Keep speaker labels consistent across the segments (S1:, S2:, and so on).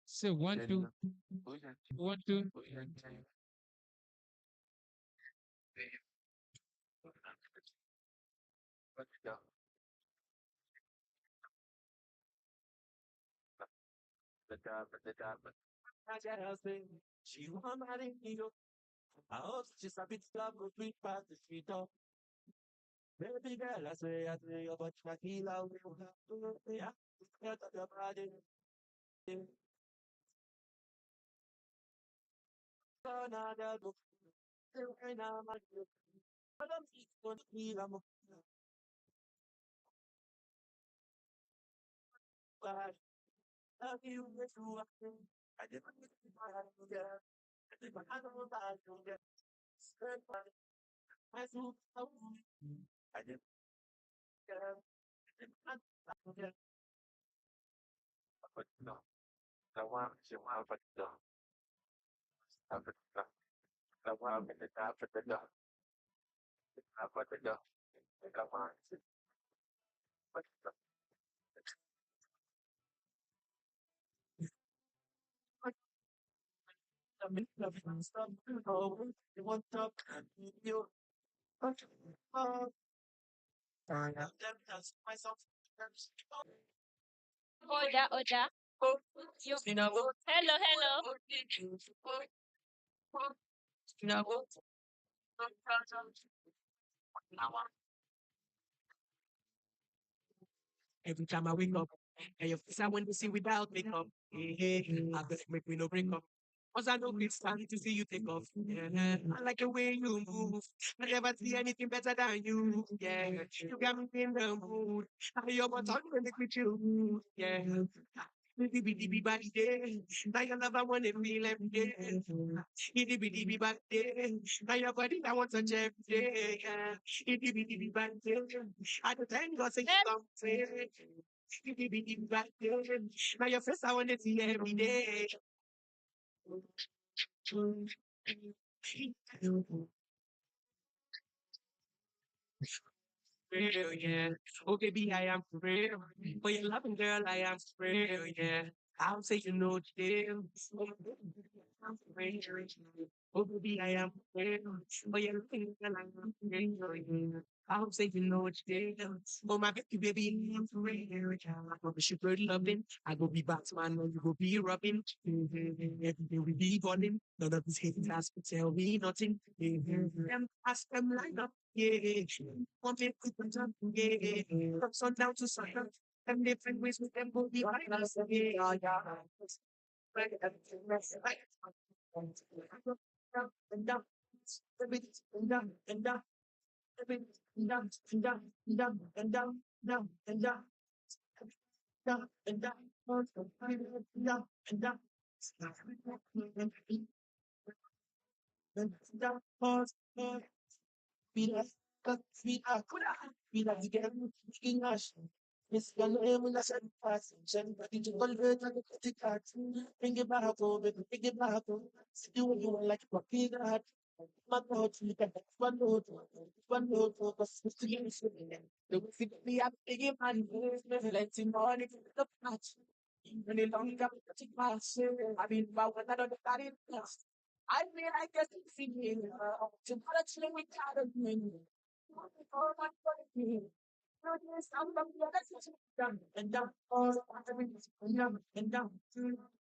S1: So one, two, one, two.
S2: She want marry me, yo. I hope she's a bit love, go sweet past the street up. Baby girl, I swear, but I feel how you have to be. I scared of your body. So now they'll go. Right now, my girl. But I'm going to feel I'm bad. Love you with you. I didn't get my hand together. I did my hand on my hand together. Skirt, my suit, I didn't get her. I didn't get her. But no, the one, she want, but no. The one, the top, the dog. But the dog. Come on. But the middle of stop. Oh, you want to you. But, that's myself.
S3: Oda, Oda. You.
S2: You know,
S3: Hello, hello.
S2: you know, every time I wake up, and your face I want to see without makeup. I best make me no break up. Cause I know it's time to see you take off. Yeah. I like the way you move. I never see anything better than you. Yeah. You got me in the mood. I hear my tongue when they with you. Yeah. Itty bitty bitty body day. Now your love I wanna feel every day. Itty bitty bitty body day. Now your body I want to touch every day. Yeah. Itty bitty bitty body day. I don't thank God say you
S3: Let
S2: come say. Itty bitty bitty body day. Now your face I wanna see every day. Real, yeah. Oh, baby, I am for real. For your loving girl, I am for real, yeah. I'll say you know jail. Oh, baby, I'm for real. Oh, baby, I am for real. For your loving girl, I am for real, yeah. I'll say you know jail. Oh, my baby, I'm for real, yeah. I go be super loving. I go be Batman, and you go be Robin. Every day we be balling. None of these haters ask to tell me nothing. Them ask them line up. Yeah, want me to put up, yeah, from sundown to sundown. Them different ways with them will be behind us, yeah, yeah. Right, right. Up and down, a bit and down and down, a bit and down and down and down and down, down and down, down and down, down and down and down. And down, pause, vida, vida, vida, vida, vida, Miss Galway, na sa pas, sen pati jukol na katikat. Think about it, think about it. Do you like papirat? Manot, look at that one note, focus, to get it. The fit me up, thinking man, let's see money to the patch. When it long up, the pass, I mean, about another carry plus. I mean, I guess it's feeling, to touch me with other men. Oh, my God. Down and down, all everything down and down,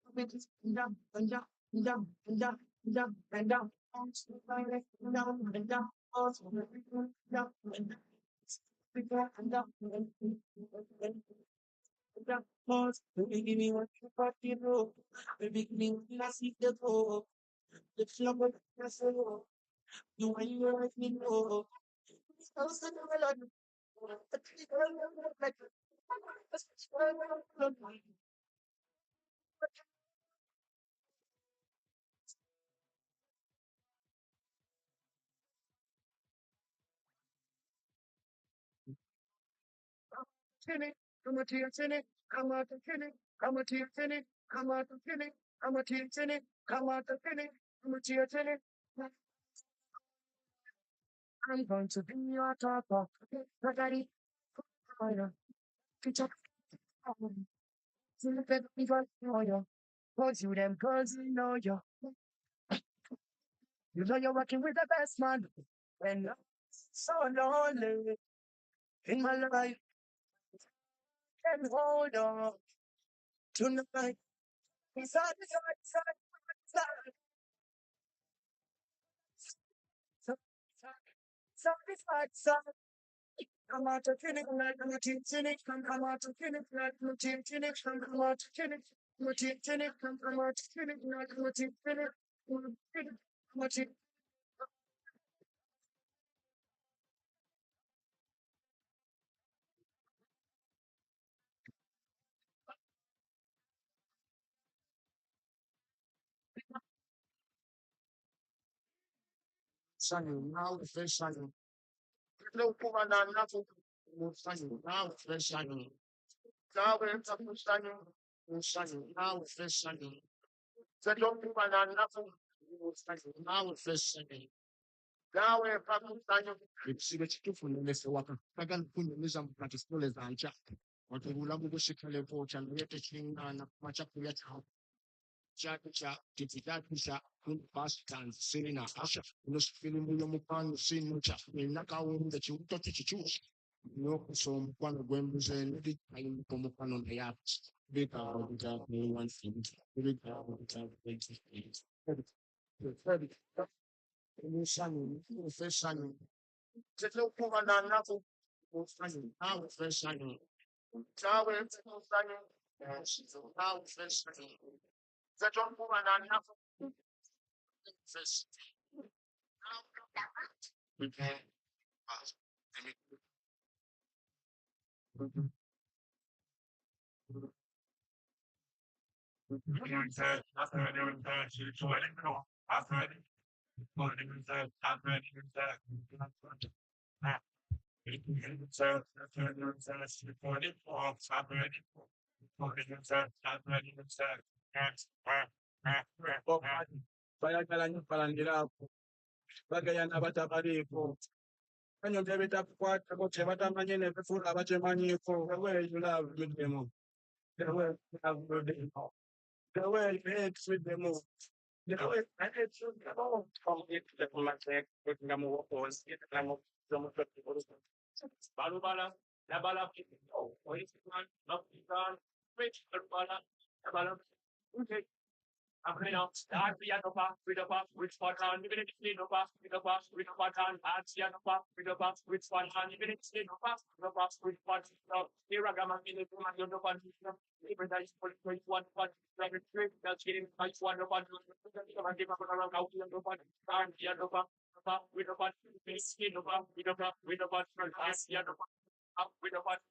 S2: everything down and down and down and down and down and down, down and down, all everything down and down. And down and down, pause. Baby, give me what you got, you know. Baby, give me what you see the door. The flumber, the soul. You want you let me know. So, so, Tinny, come on to your tinny, come out to tinny, come on to your tinny, come out to tinny, come on to your tinny, come out to tinny, come on to your tinny. I'm going to be your top of the daddy. Teacher, Cause you them girls, you know you. You know you're working with the best man. When I'm so lonely in my life, can hold on tonight. Inside, inside, inside, inside, inside, inside, inside, inside. Come out to finish like I'm a team finish. Come out to finish like I'm a team finish. Come out to finish. I'm a team finish. Come out to finish like I'm a team finish. I'm a team. Shining now, the face shining. No woman, nothing. Shining now, the face shining. Now we're shining. Shining now, the face shining. The no woman, nothing. Shining now, the face shining. Now we're shining. Siga kitufu nilese waka. Kagan kunde niza mpati stole za ancha. Watu ulamu kushikale pocha. Nilete chinga na machaku ya chao. Cha tipitatisha pastan sina asha unosifilimu yo mupano sinu cha naka wunda chiuto chichu no so mupano gwembuze ndi ayi mupano na ya bika bika ni one thing bika bika bika ni shani ni feshani tete kuma na nafu feshani na feshani tawe feshani na feshani tete kuma na nafu fish. We can't. Bagayana Batabari, and you gave it up quite about Chevatamanian before Abajamani for the way you love with them. The way you have with them. The way you hate with them. The way I hate with them all. From it, the Matek, with Namo was it Namo, some of the people. Balubala, Nabala, oh, what is it, man? Not Iran, rich, Bala, Nabala. Okay. Start the Yanova, with a buff, with spot on, even if it's no buff, with a buff, with a spot on, add Yanova, with a buff, with spot on, even if it's no buff, with a buff, with spot on, here I got my minute, my Yanova, even that is for one, like a trick, that's getting my one of one, I give up around out Yanova, and Yanova, with a buff, with a buff, with a buff, Yanova, with a buff.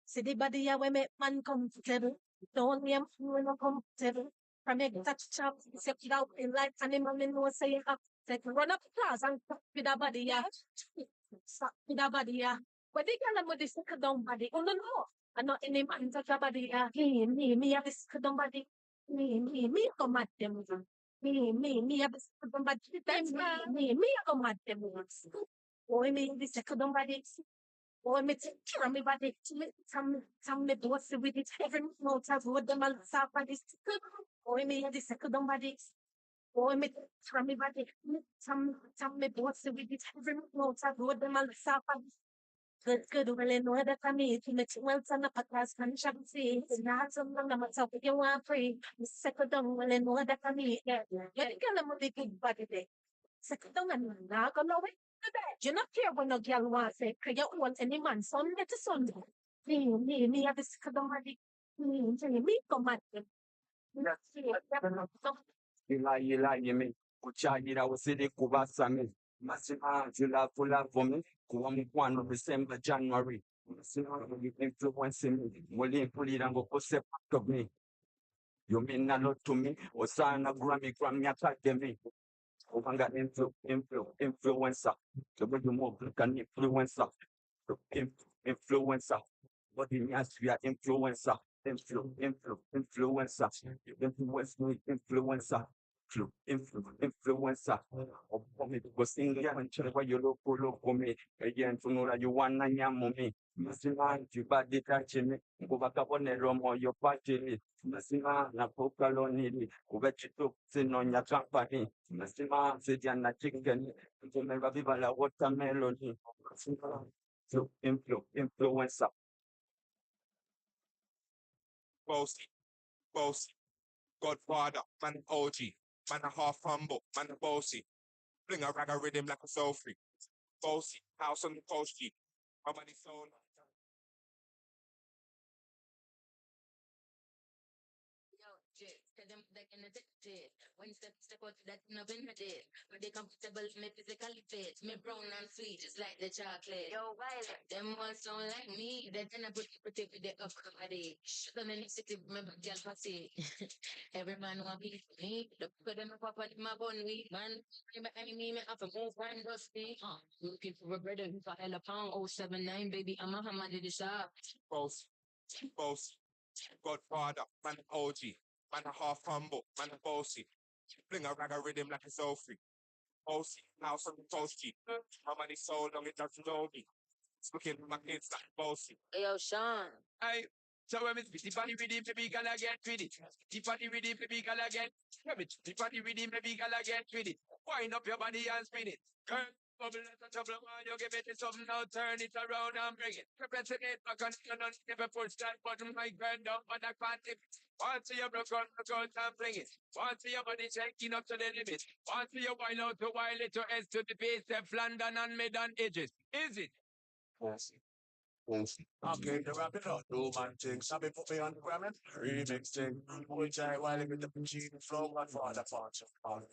S4: See the body ya we make man comfortable. Don't me I'm feeling uncomfortable. From a touch chop, step it out in life and him and no say up. Take run up class and stop with the body ya. Stop with the body ya. But they can't with this second down body. Oh no no. I'm not any man touch the body ya. Me have this second body. Me come at them. Me have this second body. That's me come at them. Boy, me this second body. Boy, me take care of me body. Some me boss with it. Every month I've got them all suffer this. Boy, me the second body. Boy, me take care of me body. Some me boss with it. Every month I've got them all suffer. Good, well, I know that I mean, to make well, son of a class, can shall see. It's not some long of myself if you want free. Second down, well, I know that I mean, yeah. Let me get them with the big body day. Second down, I'm not gonna wait. You not care when a girl wants it, because you want any man Sunday to Sunday. Me, have this somebody. Me, come at them.
S5: Yemi, kuchagira usidi kubasami. Masima jula fula for me. Kuwa December, January. Masima influencing me. Muli puli dango kose part of me. You mean a lot to me. Osana Grammy attack me. Ovanga influencer. The way you move like an influencer. Influencer. What in yes, we are influencer. Influencer. Influence me, influencer. Influencer. For me, because in the country where you look for me, again, to know that you want to yam me. Masima jibadi kachini kuba kabonero moyo patili masima na pokalonili kuba chitu sino nya kampani masima sediana chicken tumeva viva la watermelon masima so influencer
S6: Bossy, bossy, Godfather, man OG, man a half humble, man a bossy. Bring a rag a rhythm like a soul free. Bossy, house on the coast G. My money soul.
S7: Yo, Jit, tell them they can addicted. When step out that no been did. But they comfortable, me physically fit. Me brown and sweet, just like the chocolate. Yo, Violet. Them ones don't like me. They then I pretty with the upcomedy. Shut them in the city, me back girl pussy. Every man want be for me. Look at them pop at my bun weed. Man, me enemy, me have to move and rusty. Looking for a brother who got hella pound. 079, baby, I'm a hammer to the shop.
S6: Bossy, bossy, Godfather, man OG, man a half humble, man a bossy. Bring a rag a rhythm like a soul free. Bossy, house on the coast G. My money soul long it doesn't know me. It's looking for my kids like bossy.
S7: Yo, Sean.
S6: Aye. So when it's the body with him, baby, gonna get with it. The body with him, baby, gonna get with it. The body with him, baby, gonna get with it. Wind up your body and spin it. Girl, bubble at the trouble, man, you give it something now, turn it around and bring it. Represent it back on it, and never push that button, my girl, down, but I can't tip it. Once you broke out and fling it. Once your body shaking up to the limit. Once you wild out to wild it to S to the base, F London and mid on edges. Is it? Okay, the rap it up, do man thing. Sabi put me on the gram and remix thing. Boy, try while with the machine flow, my father parts of all.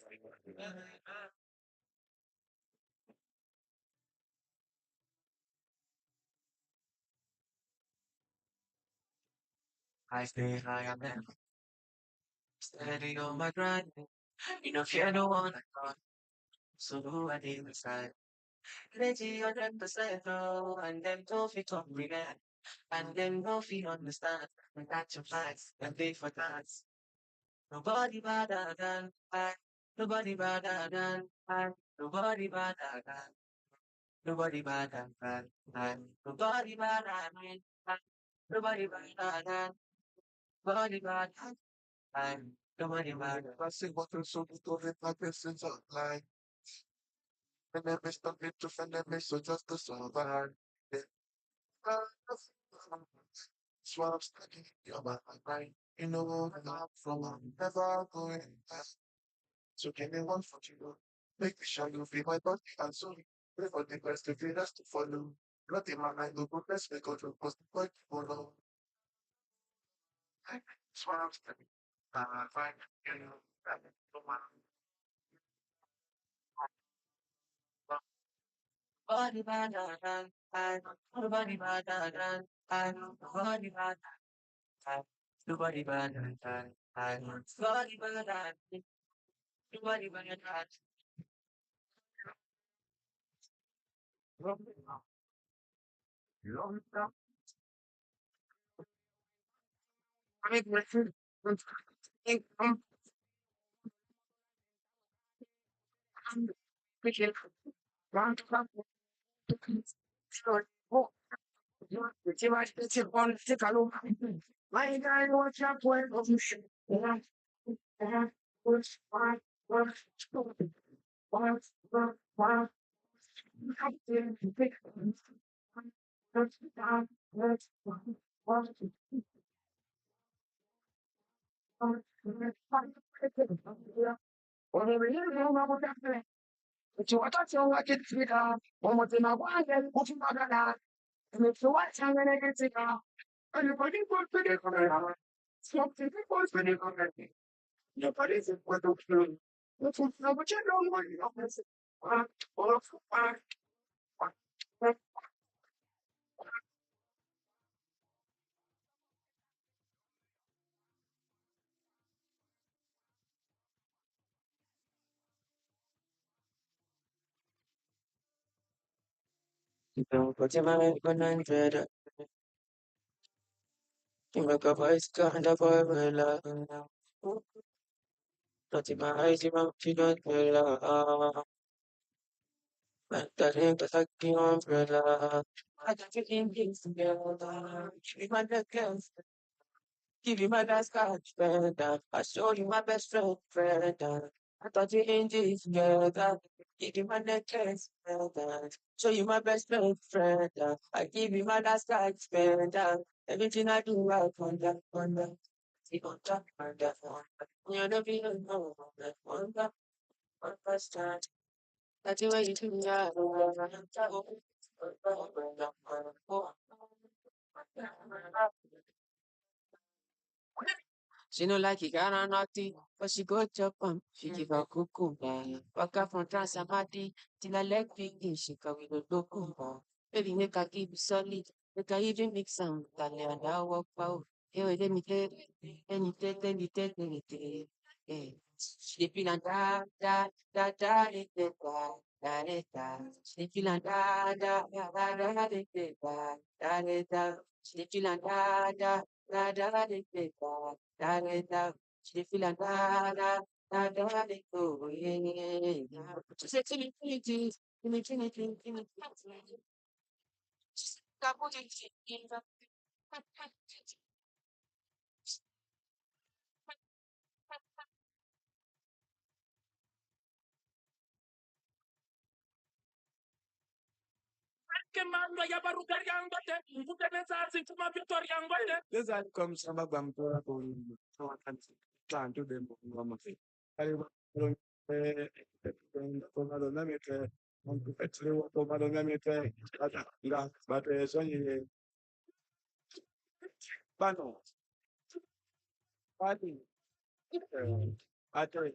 S6: I stay high on them, steady on my grind. You know, fear no one I got, so who I deal inside. Ready 100% no, and them don't fit comprehend, and them don't fit understand. We got your flags and pay for that. Nobody better than I. Nobody better than I. Nobody better than. Nobody better than I. Nobody better than I. Nobody better than. Nobody better than I. Nobody better. I say what is so good to it like this is online. And then Mr. Need to find them so just to survive. Yeah. That's why I'm studying your mind. You know what I'm from. I'm never going back. So give me one for you. Make me sure you feel my body and soul. Pray for the best of us to follow. Not in my mind, the goodness we go to post the body follow. That's what I'm studying. Fine, you know, no matter what. Body better than I. Nobody better than I. Nobody better than nobody better than I. Nobody better than nobody better than. Make my food. Which is round up. Which is on the color. My guy wants up when you should. What's fine? What's stupid? What's but you want to like it, one more thing I want, then what you got that. And if you want to, I'm gonna get it out. And you're putting for the camera. Something for the camera. Nobody's in what to do. What's what you know what you know. Don't put your mind 100. You make a voice kind of formula. Not in my eyes, you won't feel umbrella. Man, that ain't like the umbrella. I got you in things together. Give my necklace, give you my best scotch, friend. I show you my best friend, friend. I thought you in this together. Give you my necklace, friend. Show you my best friend, friend. I give you my last scotch, friend. Everything I do, I wonder. See on top, wonder. You never even know, wonder. One first time. That's the way you do me. She no like it, got naughty, but she go chop she give her cuckoo. Waka from Transamadi, till her leg big, she can with no dokumba. Baby, make her give you solid, make her even make some Italian, and I walk out. Hey, wait, let me take, Hey, she feel and da, da. She feel and da. She feel and da. She dey feel am oh yeah. She say give me. She say
S2: This side comes from a bamboo. Plan to them. But Pano, Pati, Ate,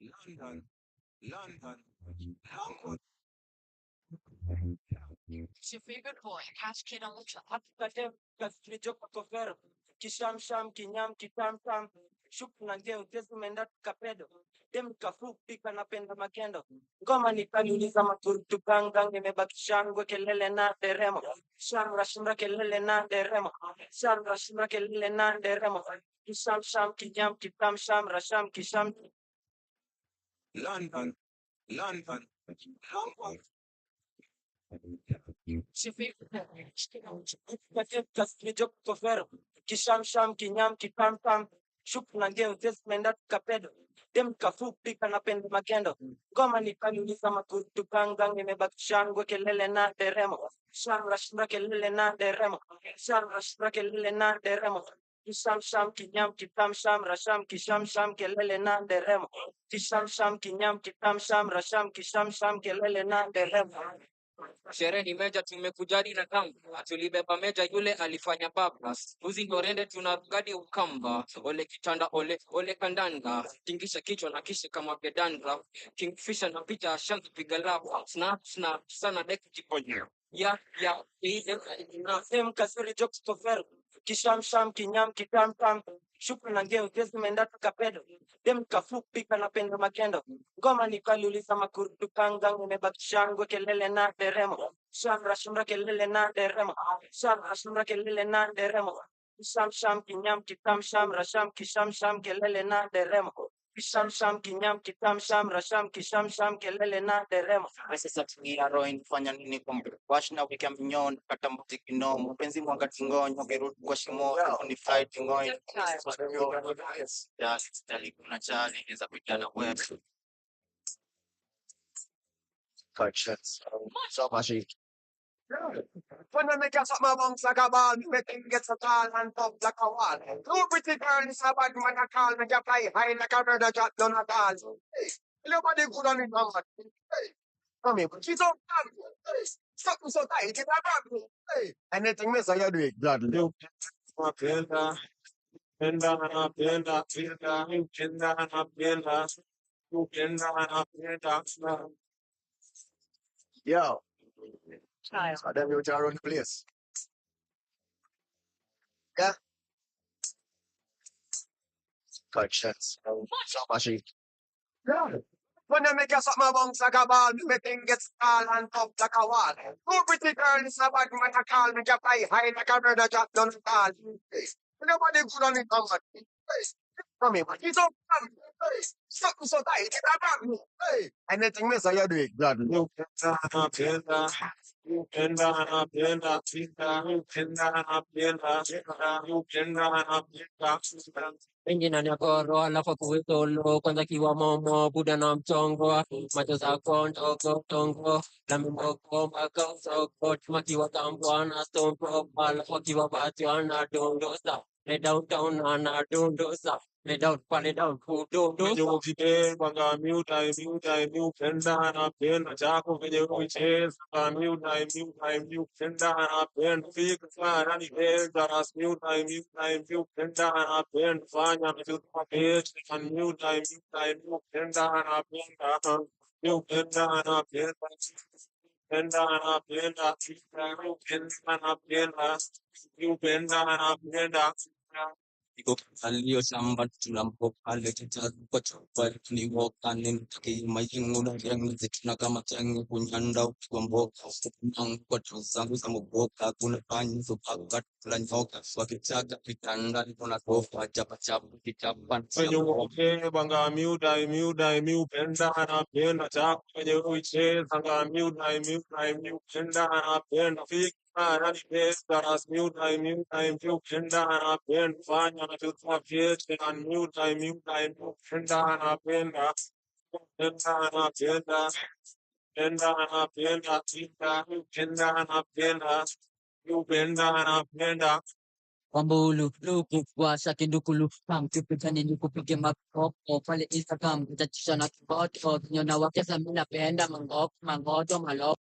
S5: London, London, London.
S6: It's your favorite boy, Cash Kid on the track.
S2: Hakikaten kasijoko tovero kishamsham kinyam kitamtam shup na ngeo tezi menda kapedo dem kafupi kanapenda makendo ngoma nikaniuliza maturutu kanga nimebaki shangwe kelele na deremo shamra shimra kelele na deremo shamra shimra kelele na deremo kishamsham kinyam kitam shamra sham kisham
S5: London, London, London.
S6: It's your favorite boy, Cash Kid on the track.
S2: hakikaten kasijoko tovero kishamsham kinyam kitamtam shup na ngeo tezi menda kapedo dem kafupi kanapenda makendo ngoma nikaniuliza maturutu kanga nimebaki shangwe kelele na deremo shamra shimra kelele na deremo shamra shimra kelele na deremo kisham sham kinyam kitam shamra sham kisham sham kelele na deremo kisham sham kinyam kitam shamra sham kisham sham kelele na deremo.
S8: Sherehe ni meja, tumekujadi na kamba, tulibeba meja, yule alifanya bablas. Uzi ndo rende, tunarugadi ukamba. Ole kitanda, ole kandanda, tingisha kichwa na kishi kama bedandra. Kingfisher na picha ashanza piga lapa. Snap, sana deki jiponya. Ya,
S2: Dem kasuri jokes tovero kisham sham kinyam kitam tam shuku na ngeo tezi menda kapedo dem kafupi kanapenda makendo ngoma nikaliuliza makurutu kanga nimebaki shangwe kelele na deremo shamra shimra kelele na deremo shamra shimra kelele na deremo kisham sham kinyam kitam shamra sham kisham sham kelele na deremo kisham sham kinyam kitam shamra sham kisham sham kelele na deremo.
S6: Sasa tulia roho inafanya nini kwa wash na wika mnyon kata mbuzi kinomo mpenzi mwanga tingonyo kirudi kwa shimo ni fight ngoyo ya stali kuna chali inaweza kupigana wewe cultures so much
S2: When I make a something bounce like a ball, me make it get so tall and tough like a wall. Two pretty girls, a bad man a call, make you fly high like a bird a drop down a ball. Hey, nobody good on it, man. Hey, come here, she's so bad. Hey, something so tight, it's a bad. Hey, anything me say you do it, gladly.
S5: Penda, penda, penda, penda, penda, penda, penda, penda.
S2: Yo, so them you around the place. Yeah, cultures. So much. Yeah. When I make a something bounce like a ball, me thing gets tall and tough like a wall. Two pretty girls, a bad man a call, make you fly high like a bird a drop down a ball. Hey, nobody good on it, man. Hey, come here, man. It's so bad. Hey, something so tight, it's a bad. Hey, anything me say you do it, gladly.
S5: Penda, penda, penda, penda, penda, penda, penda, penda, penda.
S8: wengine nyakoro alafu kuwitolo kwanza kiwa momo buda na mchongo macho zako ndogo tongo na mimoko makasoko tumakiwa tambwana stompo alafu kiwa batiwana dondosa ne downtown na dondosa ne down pale down
S5: Venye
S8: dondosa
S5: ukipenda miuta napenda chako venye uicheza miuta napenda fika sana nipenda ras miuta napenda fanya vitu mapesi miuta napenda miupenda
S8: iko alio shamba tunampo pale tutazi kwa chupa ni woka ni mtaki majingu na yangu zituna kama changu kunyanda kwa mboka nangu kwa tuzangu za mboka kuna panyi supaka kula nyoka wakichaka kitanda kuna kofa chapa chapa kichapa
S5: Venye ukipenda miupenda napenda chako venye uicheza miupenda napenda fika sana nipenda ras miupenda napenda fanya vitu mapesi miupenda napenda penda napenda napenda
S8: Wambulu, luku, washa kindukulu, kam tupigane nikupige makoko pale Instagram, utachisha na kiboto, kinyona wakesa mimi napenda mangoko, mangoto, maloko.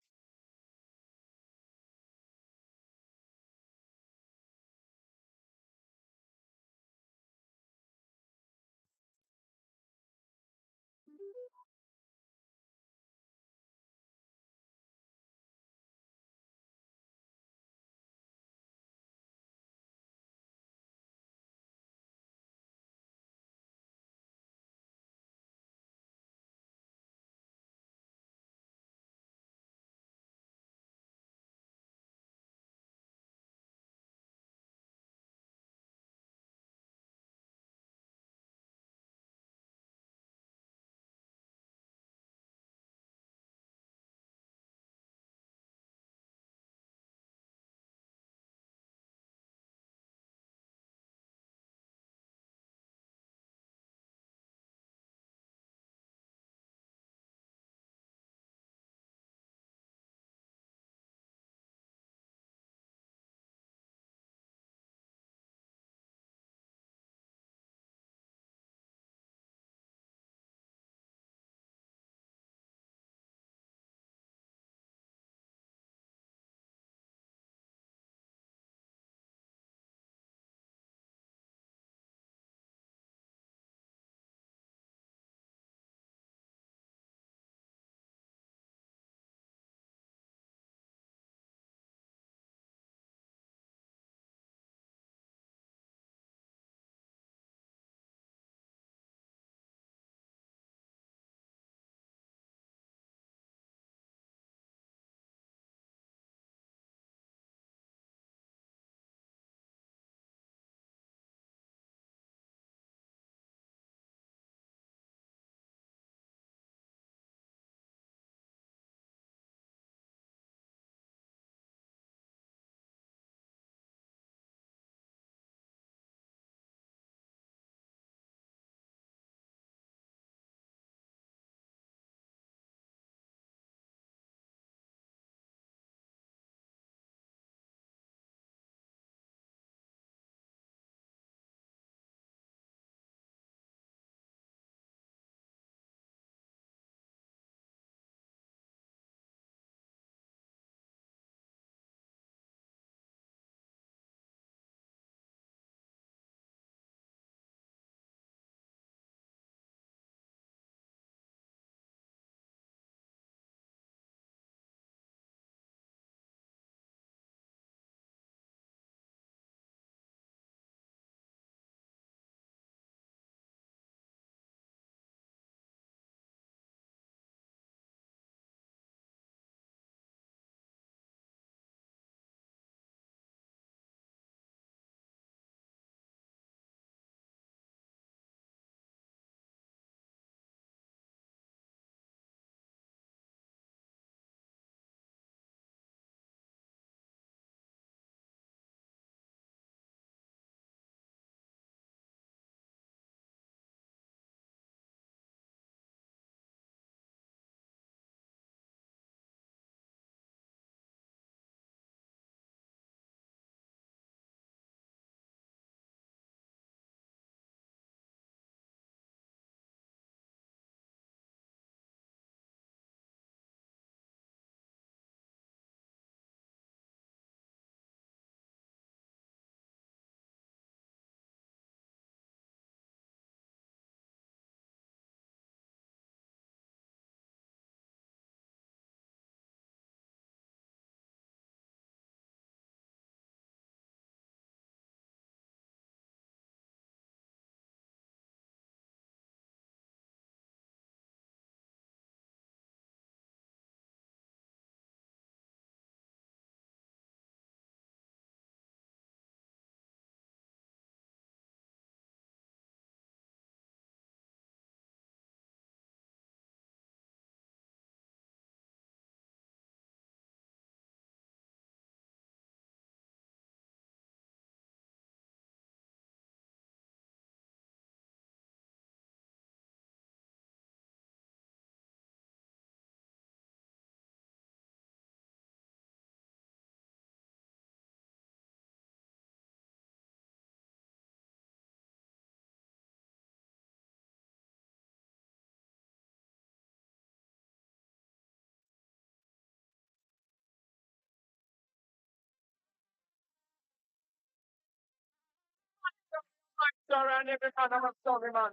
S2: around every man of a story, man.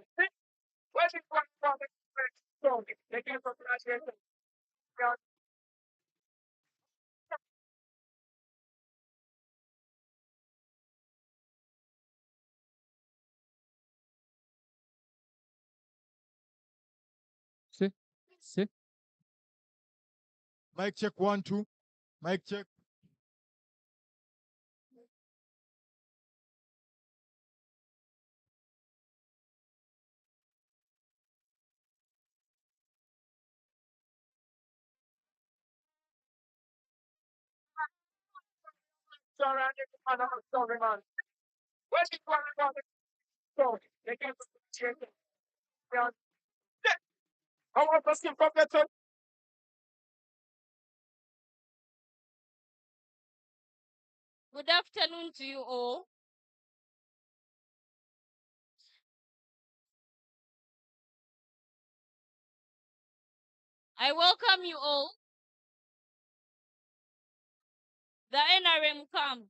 S2: Where the fuck from the story? They came from graduation.
S1: See? See?
S9: Mic check 1 2. Mic check.
S2: Around every man of a story, man. Where the fuck from the story? They came from graduation. I want to skip from the
S3: Good afternoon to you all. I welcome you all. The NRM camp.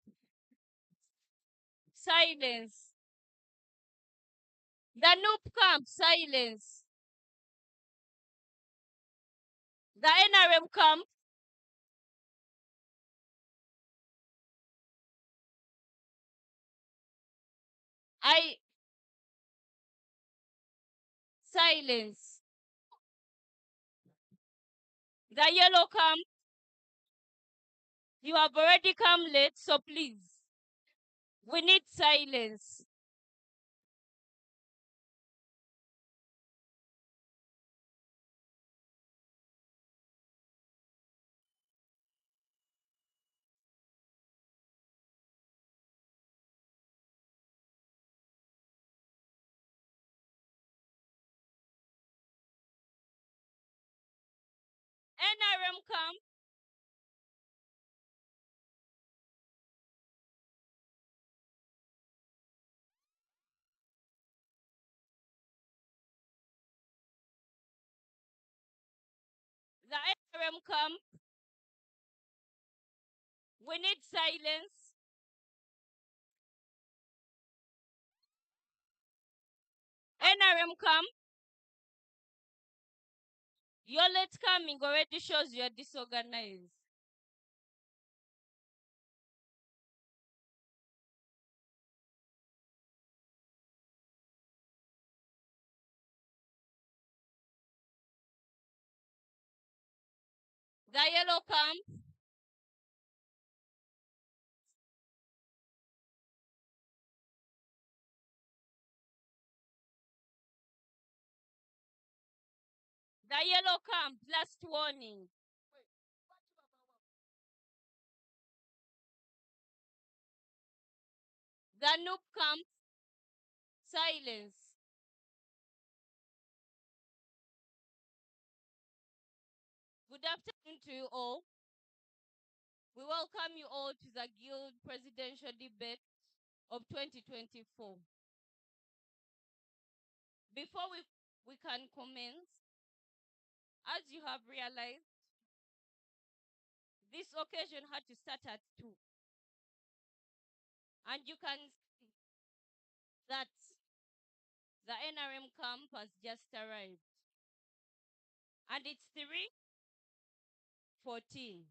S3: Silence. The noob camp. Silence. The NRM camp. I silence. The yellow camp. You have already come late, so please. We need silence. NRM camp. The NRM camp. We need silence. NRM camp. Your late coming already shows you're disorganized. The yellow camp. The yellow camp. Last warning. The noob camp. Silence. Good afternoon to you all. We welcome you all to the Guild Presidential Debate of 2024. Before we can commence, as you have realized, this occasion had to start at 2. And you can see that the NRM camp has just arrived. And it's 3:14.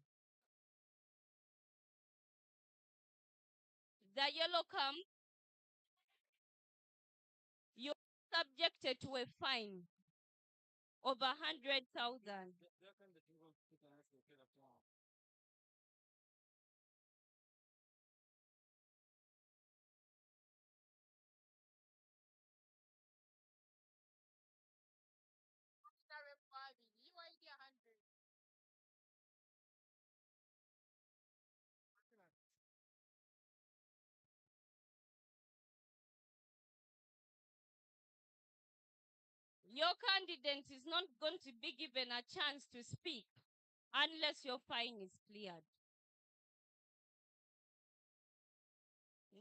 S3: The yellow camp, you're subjected to a fine of 100,000. Your candidate is not going to be given a chance to speak unless your fine is cleared.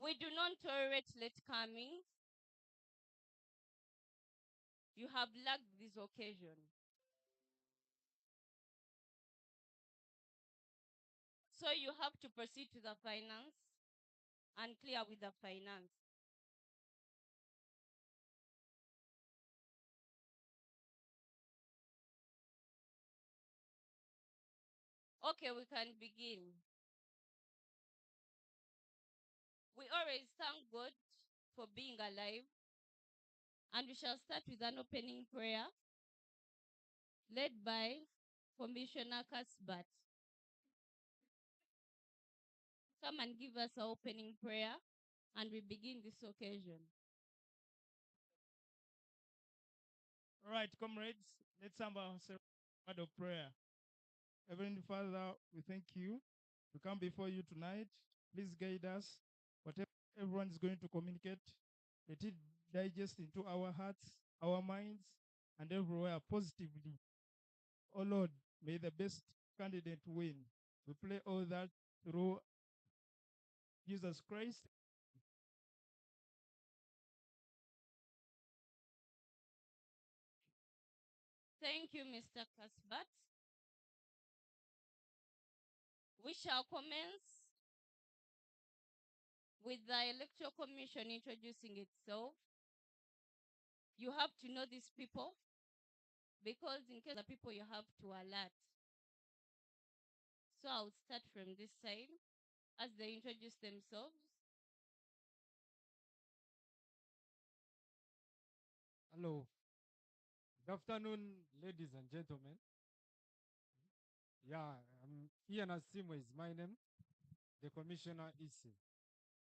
S3: We do not tolerate late coming. You have lacked this occasion. So you have to proceed to the finance and clear with the finance. Okay, we can begin. We always thank God for being alive, and we shall start with an opening prayer led by Commissioner Kasbat. Come and give us our opening prayer, and we begin this occasion.
S9: All right, comrades, let's have a word of prayer. Heavenly Father, we thank you. We come before you tonight. Please guide us. Whatever everyone is going to communicate, let it digest into our hearts, our minds, and everywhere positively. Oh Lord, may the best candidate win. We pray all that through Jesus Christ.
S3: Thank you, Mr. Kasbat. We shall commence with the Electoral Commission introducing itself. You have to know these people because in case the people you have to alert. So I'll start from this side as they introduce themselves.
S1: Hello. Good afternoon, ladies and gentlemen. Yeah, Ian Asimo is my name. The commissioner EC.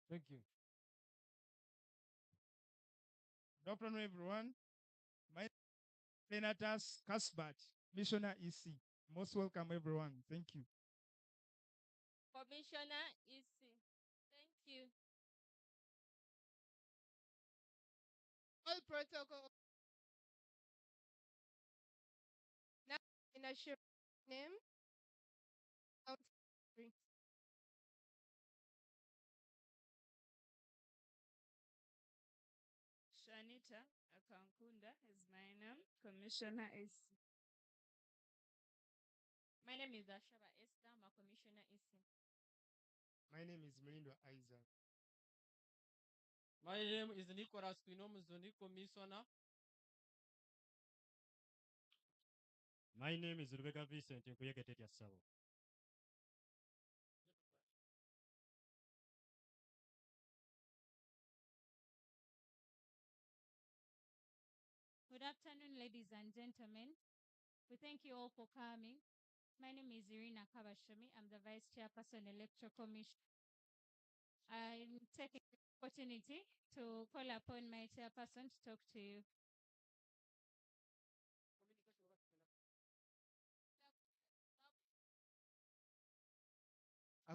S1: Thank you.
S9: Good afternoon, everyone. My Lenatas Kasbat, Missioner EC. Most welcome, everyone. Thank you.
S3: Commissioner EC. Thank you.
S10: All protocol. Now, in a short name, out three.
S11: Shanita Akankunda is my name. Commissioner is.
S10: My name is Ashaba Esther, my commissioner is.
S9: My name is Merindo Isaac.
S1: My name is Nicolas Quinomuzoni, commissioner.
S12: My name is Rebecca Vincent Nkuyegetetia Sabo.
S13: Good afternoon, ladies and gentlemen. We thank you all for coming. My name is Irina Kabashami. I'm the Vice Chairperson, Electoral Commission. I'm taking the opportunity to call upon my chairperson to talk to you.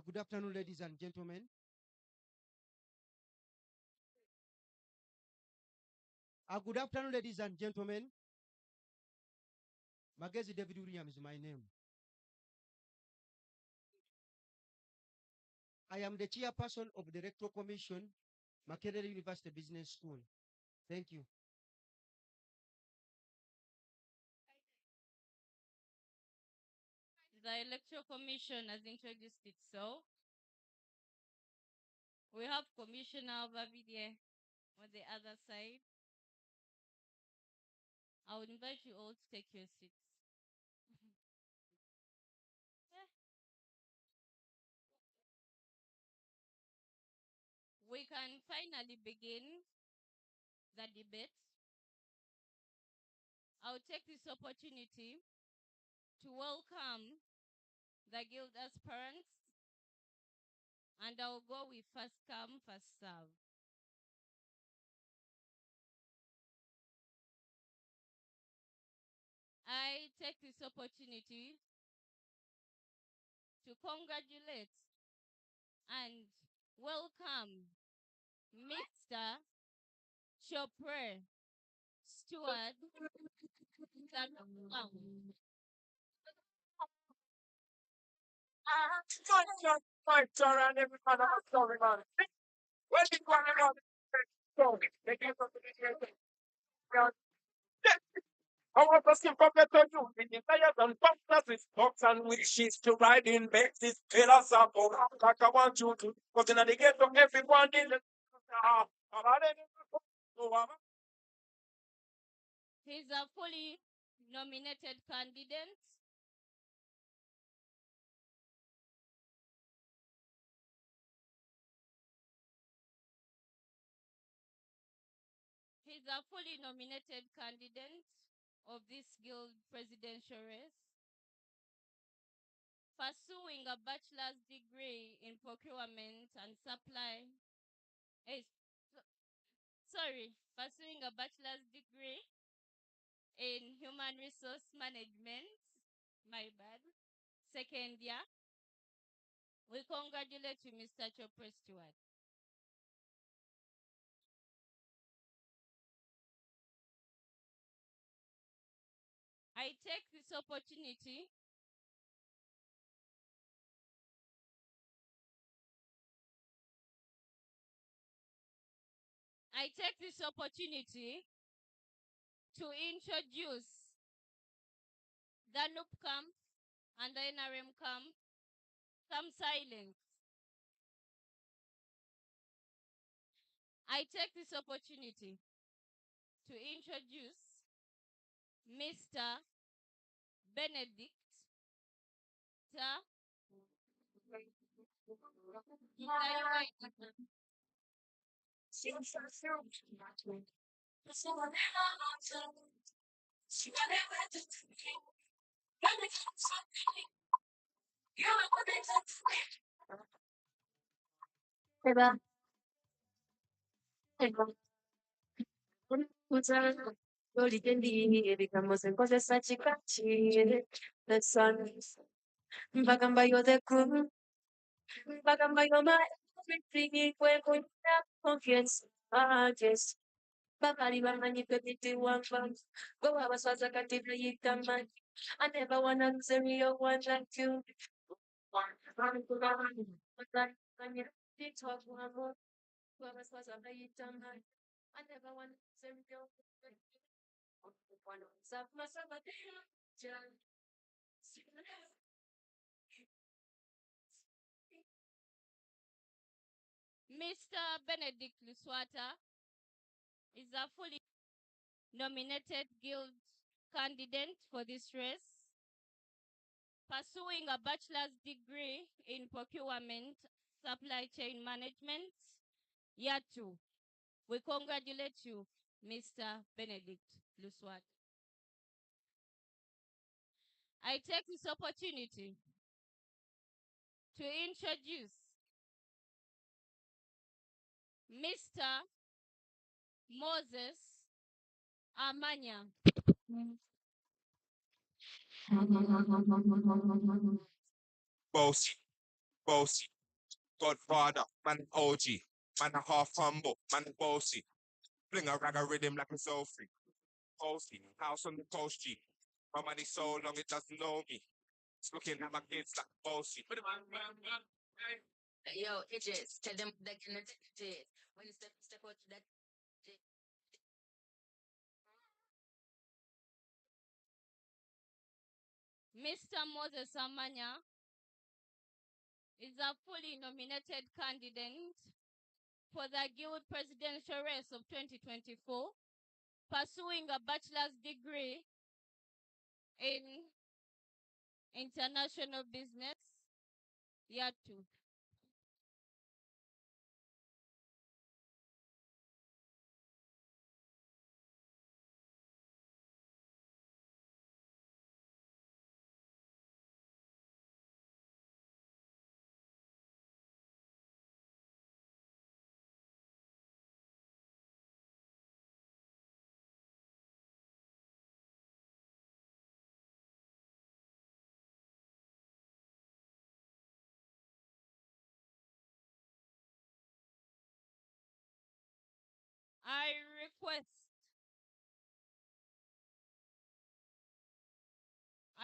S14: Good afternoon, ladies and gentlemen. Good afternoon, ladies and gentlemen. Magezi David Uriam is my name. I am the chairperson of the Electoral Commission, Makerere University Business School. Thank you.
S3: The Electoral Commission has introduced itself. We have Commissioner over there on the other side. I would invite you all to take your seats. We can finally begin the debate. I'll take this opportunity to welcome the guild aspirants, and I'll go with first come, first serve. I take this opportunity to congratulate and welcome Mr. Chopre Stewart.
S2: I want to see public to you with desires and fantasies, thoughts and wishes to ride in bases, pillars of like I want you to, because in the gate of everyone in the
S3: He's a fully nominated candidate. He's a fully nominated candidate of this guild presidential race, pursuing a bachelor's degree in procurement and supply. eh, pursuing a bachelor's degree in human resource management. My bad. Second year. We congratulate you, Mr. Chopre Stewart. I take this opportunity to introduce the NUP camp and the NRM camp. Some silence. I take this opportunity to introduce Mr. Benedict
S4: Eba, eba. Lolitendi ebikamoze nkozesa kika ki the sun mbagamba you're the crew mbagamba you're my everything kwekunya confiance yes babali bamanyi pepiti wamba gwe wabaswaza kati bayita manyi I never wanna lose a real one like you TikTok wambo wabaswaza bayita manyi I never wanna lose a real one like you.
S3: Mr. Benedict Luswata is a fully nominated guild candidate for this race, pursuing a bachelor's degree in procurement, supply chain management, year 2. We congratulate you, Mr. Benedict Luswat. I take this opportunity to introduce Mr. Moses Amanya.
S15: Bossy, bossy, Godfather, man OG, man a half humble, man bossy. Fling a rag a rhythm like a soul free. Bossy, house on the coast G. My money so long it doesn't know me. It's looking at my kids like bossy.
S7: Yo, Idris, tell them they can attend it. When you step out to that.
S3: Mr. Moses Amanya is a fully nominated candidate for the Guild Presidential Race of 2024, pursuing a bachelor's degree in international business, year 2.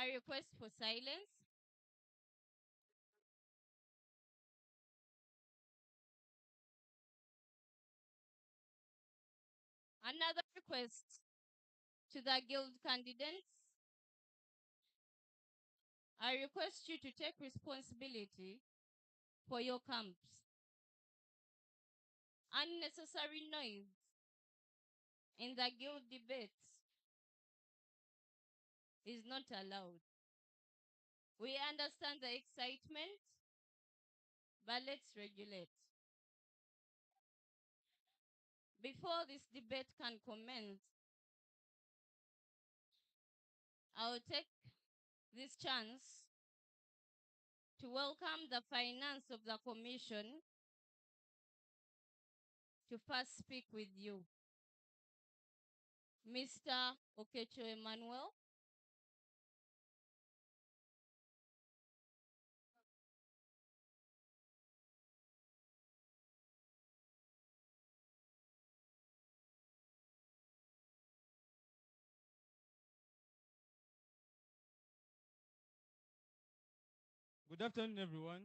S3: I request for silence. Another request to the guild candidates. I request you to take responsibility for your camps. Unnecessary noise in the guild debates is not allowed. We understand the excitement, but let's regulate. Before this debate can commence, I will take this chance to welcome the finance of the commission to first speak with you. Mr. Okecho Emmanuel.
S1: Good afternoon, everyone.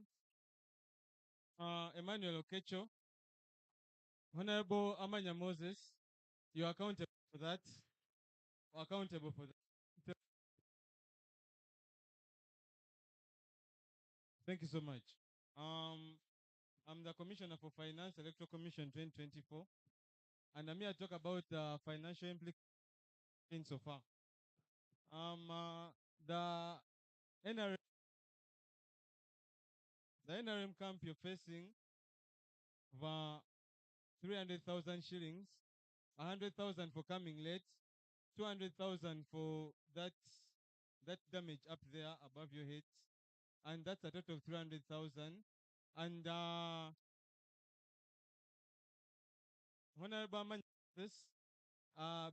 S1: Emmanuel Okecho, Honorable Amanya Moses, you're accountable for that. Accountable for that. Thank you so much. I'm the Commissioner for Finance, Electoral Commission 2024, and I'm here to talk about the financial implications so far. The NRM, the NRM camp you're facing for 300,000 shillings, 100,000 for coming late, 200,000 for that damage up there above your head, and that's a total of 300,000. And Honorable Manifest,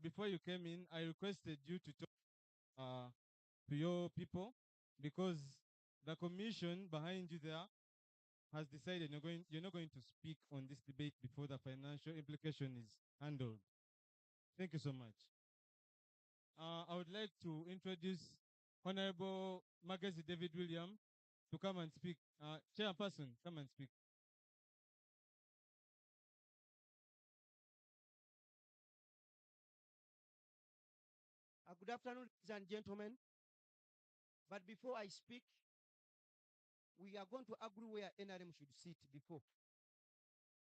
S1: before you came in, I requested you to talk to your people because the commission behind you there has decided you're not going to speak on this debate before the financial implication is handled. Thank you so much. I would like to introduce Honorable Magazi David William to come and speak. Chairperson, come and speak.
S14: Good afternoon, ladies and gentlemen. But before I speak, we are going to agree where NRM should sit before.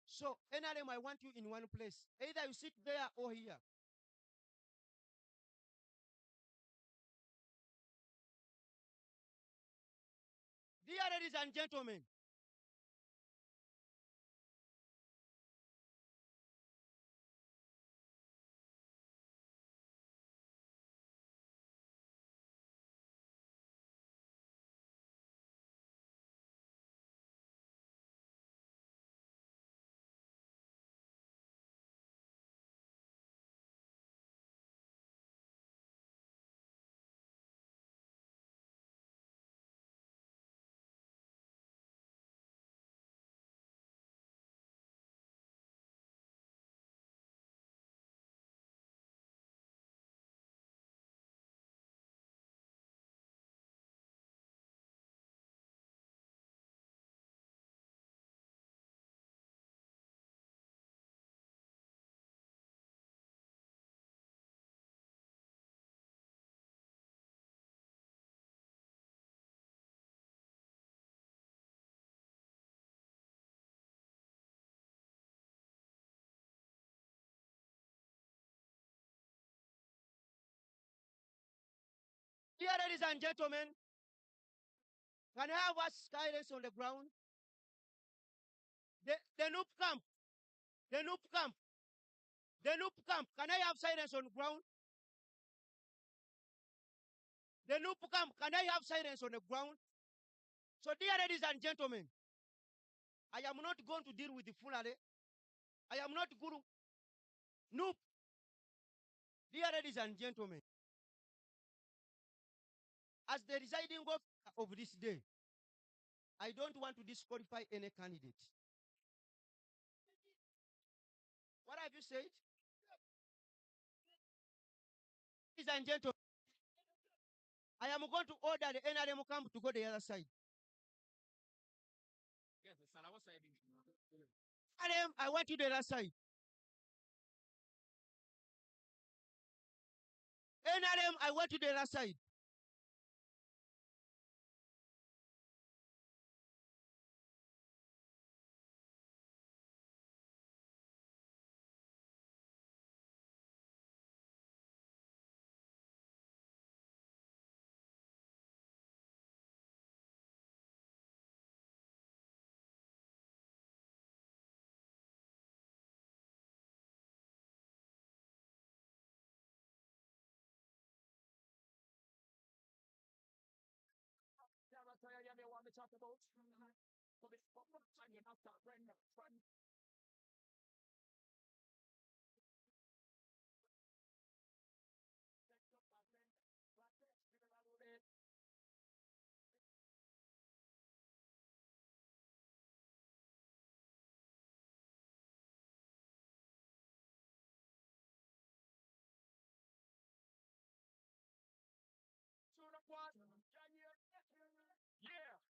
S14: So, NRM, I want you in one place. Either you sit there or here. Dear ladies and gentlemen, dear ladies and gentlemen, can I have us silence on the ground? The noob camp, the noob camp, the noob camp. Can I have silence on the ground? The noob camp, can I have silence on the ground? So, dear ladies and gentlemen, I am not going to deal with the Fulani. I am not Guru. Noob. Dear ladies and gentlemen, as the residing of this day, I don't want to disqualify any candidate. What have you said? Ladies and gentlemen, I am going to order the NRM camp to go the other side. NRM, I want you the other side. NRM, I want you the other side.
S5: Yeah,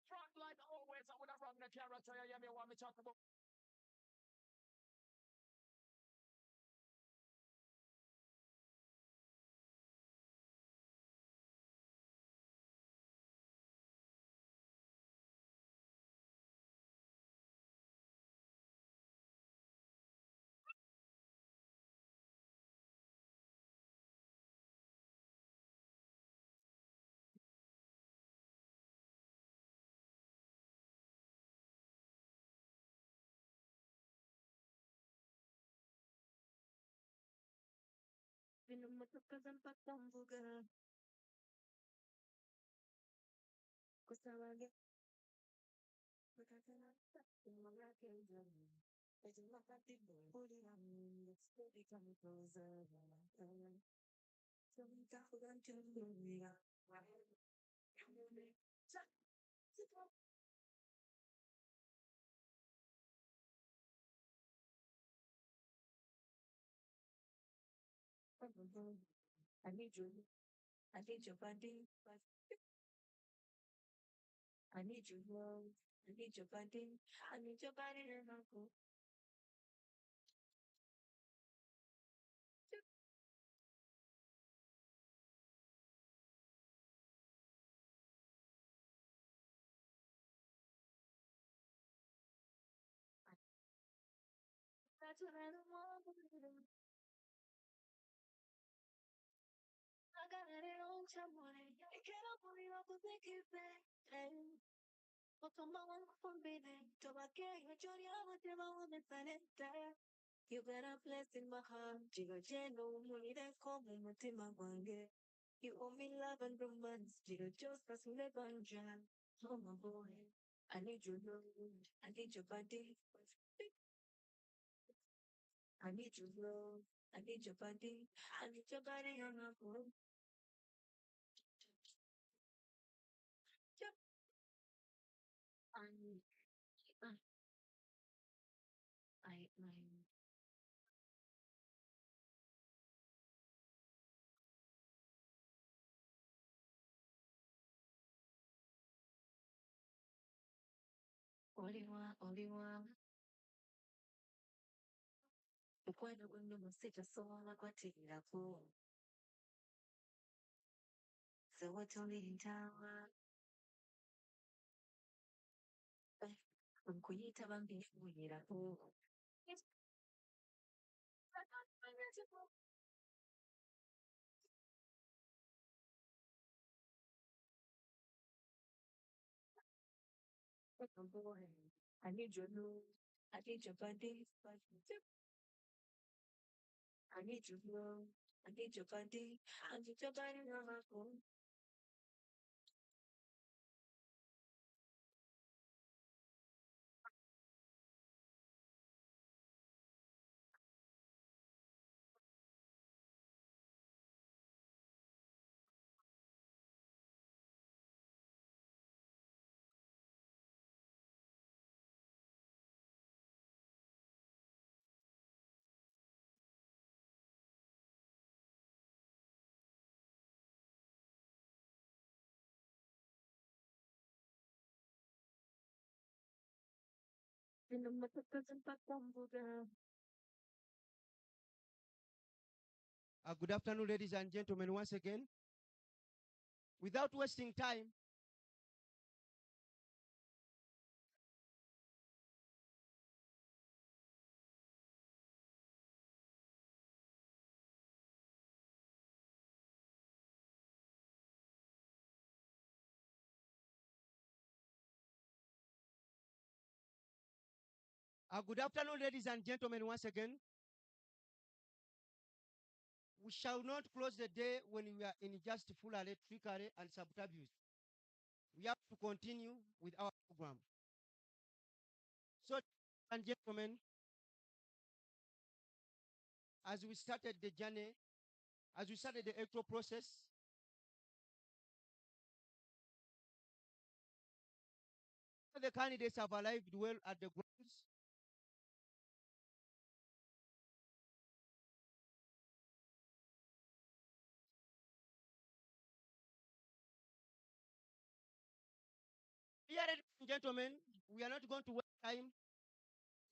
S5: front like always, I would have run the character. You hear me? What me talk about?
S7: Vinamatapazampatambuga. Kusawage. Makakanata. Umagakeza. Ejimapati. Pulling on. It's steady coming closer. So we got to go to the I need you. I need your body. I need your love. I need your body. I need your body and my cool. That's what I don't want to do. I got it on someone. I can't believe I could take it back. Hey, but come on, from baby. To my gang, you join your whatever one is an entire. You got a place in my heart. Jigo Jeno, money that's called me, Mutima Wange. You owe me love and romance. Jigo just as we live on Jan. Oh, my boy. I need your love. I need your body. I need your love. I need your body. I need your body on my phone. Yep. I, I, only one. Ukwenda kwenu musita sola kwatirako. So what only in tower? Nkuyita bambi fuyirako. Boy, I need your love. I need your body. I need your love. I need your body. I need your body on my phone.
S14: Good afternoon, ladies and gentlemen, once again. Without wasting time, good afternoon, ladies and gentlemen, once again. We shall not close the day when we are in just full trickery and subterfuge. We have to continue with our program. So, and gentlemen, as we started the journey, as we started the electoral process, the candidates have arrived well at the grounds. Here, ladies and gentlemen, we are not going to waste time.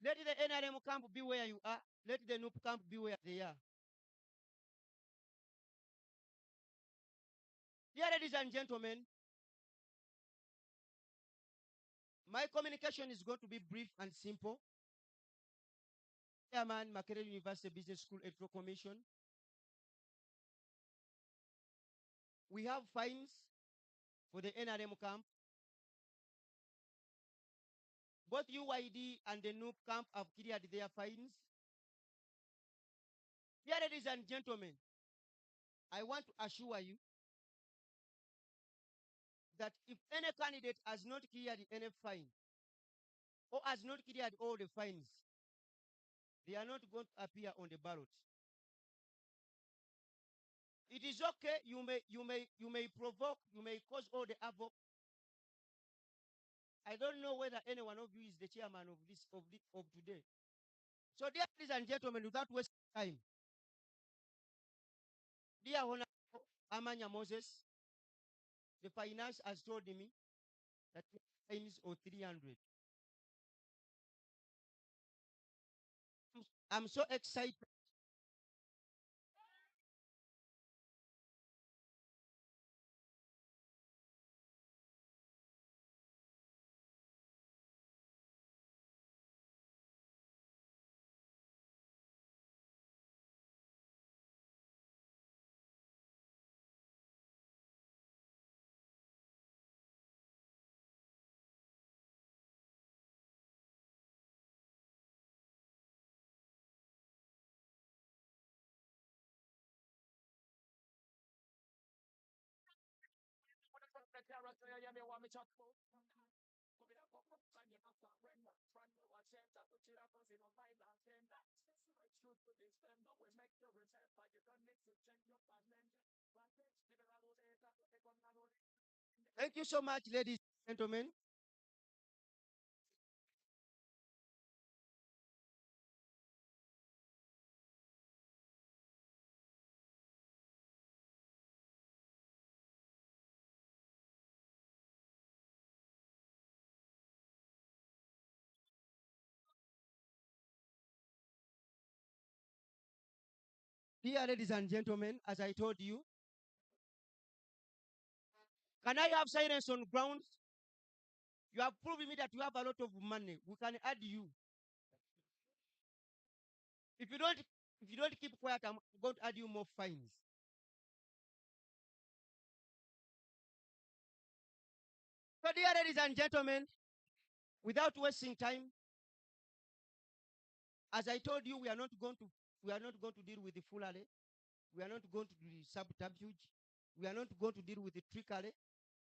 S14: Let the NRM camp be where you are. Let the NUP camp be where they are. Dear ladies and gentlemen, my communication is going to be brief and simple. Chairman, Makerere University Business School Electoral Commission. We have fines for the NRM camp. Both UYD and the NUP camp have cleared their fines. Dear ladies and gentlemen, I want to assure you that if any candidate has not cleared any fine or has not cleared all the fines, they are not going to appear on the ballot. It is okay. You may provoke, you may cause all the havoc. I don't know whether any one of you is the chairman of today. So, dear ladies and gentlemen, without wasting time, dear Honorable Amanya Moses, the finance has told me that fines of 300. I'm so excited. Thank you so much, ladies and gentlemen. Dear ladies and gentlemen, as I told you, can I have silence on grounds? You have proven me that you have a lot of money. We can add you. If you don't keep quiet, I'm going to add you more fines. So, dear ladies and gentlemen, without wasting time, as I told you, we are not going to deal with the foolery. We are not going to do the subterfuge. We are not going to deal with the trickery.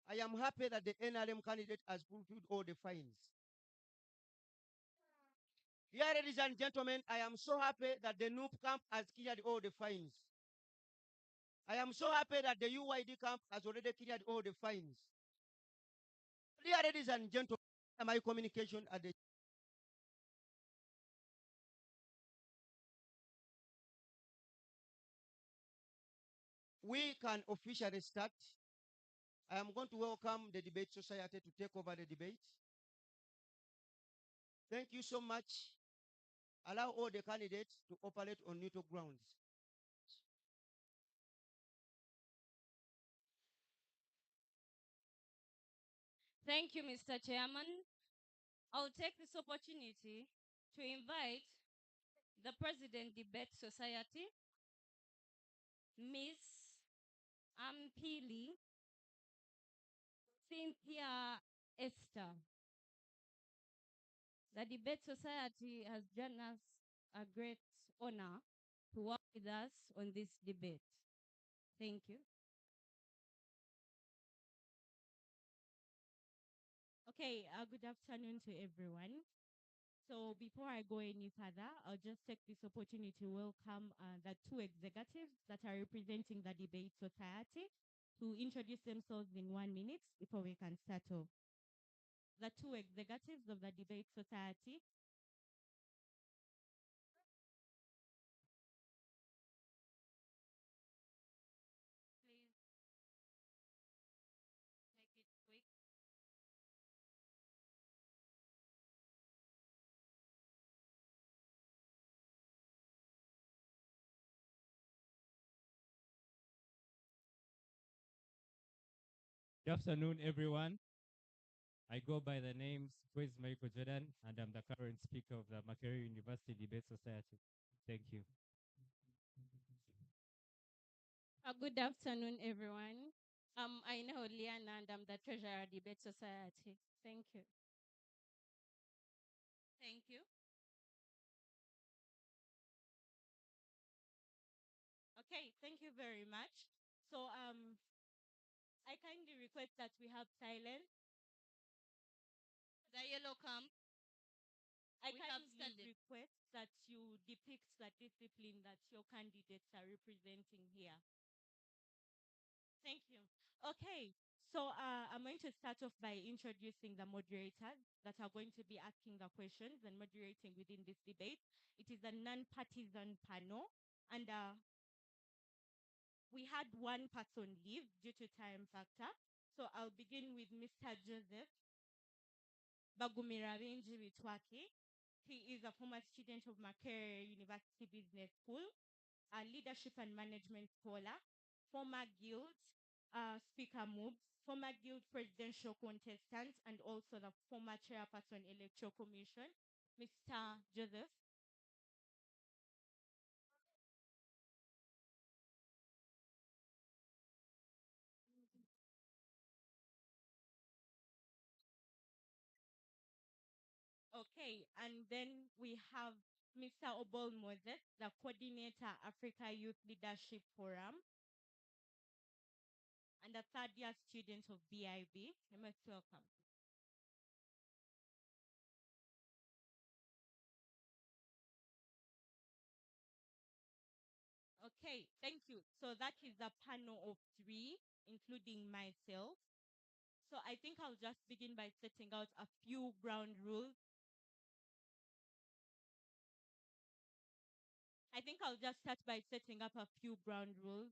S14: I am happy that the NRM candidate has fulfilled all the fines. Dear ladies and gentlemen, I am so happy that the NUP camp has cleared all the fines. I am so happy that the UYD camp has already cleared all the fines. Dear ladies and gentlemen, my communication at the we can officially start. I am going to welcome the debate society to take over the debate. Thank you so much. Allow all the candidates to operate on neutral grounds.
S3: Thank you, Mr. Chairman. I'll take this opportunity to invite the President Debate Society, Miss Ampili Cynthia Esther. The Debate Society has done us a great honor to work with us on this debate. Thank you.
S13: Okay, good afternoon to everyone. So before I go any further, I'll just take this opportunity to welcome the two executives that are representing the debate society to introduce themselves in 1 minute before we can start off. The two executives of the debate society. Please make it quick.
S12: Good afternoon, everyone. I go by the names Quiz Michael Jordan, and I'm the current speaker of the Makerere University Debate Society. Thank you.
S3: Good afternoon, everyone. I'm Aina Oliana and I'm the Treasurer Debate Society. Thank you. Thank you. Okay, thank you very much. So I kindly request that we have silence. The yellow camp. I kindly request that you depict the discipline that your candidates are representing here. Thank you. Okay, so I'm going to start off by introducing the moderators that are going to be asking the questions and moderating within this debate. It is a non-partisan panel, and we had one person leave due to time factor. So I'll begin with Mr. Joseph Bagumirabenji Bitwaki. He is a former student of Makerere University Business School, a leadership and management scholar, former guild speaker MUBS, former guild presidential contestant, and also the former chairperson electoral commission, Mr. Joseph. Okay, and then we have Mr. Obol Moses, the coordinator, Africa Youth Leadership Forum, and a third year student of BIB. You're most welcome. Okay, thank you. So that is a panel of three, including myself. So I think I'll just begin by setting out a few ground rules. I think I'll just start by setting up a few ground rules.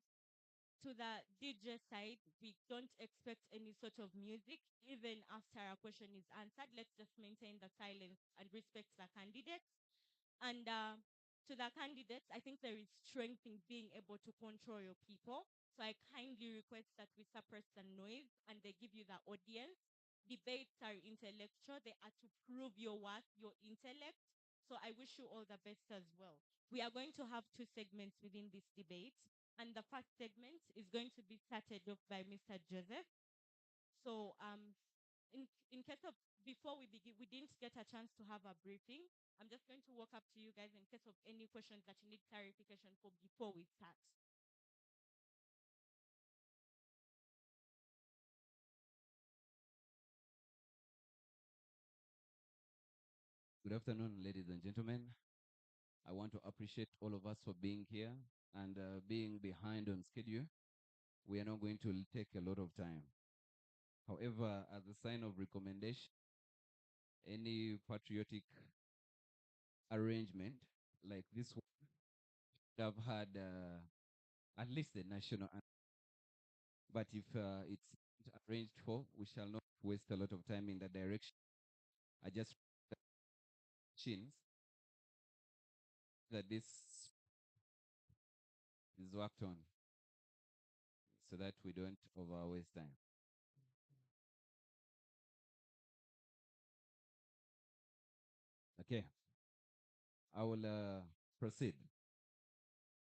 S3: To the DJ side, we don't expect any sort of music, even after a question is answered. Let's just maintain the silence and respect the candidates. And to the candidates, I think there is strength in being able to control your people. So I kindly request that we suppress the noise and they give you the audience. Debates are intellectual. They are to prove your worth, your intellect. So I wish you all the best as well. We are going to have two segments within this debate. And the first segment is going to be started off by Mr. Joseph. So in case of, before we begin, we didn't get a chance to have a briefing. I'm just going to walk up to you guys in case of any questions that you need clarification for before we start.
S16: Good afternoon, ladies and gentlemen. I want to appreciate all of us for being here and being behind on schedule. We are not going to take a lot of time. However, as a sign of recommendation, any patriotic arrangement like this one would have had at least the national anthem. But if it's arranged for, we shall not waste a lot of time in that direction. I just chins that this is worked on so that we don't over waste time. Okay, I will proceed.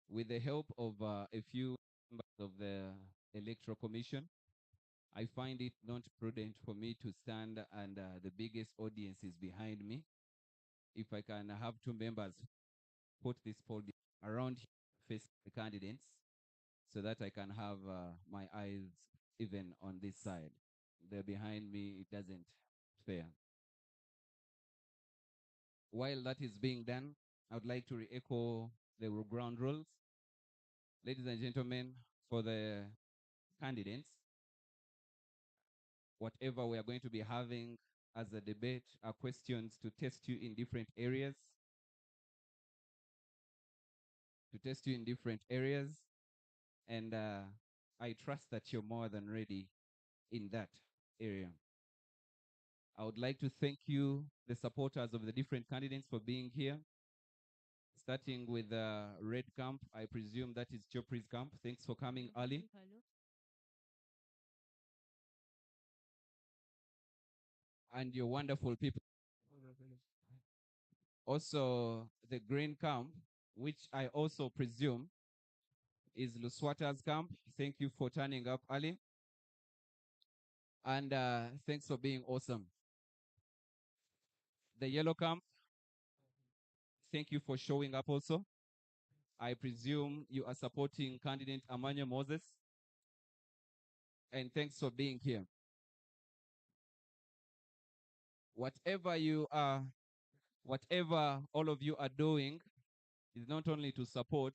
S16: With the help of a few members of the Electoral Commission, I find it not prudent for me to stand and the biggest audience is behind me. If I can have two members put this podium around here, face the candidates, so that I can have my eyes even on this side. They're behind me, it doesn't fair. While that is being done, I would like to re-echo the ground rules. Ladies and gentlemen, for the candidates, whatever we are going to be having as a debate are questions to test you in different areas. And I trust that you're more than ready in that area. I would like to thank you, the supporters of the different candidates, for being here. Starting with Red Camp, I presume that is Chopri's camp. Thanks for coming early. And your wonderful people. Also, the Green Camp, which I also presume is Luswata's camp. Thank you for turning up early. And thanks for being awesome. The Yellow Camp, thank you for showing up also. I presume you are supporting candidate Amanya Moses. And thanks for being here. Whatever all of you are doing is not only to support,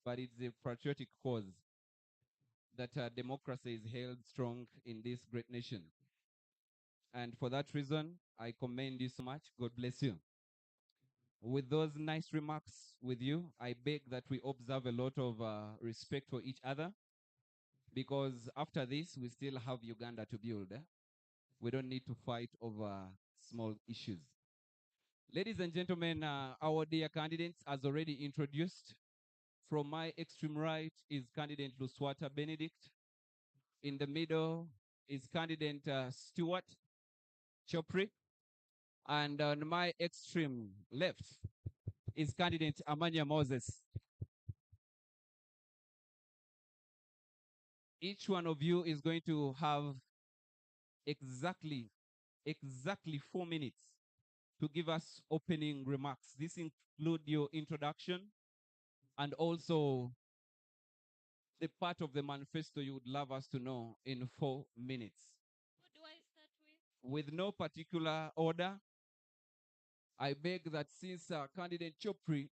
S16: but it's a patriotic cause that democracy is held strong in this great nation. And for that reason, I commend you so much. God bless you. With those nice remarks with you, I beg that we observe a lot of respect for each other, because after this, we still have Uganda to build. We don't need to fight over small issues. Ladies and gentlemen, our dear candidates, as already introduced, from my extreme right is candidate Luswata Benedict. In the middle is candidate Stuart Chopri. And on my extreme left is candidate Amanya Moses. Each one of you is going to have exactly 4 minutes to give us opening remarks. This includes your introduction and also the part of the manifesto you would love us to know in 4 minutes.
S3: Who do I start with?
S16: With no particular order, I beg that since candidate Chopri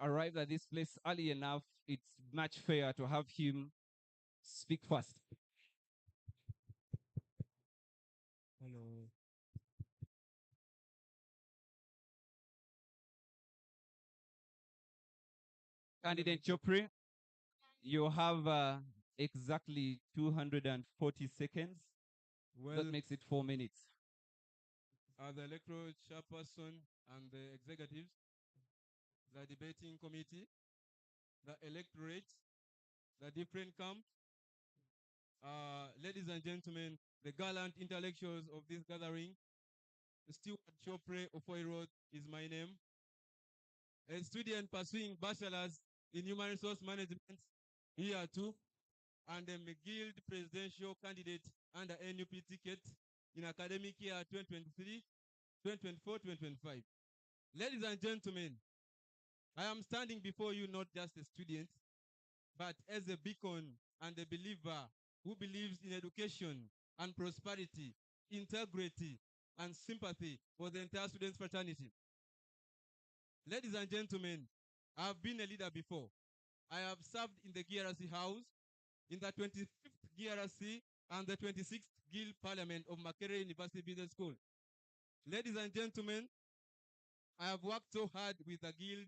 S16: arrived at this place early enough, it's much fair to have him speak first.
S1: Hello.
S16: Candidate Chopri, you have exactly 240 seconds.
S1: Well,
S16: that makes it 4 minutes.
S1: The electoral chairperson and the executives, the debating committee, the electorate, the different camps, ladies and gentlemen, the gallant intellectuals of this gathering, Stuart Chopre Ofoiro is my name. A student pursuing bachelor's in human resource management here too, and a McGill presidential candidate under NUP ticket in academic year 2023, 2024, 2025. Ladies and gentlemen, I am standing before you not just a student, but as a beacon and a believer who believes in education and prosperity, integrity, and sympathy for the entire students' fraternity. Ladies and gentlemen, I have been a leader before. I have served in the GRC House, in the 25th GRC, and the 26th Guild Parliament of Makerere University Business School. Ladies and gentlemen, I have worked so hard with the Guild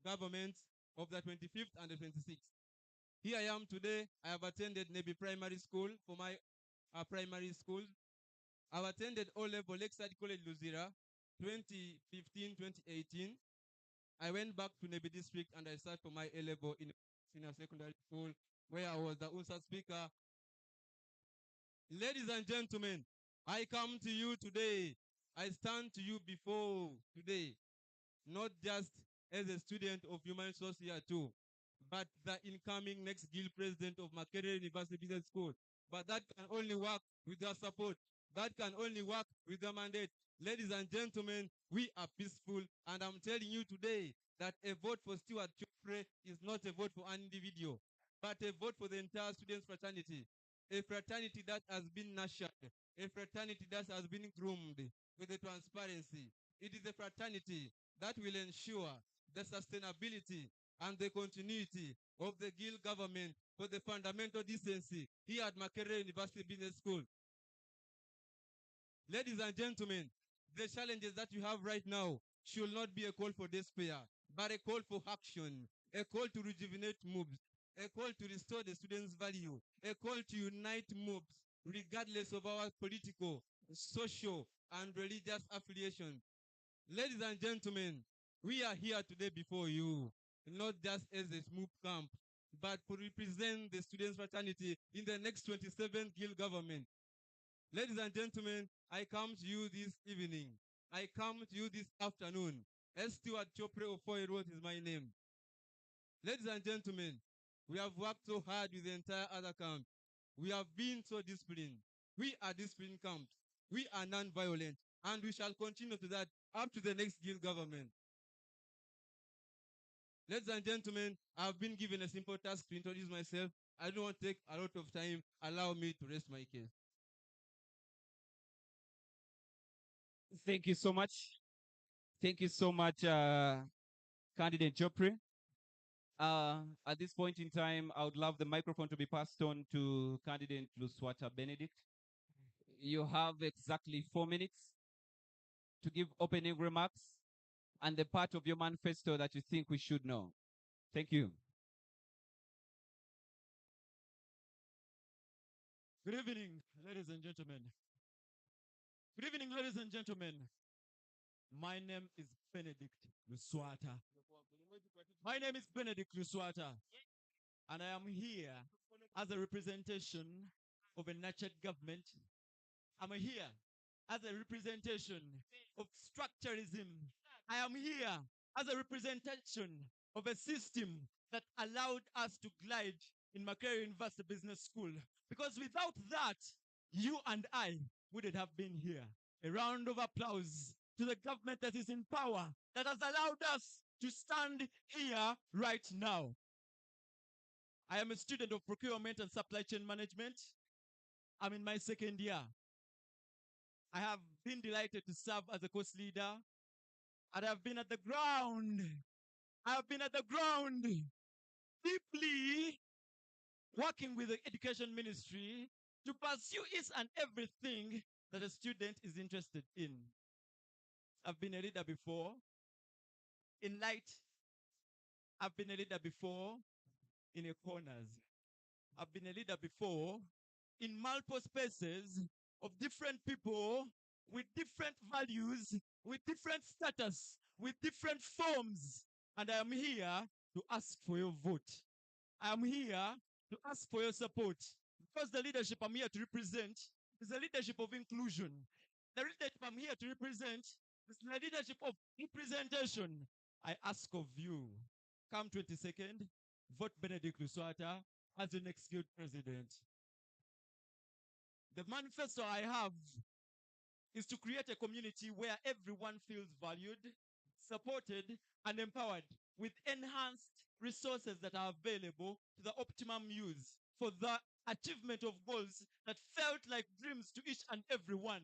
S1: governments of the 25th and the 26th. Here I am today. I have attended Nebi Primary School for my primary school. I've attended O-Level Lakeside College Luzira, 2015-2018. I went back to Nebi District and I started for my A-Level in senior secondary school, where I was the UNSA speaker. Ladies and gentlemen, I come to you today. I stand to you before today, not just as a student of human resources here too, but the incoming next Guild president of Makerere University Business School. But that can only work with your support. That can only work with the mandate. Ladies and gentlemen, we are peaceful, and I'm telling you today that a vote for Stuart Chopre is not a vote for an individual, but a vote for the entire students' fraternity. a fraternity that has been nurtured, a fraternity that has been groomed with the transparency. It is a fraternity that will ensure the sustainability and the continuity of the Gill government for the fundamental decency here at Makerere University Business School. Ladies and gentlemen, the challenges that you have right now should not be a call for despair, but a call for action, a call to rejuvenate MUBS, a call to restore the students' value, a call to unite MUBS, regardless of our political, social, and religious affiliation. Ladies and gentlemen, we are here today before you, not just as a SMUB camp, but to represent the students' fraternity in the next 27th Guild government. Ladies and gentlemen, I come to you this evening. I come to you this afternoon. S. Stewart Chopre Ofoirot is my name. Ladies and gentlemen, we have worked so hard with the entire other camp. We have been so disciplined. We are disciplined camps. We are non-violent, and we shall continue to that up to the next Guild government. Ladies and gentlemen, I have been given a simple task to introduce myself. I don't want to take a lot of time. Allow me to rest my case.
S16: Thank you so much. Thank you so much, Candidate Jopre. At this point in time, I would love the microphone to be passed on to Candidate Luswata Benedict. You have exactly 4 minutes to give opening remarks and the part of your manifesto that you think we should know. Thank you.
S17: Good evening, ladies and gentlemen. Good evening, ladies and gentlemen. My name is Benedict Luswata. My name is Benedict Luswata, and I am here as a representation of a nurtured government. I'm here as a representation of structuralism. I am here as a representation of a system that allowed us to glide in Makerere University Business School. Because without that, you and I wouldn't have been here. A round of applause to the government that is in power, that has allowed us to stand here right now. I am a student of procurement and supply chain management. I'm in my second year. I have been delighted to serve as a course leader. And I've been at the ground. I have been at the ground deeply working with the education ministry to pursue each and everything that a student is interested in. I've been a leader before. In light, I've been a leader before in a corners. I've been a leader before in multiple spaces of different people with different values, with different status, with different forms. And I am here to ask for your vote. I am here to ask for your support. Because the leadership I'm here to represent is the leadership of inclusion. The leadership I'm here to represent is the leadership of representation. I ask of you, come 22nd, vote Benedict Luswata as the next guild president. The manifesto I have is to create a community where everyone feels valued, supported, and empowered with enhanced resources that are available to the optimum use for the achievement of goals that felt like dreams to each and every one.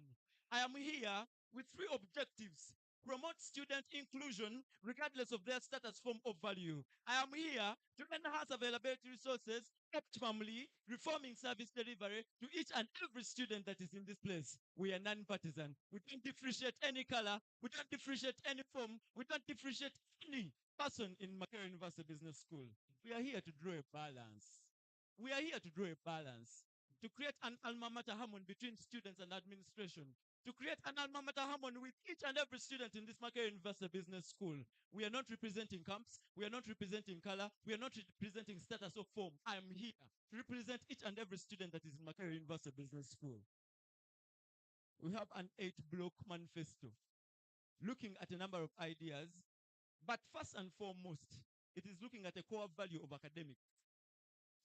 S17: I am here with 3 objectives. Promote student inclusion regardless of their status, form, or value. I am here to enhance availability resources optimally, reforming service delivery to each and every student that is in this place. We are non-partisan. We don't differentiate any color. We don't differentiate any form. We don't differentiate any person in Makerere University Business School. We are here to draw a balance. We are here to draw a balance, to create an alma mater harmony between students and administration, to create an alma mater harmony with each and every student in this Makerere University Business School. We are not representing camps. We are not representing color. We are not representing status or form. I am here to represent each and every student that is in Makerere University Business School. We have an 8-block manifesto looking at a number of ideas, but first and foremost, it is looking at a core value of academics.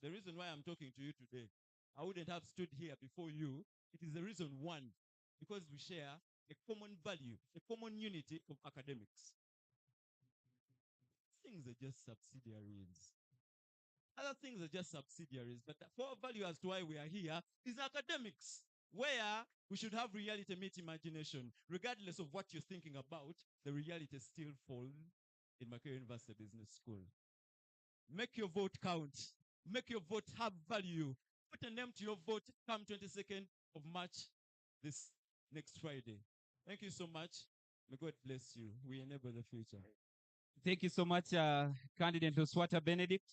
S17: The reason why I'm talking to you today, I wouldn't have stood here before you. It is the reason one, because we share a common value, a common unity of academics. Things are just subsidiaries. Other things are just subsidiaries. But the core value as to why we are here is academics, where we should have reality meet imagination. Regardless of what you're thinking about, the reality still falls in Makerere University Business School. Make your vote count. Make your vote have value. Put a name to your vote come 22nd of March this next Friday. Thank you so much. May God bless you. We enable the future.
S16: Thank you so much, candidate Oswata Benedict.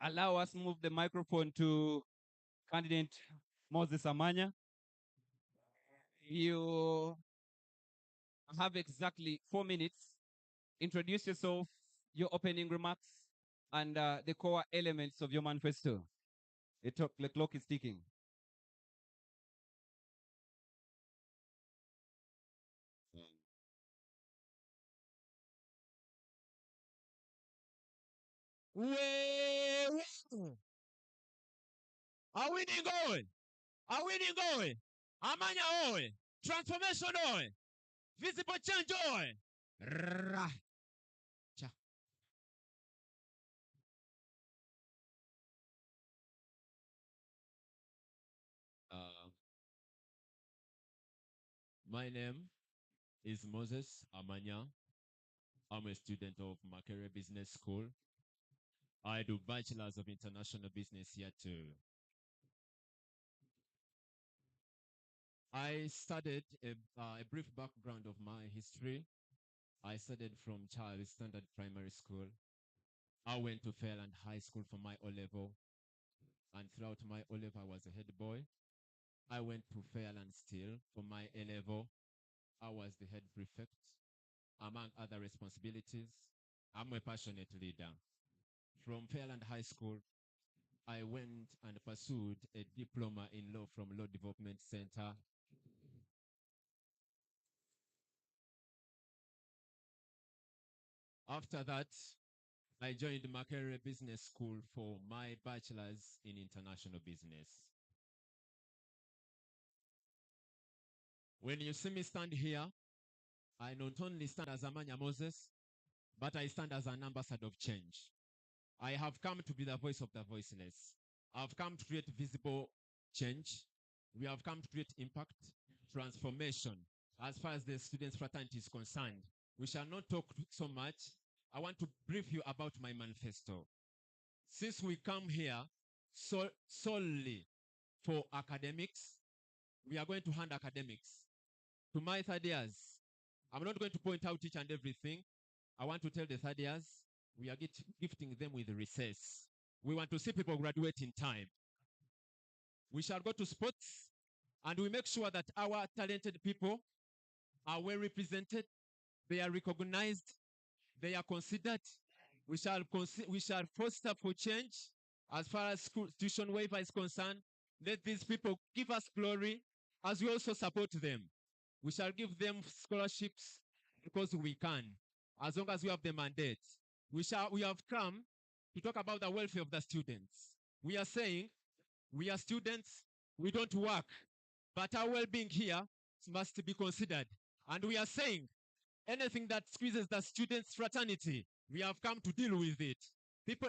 S16: Allow us move the microphone to candidate Moses Amanya. You have exactly 4 minutes. Introduce yourself, your opening remarks, and the core elements of your manifesto. The clock is ticking.
S17: Awini going. Awini going. Amanya oe. Transformation oe. Visible change oe. Ra. Cha. My name is Moses Amanya. I'm a student of Makerere Business School. I do Bachelor's of International Business here too. I studied a brief background of my history. I studied from Child Standard Primary School. I went to Fairland High School for my O-level. And throughout my O-level, I was a head boy. I went to Fairland still for my A-level. I was the head prefect. Among other responsibilities, I'm a passionate leader. From Fairland High School, I went and pursued a diploma in law from Law Development Center. After that, I joined Makerere Business School for my bachelor's in international business. When you see me stand here, I not only stand as Amanya Moses, but I stand as an ambassador of change. I have come to be the voice of the voiceless. I've come to create visible change. We have come to create impact, transformation. As far as the students' fraternity is concerned, we shall not talk so much. I want to brief you about my manifesto. Since we come here solely for academics, we are going to hand academics. To my third years, I'm not going to point out each and everything. I want to tell the third years, we are gifting them with recess. We want to see people graduate in time. We shall go to sports, and we make sure that our talented people are well represented, they are recognized, they are considered. We shall foster for change as far as school tuition waiver is concerned. Let these people give us glory as we also support them. We shall give them scholarships because we can, as long as we have the mandate. We have come to talk about the welfare of the students. We are saying we are students, we don't work, but our well-being here must be considered. And we are saying anything that squeezes the students' fraternity, we have come to deal with it.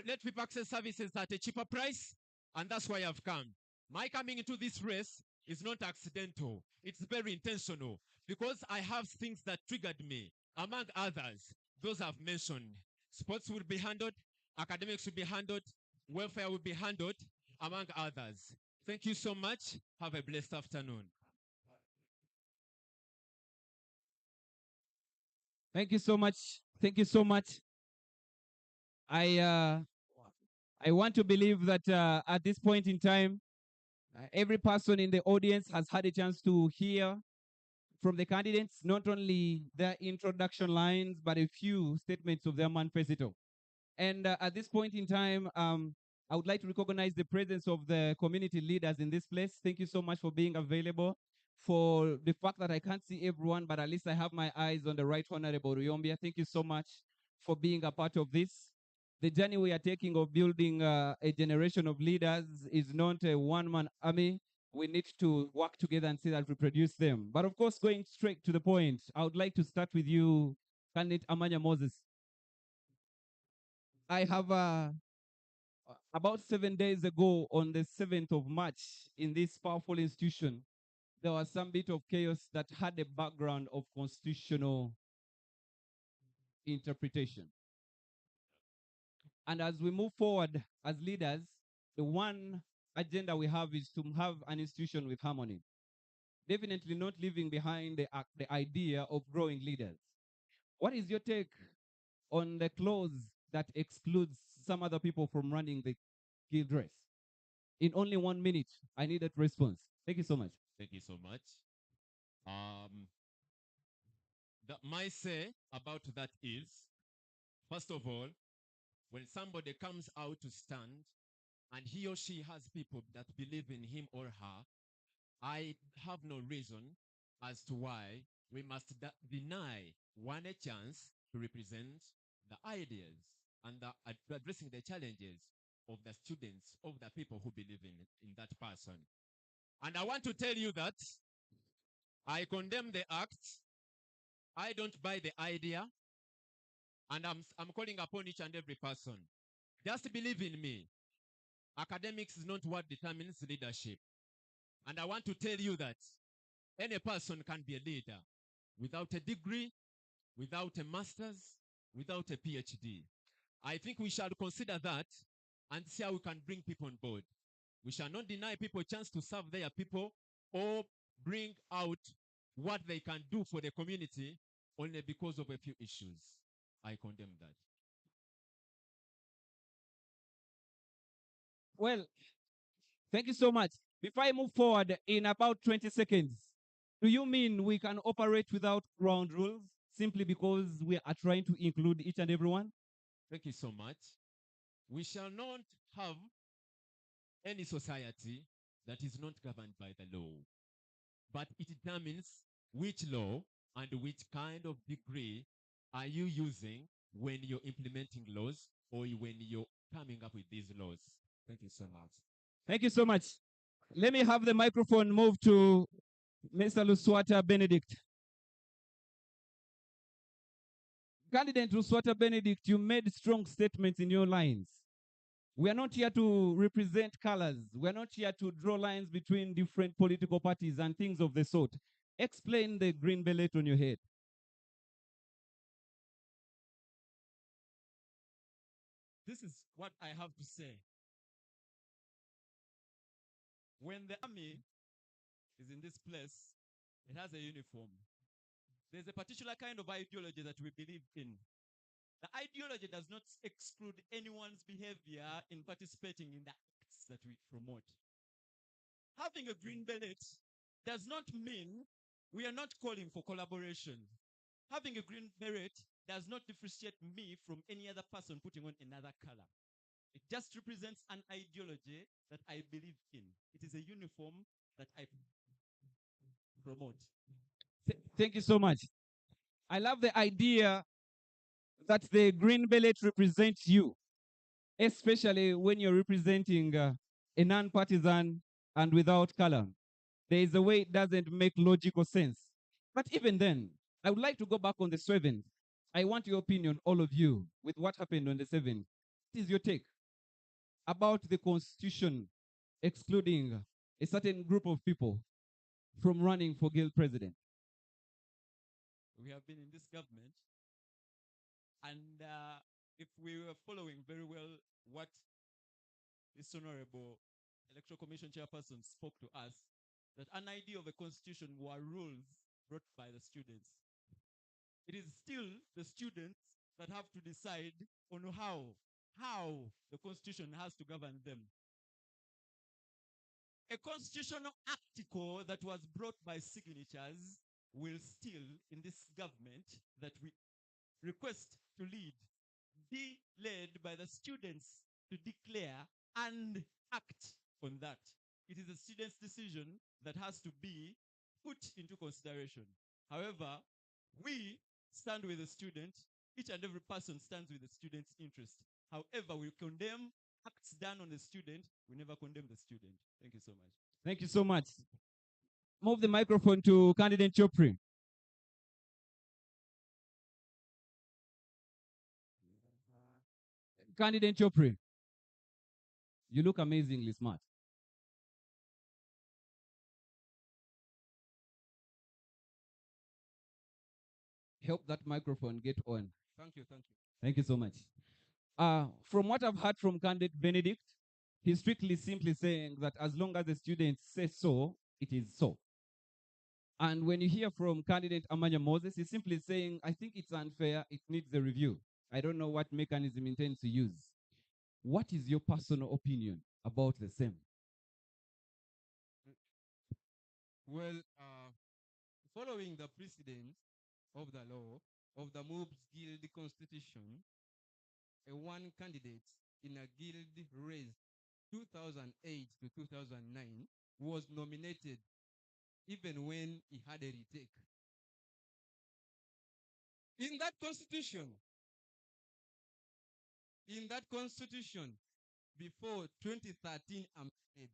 S17: Let people access services at a cheaper price, and that's why I've come. My coming into this race is not accidental. It's very intentional because I have things that triggered me. Among others, those I've mentioned. Sports will be handled, academics will be handled, welfare will be handled, among others. Thank you so much. Have a blessed afternoon.
S16: Thank you so much. Thank you so much. I want to believe that at this point in time, every person in the audience has had a chance to hear from the candidates, not only their introduction lines, but a few statements of their manifesto. And at this point in time, I would like to recognize the presence of the community leaders in this place. Thank you so much for being available. For the fact that I can't see everyone, but at least I have my eyes on the Right Honorable Ruyombia. Thank you so much for being a part of this. The journey we are taking of building a generation of leaders is not a one-man army. We need to work together and see that we produce them. But of course, going straight to the point, I would like to start with you, candidate Amanya Moses. I have About 7 days ago, on the 7th of March, in this powerful institution, there was some bit of chaos that had a background of constitutional interpretation. And as we move forward as leaders, the one agenda we have is to have an institution with harmony. Definitely not leaving behind the idea of growing leaders. What is your take on the clause that excludes some other people from running the guild race? In only 1 minute, I need that response. Thank you so much.
S17: Thank you so much. My say about that is, first of all, when somebody comes out to stand and he or she has people that believe in him or her, I have no reason as to why we must deny one a chance to represent the ideas and addressing the challenges of the students, of the people who believe in that person. And I want to tell you that I condemn the act. I don't buy the idea. And I'm calling upon each and every person. Just believe in me. Academics is not what determines leadership. And I want to tell you that any person can be a leader without a degree, without a master's, without a PhD. I think we shall consider that and see how we can bring people on board. We shall not deny people a chance to serve their people or bring out what they can do for the community only because of a few issues. I condemn that.
S16: Well, thank you so much. Before I move forward in about 20 seconds, do you mean we can operate without ground rules simply because we are trying to include each and everyone?
S17: Thank you so much. We shall not have any society that is not governed by the law, but it determines which law and which kind of degree are you using when you're implementing laws or when you're coming up with these laws. Thank you so much.
S16: Thank you so much. Let me have the microphone move to Mr. Luswata Benedict. Candidate Luswata Benedict, you made strong statements in your lines. We are not here to represent colors. We are not here to draw lines between different political parties and things of the sort. Explain the green beret on your head.
S17: This is what I have to say. When the army is in this place, it has a uniform. There's a particular kind of ideology that we believe in. The ideology does not exclude anyone's behavior in participating in the acts that we promote. Having a green beret does not mean we are not calling for collaboration. Having a green beret does not differentiate me from any other person putting on another color. It just represents an ideology that I believe in. It is a uniform that I promote.
S16: Thank you so much. I love the idea that the green beret represents you, especially when you're representing a non-partisan and without color. There is a way it doesn't make logical sense. But even then, I would like to go back on the 7th. I want your opinion, all of you, with what happened on the 7th. What is your take about the Constitution excluding a certain group of people from running for guild president?
S17: We have been in this government, and if we were following very well what this honorable electoral commission chairperson spoke to us, that an idea of a constitution were rules brought by the students. It is still the students that have to decide on how the constitution has to govern them. A constitutional article that was brought by signatures will still, in this government that we request to lead, be led by the students to declare and act on that. It is the student's decision that has to be put into consideration. However, we stand with the student. Each and every person stands with the student's interest. However, we condemn acts done on the student. We never condemn the student. Thank you so much.
S16: Thank you so much. Move the microphone to candidate Chopri. Candidate Chopri. You look amazingly smart. Help that microphone get on.
S17: Thank you, thank you.
S16: Thank you so much. From what I've heard from candidate Benedict, he's strictly simply saying that as long as the students say so, it is so. And when you hear from candidate Amanya Moses, he's simply saying, I think it's unfair, it needs a review. I don't know what mechanism he intends to use. What is your personal opinion about the same?
S12: Well, following the precedent of the law of the MUBS Guild Constitution, a one candidate in a guild race 2008 to 2009 was nominated even when he had a retake. In that constitution, before 2013 amended,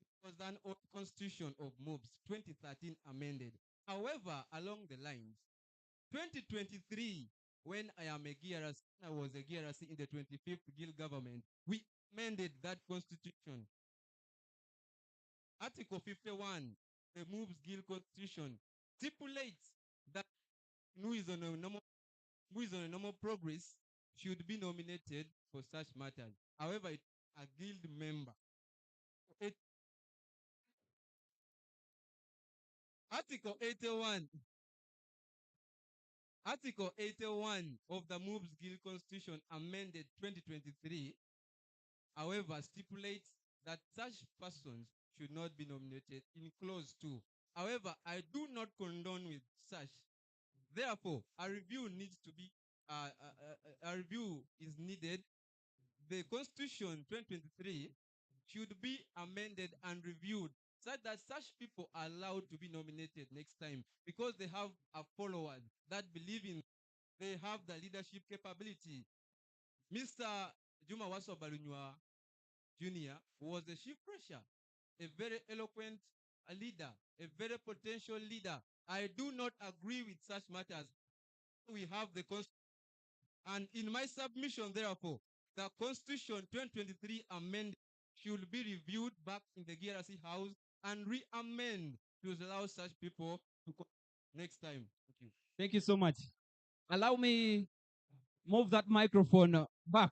S12: it was an old constitution of MUBS, 2013 amended. However, along the lines, 2023, when I was a GRC in the 25th Guild government, we amended that constitution. Article 51, the MUBS Guild Constitution, stipulates that who is on a normal progress should be nominated for such matters. However, a guild member. Article 81. Article 81 of the MUBS Guild Constitution amended 2023, however, stipulates that such persons should not be nominated in clause 2. However, I do not condone with such. Therefore, a review is needed. The Constitution 2023 should be amended and reviewed so that such people are allowed to be nominated next time because they have followers that believe in, they have the leadership capability. Mr. Juma Waso Balunywa Jr. was a chief pressure, a very eloquent leader, a very potential leader. I do not agree with such matters. We have the Constitution. And in my submission, therefore, the Constitution 2023 amendment should be reviewed back in the GRC House and re-amend to allow such people to come next time. Thank you.
S16: Thank you so much. Allow me move that microphone back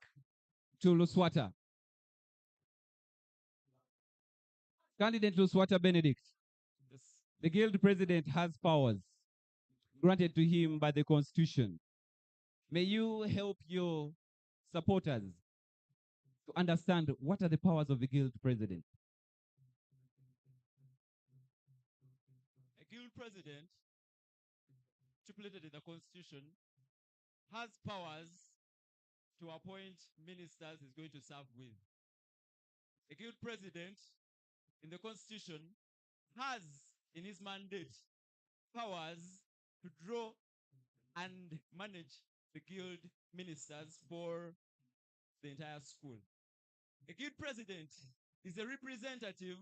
S16: to Luswata. Candidate Luswata Benedict.
S17: Yes.
S16: The guild president has powers granted to him by the Constitution. May you help your supporters to understand what are the powers of the guild president?
S17: A guild president, stipulated in the Constitution, has powers to appoint ministers he's going to serve with. A guild president in the Constitution has in his mandate powers to draw and manage the guild ministers for the entire school. A guild president is a representative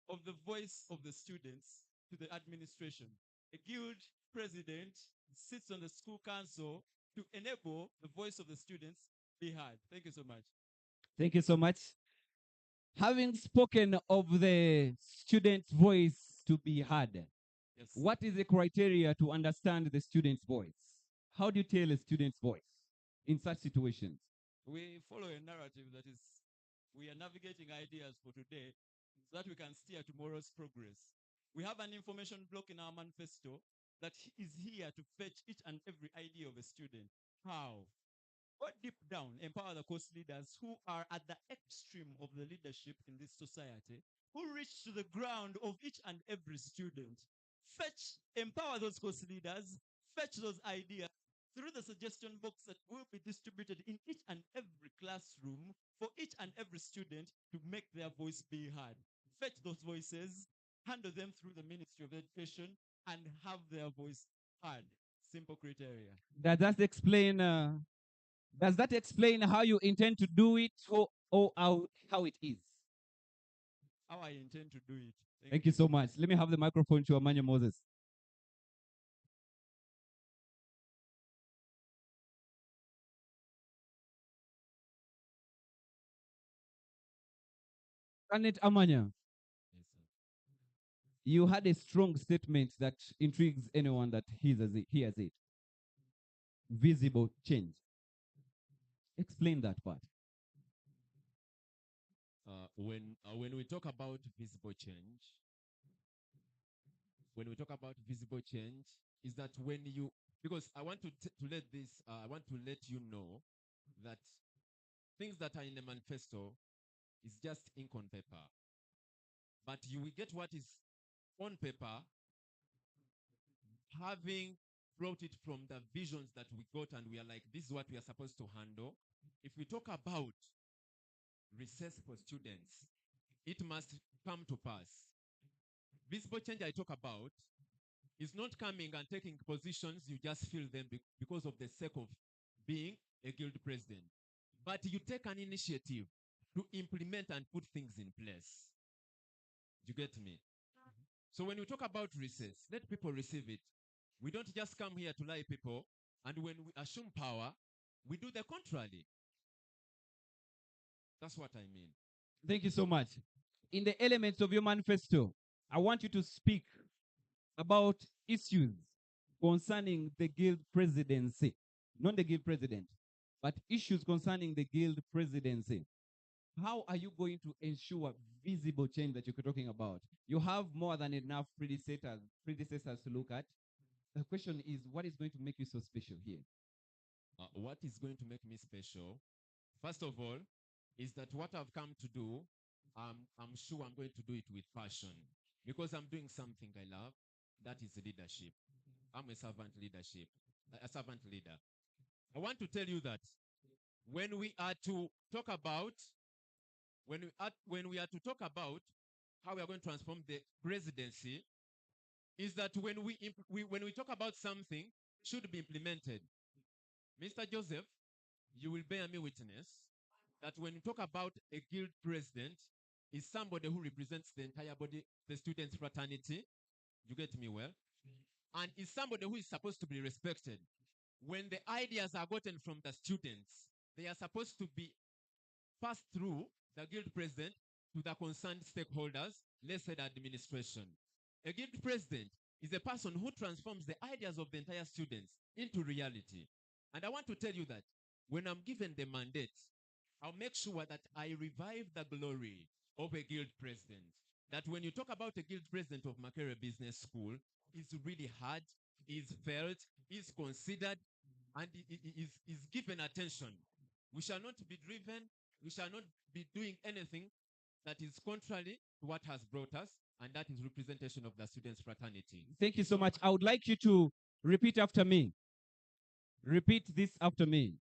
S17: of the voice of the students to the administration. A guild president sits on the school council to enable the voice of the students be heard. Thank you so much.
S16: Thank you so much. Having spoken of the student's voice to be heard,
S17: yes,
S16: what is the criteria to understand the student's voice? How do you tell a student's voice in such situations?
S17: We follow a narrative that is, we are navigating ideas for today so that we can steer tomorrow's progress. We have an information block in our manifesto that is here to fetch each and every idea of a student. How? Go deep down, empower the course leaders who are at the extreme of the leadership in this society, who reach to the ground of each and every student. Empower those course leaders, fetch those ideas through the suggestion box that will be distributed in each and every classroom for each and every student to make their voice be heard. Fetch those voices, handle them through the Ministry of Education, and have their voice heard. Simple criteria.
S16: Does that explain how you intend to do it or how it is?
S17: How I intend to do it.
S16: Thank you so much. Let me have the microphone to Amanya Moses. Canet Amanya, you had a strong statement that intrigues anyone that hears it. Visible change. Explain that part.
S17: When we talk about visible change, is that when you, because I want to I want to let you know that things that are in the manifesto is just ink on paper, but you will get what is on paper, having brought it from the visions that we got, and we are like, this is what we are supposed to handle. If we talk about recess for students, it must come to pass. Visible change I talk about is not coming and taking positions, you just fill them because of the sake of being a guild president. But you take an initiative to implement and put things in place. You get me? So when we talk about recess, let people receive it. We don't just come here to lie people, and when we assume power, we do the contrary. That's what I mean.
S16: Thank you so much. In the elements of your manifesto, I want you to speak about issues concerning the guild presidency. Not the guild president, but issues concerning the guild presidency. How are you going to ensure visible change that you're talking about? You have more than enough predecessors to look at. The question is, what is going to make you so special here?
S17: What is going to make me special? First of all, is that what I've come to do, I'm sure I'm going to do it with passion because I'm doing something I love. That is leadership. I'm a servant leader. I want to tell you that when we are to talk about how we are going to transform the presidency, is that when we talk about something should be implemented. Mr. Joseph, you will bear me witness that when you talk about a guild president, is somebody who represents the entire body, the students' fraternity. You get me well? And is somebody who is supposed to be respected. When the ideas are gotten from the students, they are supposed to be passed through the guild president to the concerned stakeholders, let's say the administration. A guild president is a person who transforms the ideas of the entire students into reality. And I want to tell you that when I'm given the mandate, I'll make sure that I revive the glory of a guild president. That when you talk about a guild president of Makerere Business School, it's really hard, is felt, is considered, and is given attention. We shall not be driven, we shall not be doing anything that is contrary to what has brought us, and that is representation of the students' fraternity.
S16: Thank you so much. I would like you to repeat after me. Repeat this after me.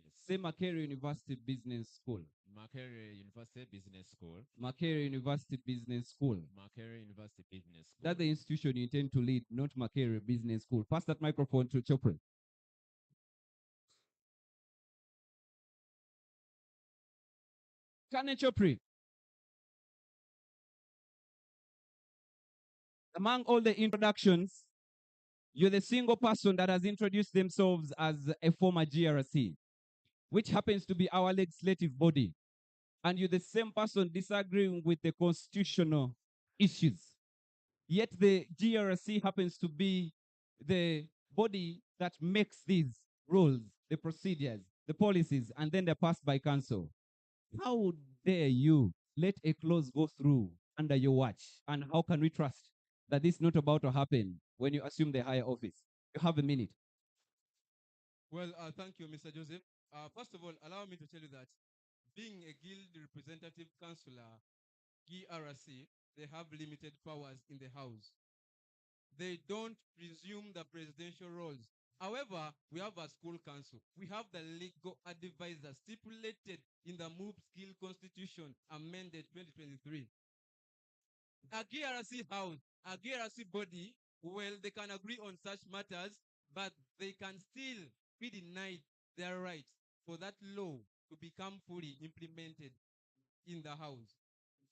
S16: Yes. Say Makerere University Business School.
S17: Makerere University Business School.
S16: Makerere University Business School.
S17: Makerere University Business School.
S16: That's the institution you intend to lead, not Makerere Business School. Pass that microphone to Chopra. Kane Chopri. Among all the introductions, you're the single person that has introduced themselves as a former GRC, which happens to be our legislative body. And you're the same person disagreeing with the constitutional issues. Yet the GRC happens to be the body that makes these rules, the procedures, the policies, and then they're passed by council. How dare you let a clause go through under your watch? And how can we trust that this is not about to happen when you assume the higher office? You have a minute.
S12: Well, thank you, Mr. Joseph. First of all, allow me to tell you that being a guild representative councillor, GRC, they have limited powers in the House. They don't presume the presidential roles. However, we have a school council. We have the legal advisor stipulated in the MUBS Guild Constitution, amended 2023. A GRC house, a GRC body, well, they can agree on such matters, but they can still be denied their rights for that law to become fully implemented in the House.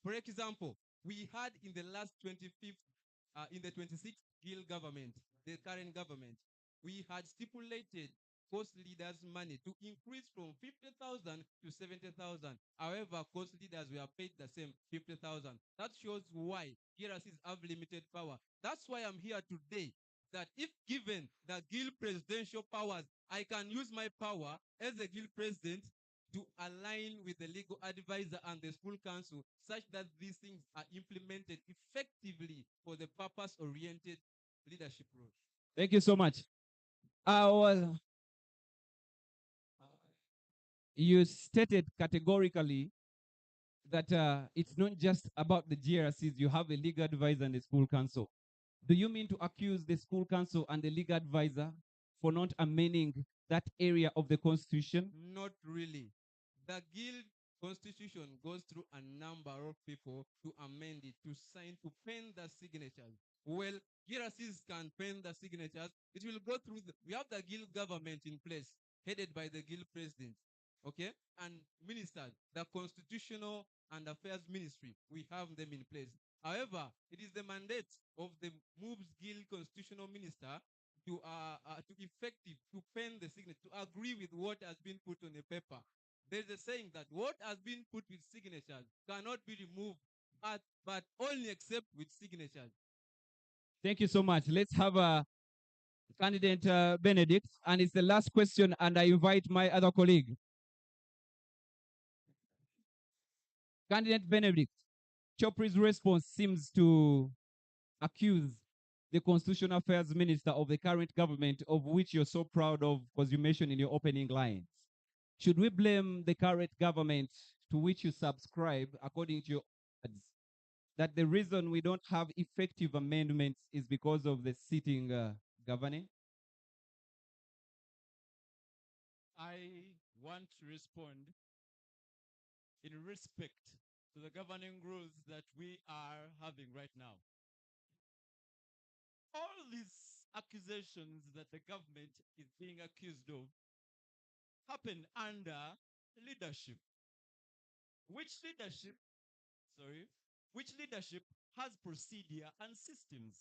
S12: For example, we had in the last 25th, in the 26th Guild government, the current government, we had stipulated coast leaders money to increase from 50,000 to 70,000. However, coast leaders were paid the same 50,000. That shows why GRCs have limited power. That's why I'm here today. That if given the guild presidential powers, I can use my power as a guild president to align with the legal advisor and the school council such that these things are implemented effectively for the purpose-oriented leadership role.
S16: Thank you so much. You stated categorically that it's not just about the GRCs, you have a legal advisor and a school council. Do you mean to accuse the school council and the legal advisor for not amending that area of the constitution?
S12: Not really. The guild constitution goes through a number of people to amend it, to sign, to pen the signatures. Well, GRCs can pen the signatures. It will go through we have the guild government in place, headed by the guild president, okay? And ministers, the constitutional and affairs ministry, we have them in place. However, it is the mandate of the MUBS Guild constitutional minister to effective, to pen the signature, to agree with what has been put on the paper. There's a saying that what has been put with signatures cannot be removed, but only except with signatures.
S16: Thank you so much. Let's have a candidate Benedict, and it's the last question, and I invite my other colleague. Candidate Benedict, Chopri's response seems to accuse the Constitutional Affairs Minister of the current government, of which you're so proud of, because you mentioned in your opening lines. Should we blame the current government to which you subscribe, according to your words, that the reason we don't have effective amendments is because of the sitting governing?
S17: I want to respond in respect to the governing rules that we are having right now. All these accusations that the government is being accused of happen under leadership. Which leadership has procedure and systems.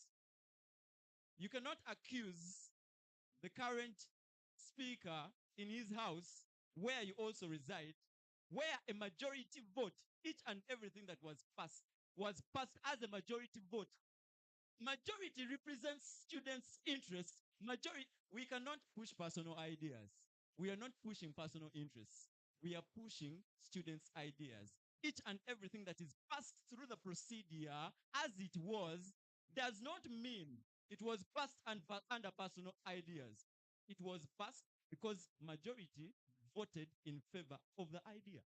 S17: You cannot accuse the current speaker in his house, where you also reside, where a majority vote, each and everything that was passed as a majority vote. Majority represents students' interests. We cannot push personal ideas. We are not pushing personal interests. We are pushing students' ideas. Each and everything that is passed through the procedure as it was does not mean it was passed under personal ideas. It was passed because majority voted in favor of the idea.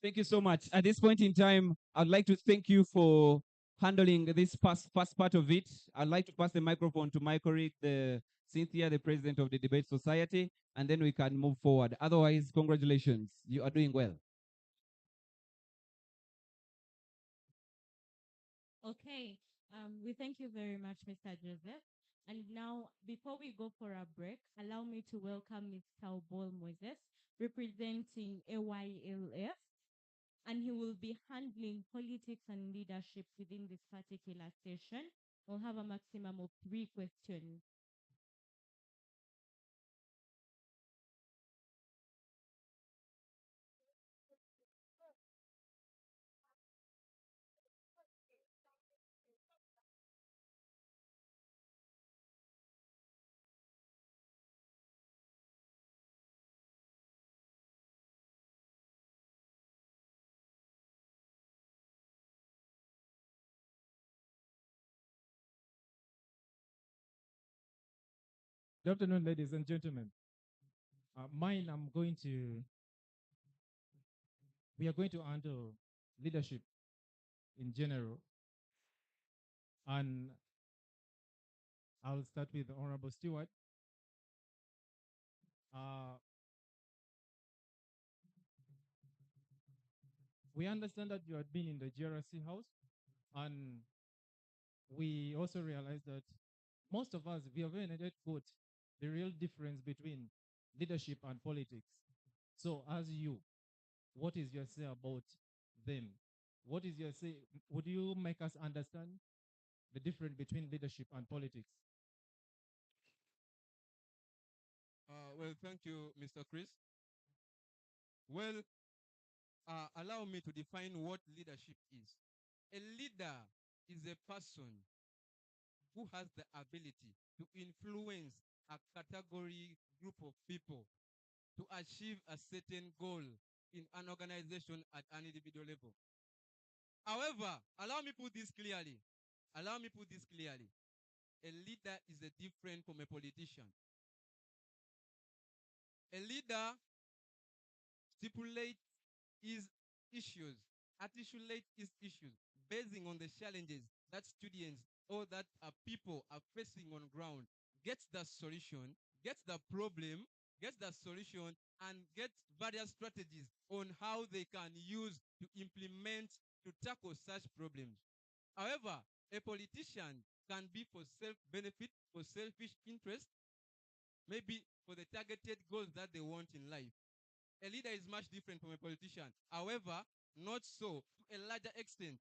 S16: Thank you so much. At this point in time, I'd like to thank you for handling this first part of it. I'd like to pass the microphone to my colleague, Cynthia, the president of the Debate Society, and then we can move forward. Otherwise, congratulations. You are doing well.
S13: Okay, we thank you very much, Mr. Joseph. And now, before we go for a break, allow me to welcome Mr. Obol Moses, representing AYLF, and he will be handling politics and leadership within this particular session. We'll have a maximum of 3 questions.
S18: Good afternoon, ladies and gentlemen. We are going to handle leadership in general. And I'll start with the Honorable Stewart. We understand that you had been in the GRC house, and we also realize that most of us, we have already got the real difference between leadership and politics. So as you, what is your say about them? What is your say? Would you make us understand the difference between leadership and politics?
S12: Well, thank you, Mr. Chris. Well, allow me to define what leadership is. A leader is a person who has the ability to influence a category group of people to achieve a certain goal in an organization at an individual level. However, allow me put this clearly. Allow me put this clearly. A leader is a different from a politician. A leader stipulates his issues, articulate his issues, basing on the challenges that students or that people are facing on ground, gets the solution, gets the problem, gets the solution, and gets various strategies on how they can use to implement to tackle such problems. However, a politician can be for self-benefit, for selfish interest, maybe for the targeted goals that they want in life. A leader is much different from a politician. However, not so to a larger extent.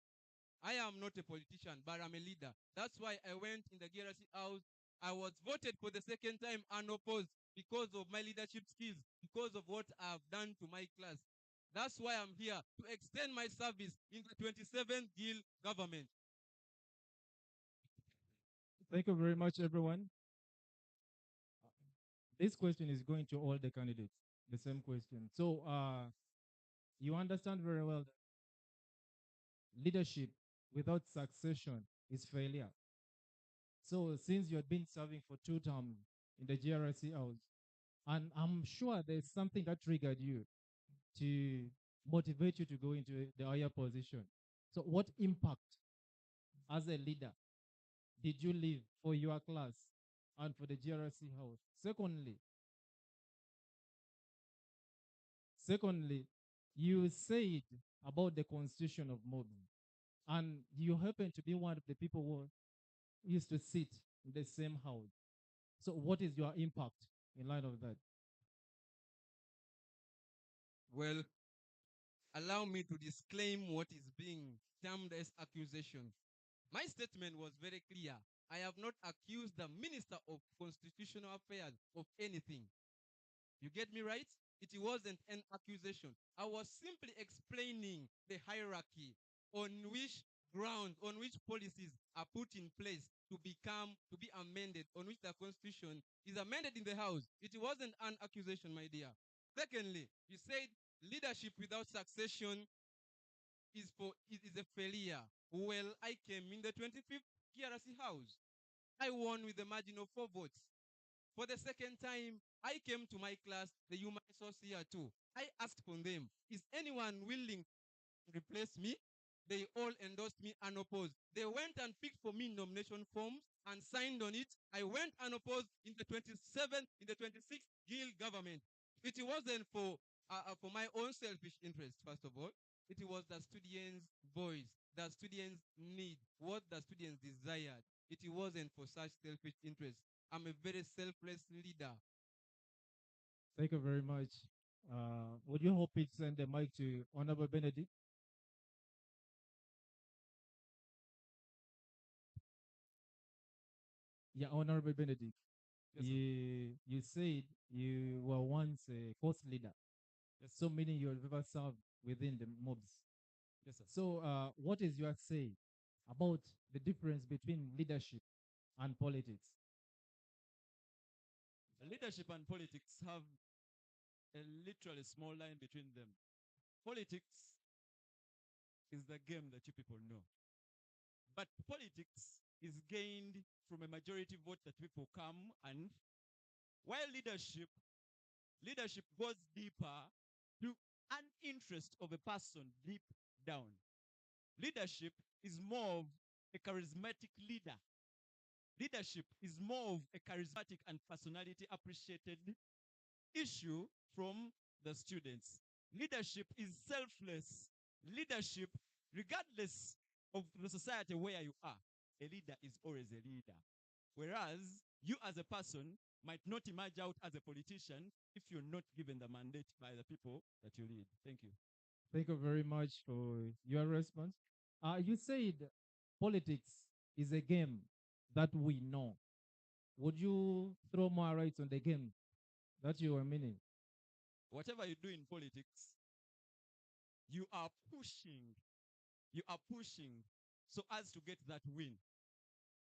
S12: I am not a politician, but I'm a leader. That's why I went in the GRC house. I was voted for the second time unopposed because of my leadership skills, because of what I've done to my class. That's why I'm here to extend my service in the 27th Guild government.
S18: Thank you very much, everyone. This question is going to all the candidates, the same question. So you understand very well that leadership without succession is failure. So since you have been serving for 2 terms in the GRC house, and I'm sure there's something that triggered you to motivate you to go into the higher position. So what impact as a leader did you leave for your class and for the GRC house? Secondly, you said about the constitution of MUBS, and you happen to be one of the people who used to sit in the same house. So what is your impact in light of that?
S12: Well, allow me to disclaim what is being termed as accusation. My statement was very clear. I have not accused the Minister of Constitutional Affairs of anything. You get me right? It wasn't an accusation. I was simply explaining the hierarchy on which grounds, on which policies are put in place to be amended, on which the Constitution is amended in the House. It wasn't an accusation, my dear. Secondly, you said leadership without succession is a failure. Well, I came in the 25th GRC House. I won with a margin of 4 votes. For the second time, I came to my class, the human resource here too. I asked from them, is anyone willing to replace me? They all endorsed me unopposed. They went and picked for me nomination forms and signed on it. I went unopposed in the 27th, in the 26th Guild government. It wasn't for my own selfish interest, first of all. It was the students' voice, the students' need, what the students desired. It wasn't for such selfish interest. I'm a very selfless leader.
S18: Thank you very much. Would you hope it send the mic to Honorable Benedict? Yeah, Honorable Benedict.
S17: Yes,
S18: you said you were once a course leader.
S17: Yes,
S18: so meaning you have ever served within the MUBS.
S17: Yes, sir.
S18: So what is your say about the difference between leadership and politics?
S17: Leadership and politics have a literally small line between them. Politics is the game that you people know. But politics is gained from a majority vote that people come, and while leadership goes deeper to an interest of a person deep down. Leadership is more of a charismatic leader. Leadership is more of a charismatic and personality appreciated issue from the students. Leadership is selfless. Leadership, regardless of the society where you are, a leader is always a leader. Whereas you as a person might not emerge out as a politician if you're not given the mandate by the people that you lead. Thank you.
S18: Thank you very much for your response. You said politics is a game that we know. Would you throw more light on the game That's your meaning.
S17: Whatever you do in politics, you are pushing. You are pushing so as to get that win.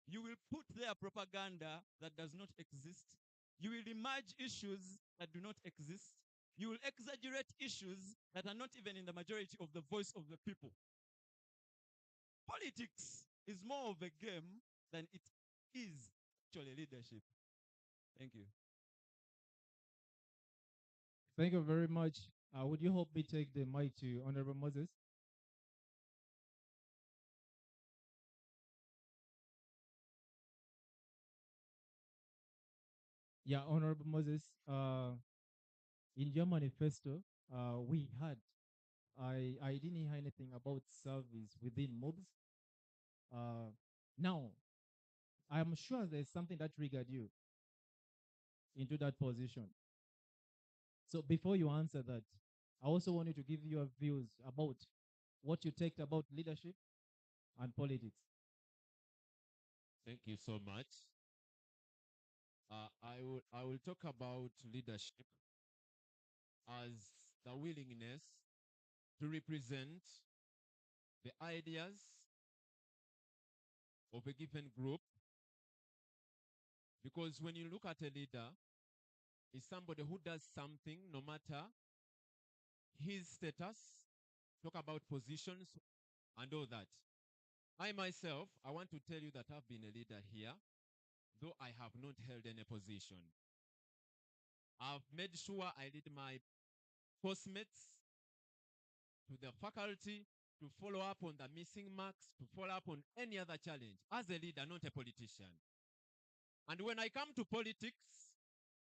S17: You will put there propaganda that does not exist. You will emerge issues that do not exist. You will exaggerate issues that are not even in the majority of the voice of the people. Politics is more of a game than it is actually leadership. Thank you.
S18: Thank you very much. Would you help me take the mic to Honorable Moses? Yeah, Honorable Moses, in your manifesto, we had, I didn't hear anything about service within MUBS. Now, I'm sure there's something that triggered you into that position. So before you answer that, I also want you to give your views about what you take about leadership and politics.
S16: Thank you so much. I will talk about leadership as the willingness to represent the ideas of a given group. Because when you look at a leader, it's somebody who does something no matter his status, talk about positions and all that. I myself, I want to tell you that I've been a leader here, though I have not held any position. I've made sure I lead my postmates to the faculty to follow up on the missing marks, to follow up on any other challenge as a leader, not a politician. And when I come to politics,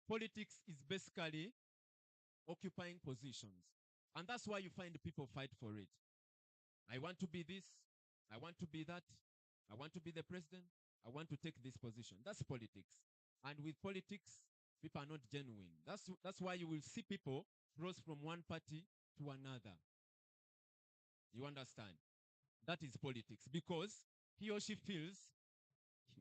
S16: politics is basically occupying positions. And that's why you find people fight for it. I want to be this. I want to be that. I want to be the president. I want to take this position. That's politics. And with politics, people are not genuine. That's why you will see people cross from one party to another. You understand? That is politics because he or she feels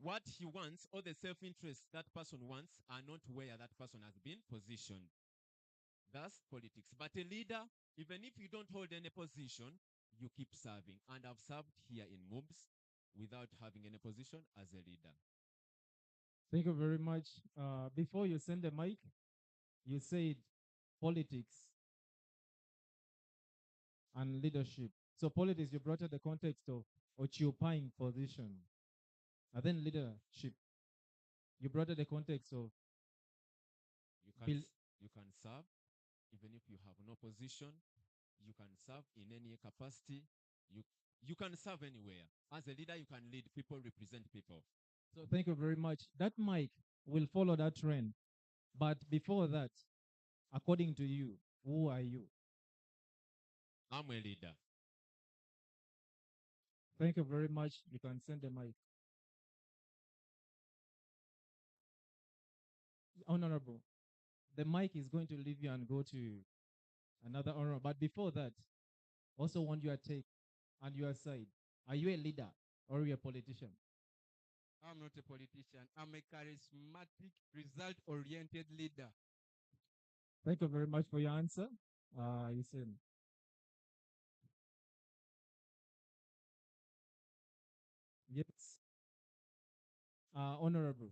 S16: what he wants or the self-interest that person wants are not where that person has been positioned. That's politics. But a leader, even if you don't hold any position, you keep serving. And I've served here in MUBS without having any position as a leader.
S18: Thank you very much. Before you send the mic, you said politics and leadership. So politics, you brought in the context of occupying position. And then leadership, you brought in the context of
S16: you can serve even if you have no position. You can serve in any capacity. You can serve anywhere. As a leader, you can lead people, represent people.
S18: So thank you very much. That mic will follow that trend. But before that, according to you, who are you?
S16: I'm a leader.
S18: Thank you very much. You can send the mic. Honorable, the mic is going to leave you and go to another honorable. But before that, also want your take and your side. Are you a leader or are you a politician?
S12: I'm not a politician. I'm a charismatic, result-oriented leader.
S18: Thank you very much for your answer. You said. Yes. Honorable,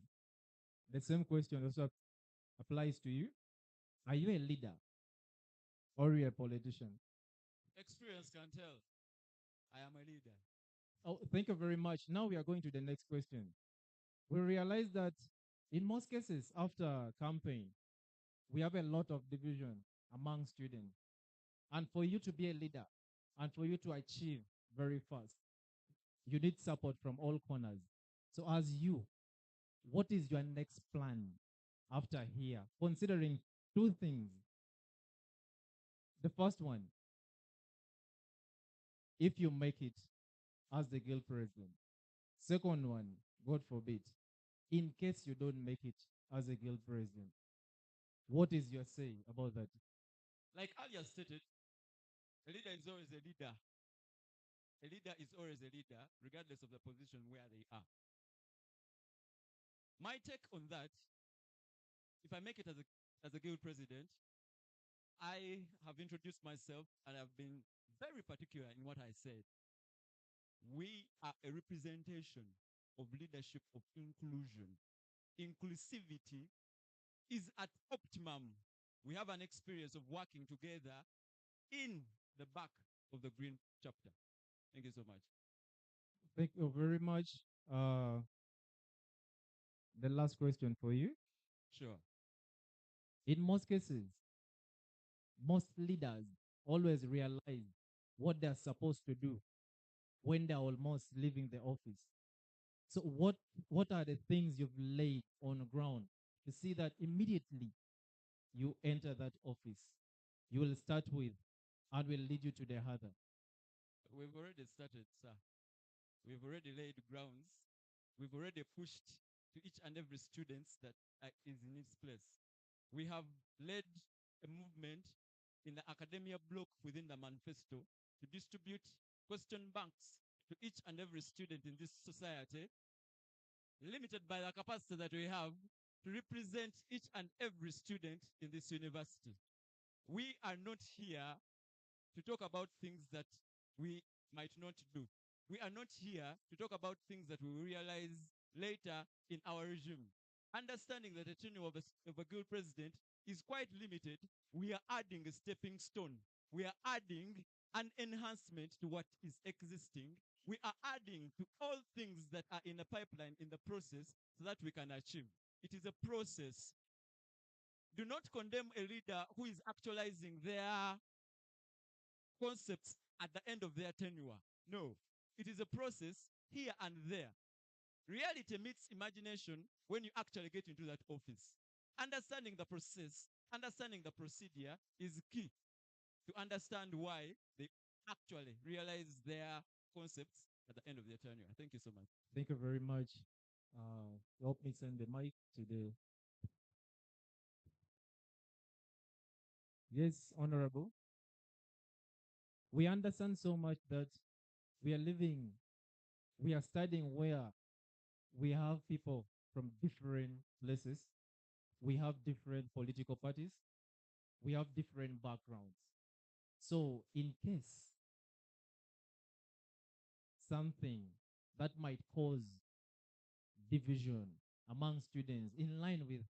S18: the same question also applies to you. Are you a leader or are you a politician?
S17: Experience can tell. I am a leader.
S18: Oh, thank you very much. Now we are going to the next question. We realize that in most cases after campaign, we have a lot of division among students. And for you to be a leader and for you to achieve very fast, you need support from all corners. So as you, what is your next plan after here? Considering two things. The first one, if you make it as the guild president. Second one, God forbid, in case you don't make it as a guild president. What is your say about that?
S17: Like earlier stated, a leader is always a leader. A leader is always a leader, regardless of the position where they are. My take on that, if I make it as a as a guild president, I have introduced myself and I've been very particular in what I said. We are a representation of leadership of inclusion. Inclusivity is at optimum. We have an experience of working together in the back of the green chapter. Thank you so much.
S18: Thank you very much. The last question for you.
S17: Sure.
S18: In most cases, most leaders always realize what they're supposed to do when they're almost leaving the office. So what are the things you've laid on the ground to see that immediately you enter that office, you will start with and will lead you to the other?
S17: We've already started, sir. We've already laid grounds. We've already pushed to each and every student that is in its place. We have led a movement in the academia block within the manifesto to distribute question banks to each and every student in this society, limited by the capacity that we have to represent each and every student in this university. We are not here to talk about things that we might not do. We are not here to talk about things that we will realize later in our regime. Understanding that the tenure of a guild president is quite limited, we are adding a stepping stone. We are adding an enhancement to what is existing. We are adding to all things that are in the pipeline in the process so that we can achieve. It is a process. Do not condemn a leader who is actualizing their concepts at the end of their tenure. No, it is a process here and there. Reality meets imagination when you actually get into that office. Understanding the process, understanding the procedure is key to understand why they actually realize their concepts at the end of their tenure. Thank you so much.
S18: Thank you very much. Help me send the mic to the. Yes, Honorable. We understand so much that we are living, we are studying where we have people from different places, we have different political parties, we have different backgrounds. So, in case something that might cause division among students in line with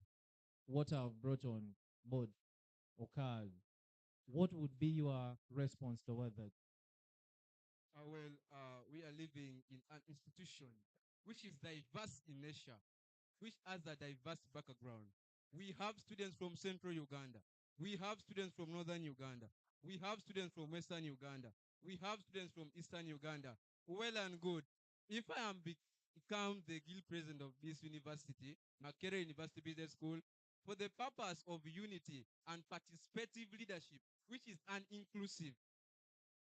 S18: what I've brought on board occurs, what would be your response toward that?
S12: We are living in an institution which is diverse in nature, which has a diverse background. We have students from central Uganda. We have students from northern Uganda. We have students from western Uganda. We have students from eastern Uganda. Well and good. If I am become the guild president of this university, Makerere University Business School, for the purpose of unity and participative leadership, which is an inclusive,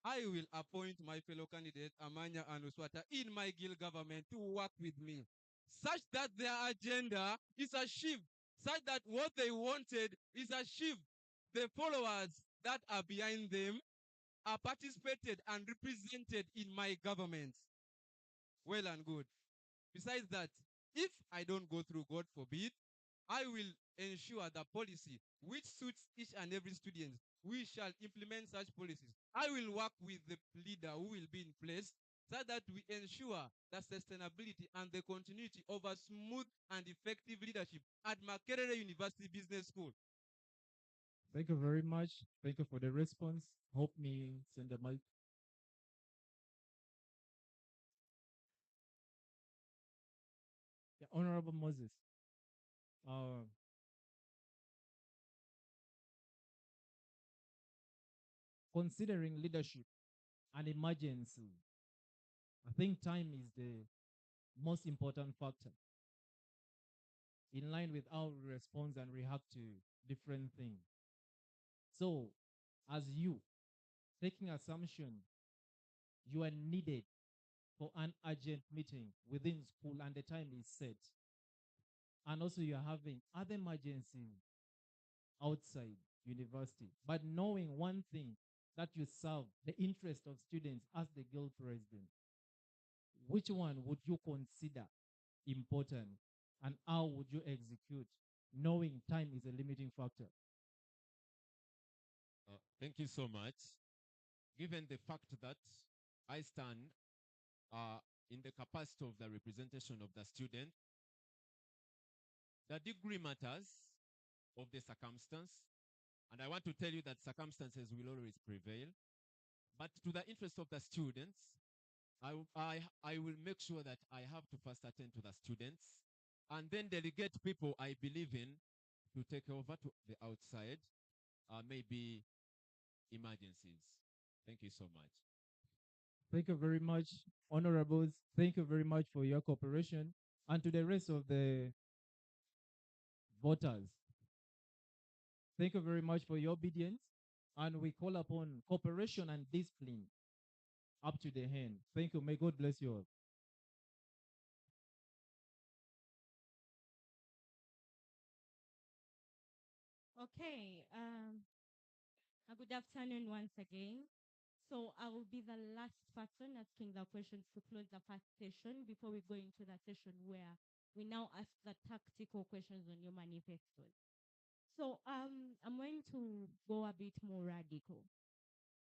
S12: I will appoint my fellow candidate, Amanya and Uswata, in my guild government to work with me, such that their agenda is achieved, such that what they wanted is achieved. The followers that are behind them are participated and represented in my government. Well and good. Besides that, if I don't go through, God forbid, I will ensure the policy which suits each and every student. We shall implement such policies. I will work with the leader who will be in place so that we ensure the sustainability and the continuity of a smooth and effective leadership at Makerere University Business School.
S18: Thank you very much. Thank you for the response. Help me send the mic. Yeah, Honorable Moses. Considering leadership and emergency, I think time is the most important factor in line with how we respond and react to different things. So, as you, taking assumption you are needed for an urgent meeting within school and the time is set, and also you're having other emergencies outside university, but knowing one thing, that you serve the interest of students as the guild president, which one would you consider important and how would you execute knowing time is a limiting factor.
S17: Thank you so much. Given the fact that I stand in the capacity of the representation of the student, the degree matters of the circumstance, and I want to tell you that circumstances will always prevail. But to the interest of the students, I will make sure that I have to first attend to the students and then delegate people I believe in to take over to the outside, maybe emergencies. Thank you so much.
S18: Thank you very much, honorables. Thank you very much for your cooperation. And to the rest of the voters, thank you very much for your obedience. And we call upon cooperation and discipline up to the hand. Thank you. May God bless you all.
S13: Okay. Good afternoon once again. So I will be the last person asking the questions to close the first session before we go into the session where we now ask the tactical questions on your manifestos. So I'm going to go a bit more radical.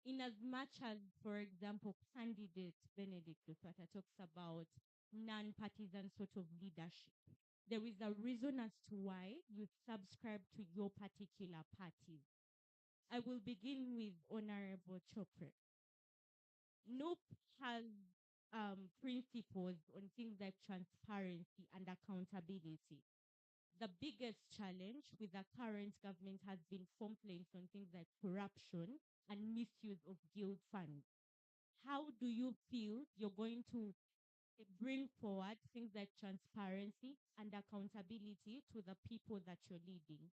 S13: In as much as, for example, candidate Benedict Luswata talks about non-partisan sort of leadership, there is a reason as to why you subscribe to your particular party. I will begin with Honorable Chopre. NOP has principles on things like transparency and accountability. The biggest challenge with the current government has been complaints on things like corruption and misuse of guild funds. How do you feel you're going to bring forward things like transparency and accountability to the people that you're leading?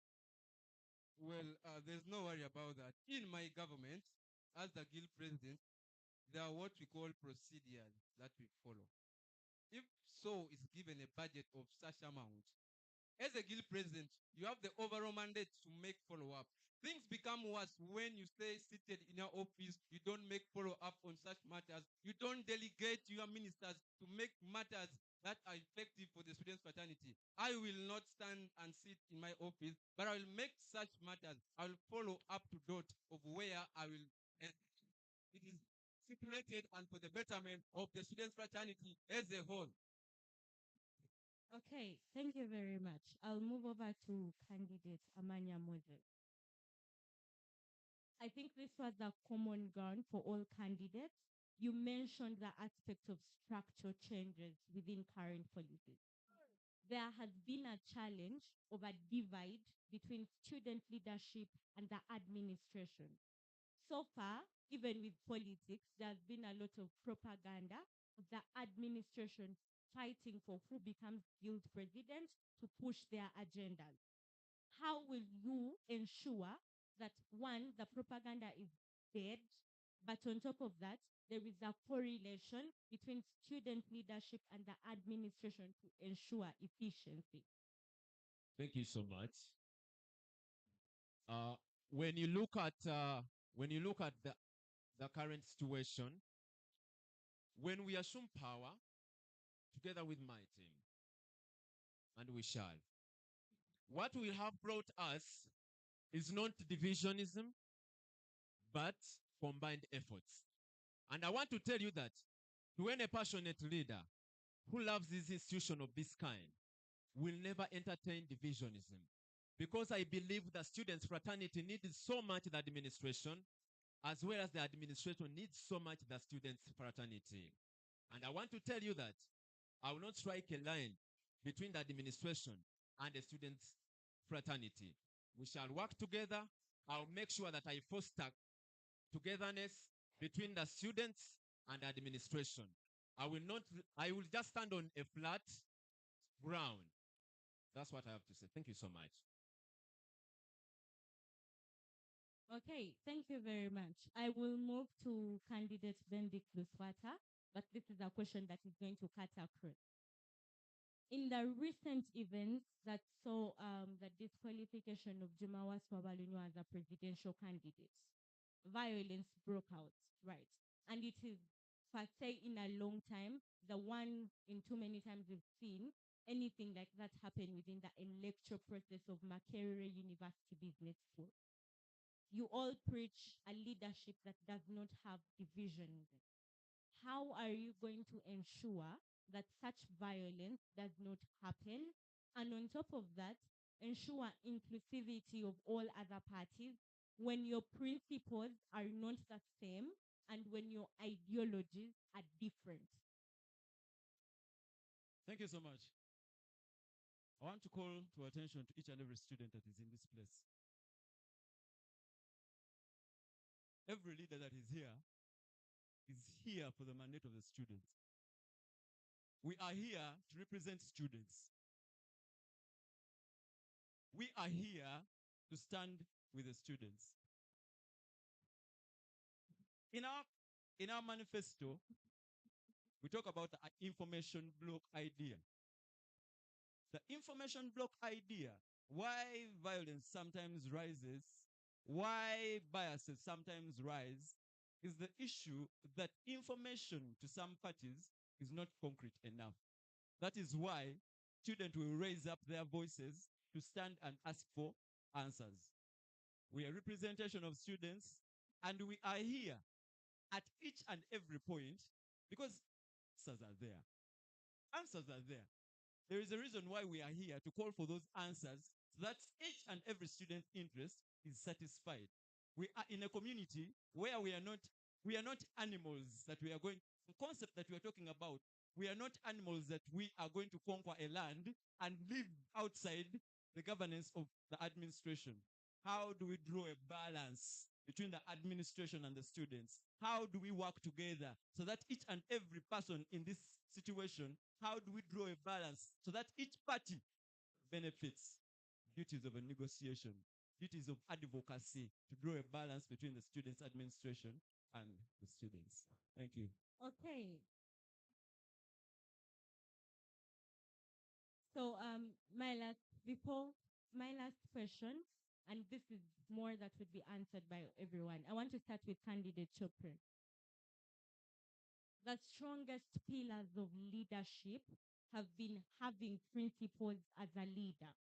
S12: Well, there's no worry about that. In my government, as the guild president, there are what we call procedures that we follow. If so is given a budget of such amount, as a guild president, you have the overall mandate to make follow-up. Things become worse when you stay seated in your office, you don't make follow-up on such matters, you don't delegate your ministers to make matters that are effective for the students' fraternity. I will not stand and sit in my office, but I will make such matters. I will follow up to date of where I will. It is stipulated and for the betterment of the students' fraternity as a whole.
S13: Okay, thank you very much. I'll move over to candidate Amanya Moses. I think this was a common ground for all candidates. You mentioned the aspect of structural changes within current policies. There has been a challenge of a divide between student leadership and the administration. So far, even with politics, there's been a lot of propaganda of the administration fighting for who becomes guild president to push their agendas. How will you ensure that, one, the propaganda is dead, but on top of that, there is a correlation between student leadership and the administration to ensure efficiency?
S17: Thank you so much. Uh, when you look at the current situation, when we assume power together with my team, and we shall, what we have brought us is not divisionism, but combined efforts. And I want to tell you that to any passionate leader who loves this institution of this kind will never entertain divisionism. Because I believe the students' fraternity needs so much the administration, as well as the administration needs so much the students' fraternity. And I want to tell you that I will not strike a line between the administration and the students' fraternity. We shall work together. I'll make sure that I foster togetherness between the students and the administration. I will just stand on a flat ground. That's what I have to say. Thank you so much.
S13: Okay, thank you very much. I will move to candidate Benedict Luswata, but this is a question that is going to cut across. In the recent events that saw the disqualification of Jumawa Swabalunyu as a presidential candidate, violence broke out, right? And it is, per se, in a long time, the one in too many times we've seen anything like that happen within the electoral process of Makerere University Business School. You all preach a leadership that does not have divisions. How are you going to ensure that such violence does not happen? And on top of that, ensure inclusivity of all other parties when your principles are not the same and when your ideologies are different.
S17: Thank you so much. I want to call to attention to each and every student that is in this place. Every leader that is here for the mandate of the students. We are here to represent students. We are here to stand with the students. In our manifesto, we talk about the information block idea. The information block idea, why violence sometimes rises, why biases sometimes rise, is the issue that information to some parties is not concrete enough. That is why students will raise up their voices to stand and ask for answers. We are representation of students, and we are here at each and every point because answers are there. Answers are there. There is a reason why we are here to call for those answers so that each and every student's interest is satisfied. We are in a community where we are not animals that we are going, the concept that we are talking about, we are not animals that we are going to conquer a land and live outside the governance of the administration. How do we draw a balance between the administration and the students? How do we work together so that each and every person in this situation, how do we draw a balance so that each party benefits? Duties of a negotiation, duties of advocacy to draw a balance between the students' administration and the students. Thank you.
S13: Okay. So my last question, and this is more that would be answered by everyone. I want to start with candidate Chopra. The strongest pillars of leadership have been having principles as a leader.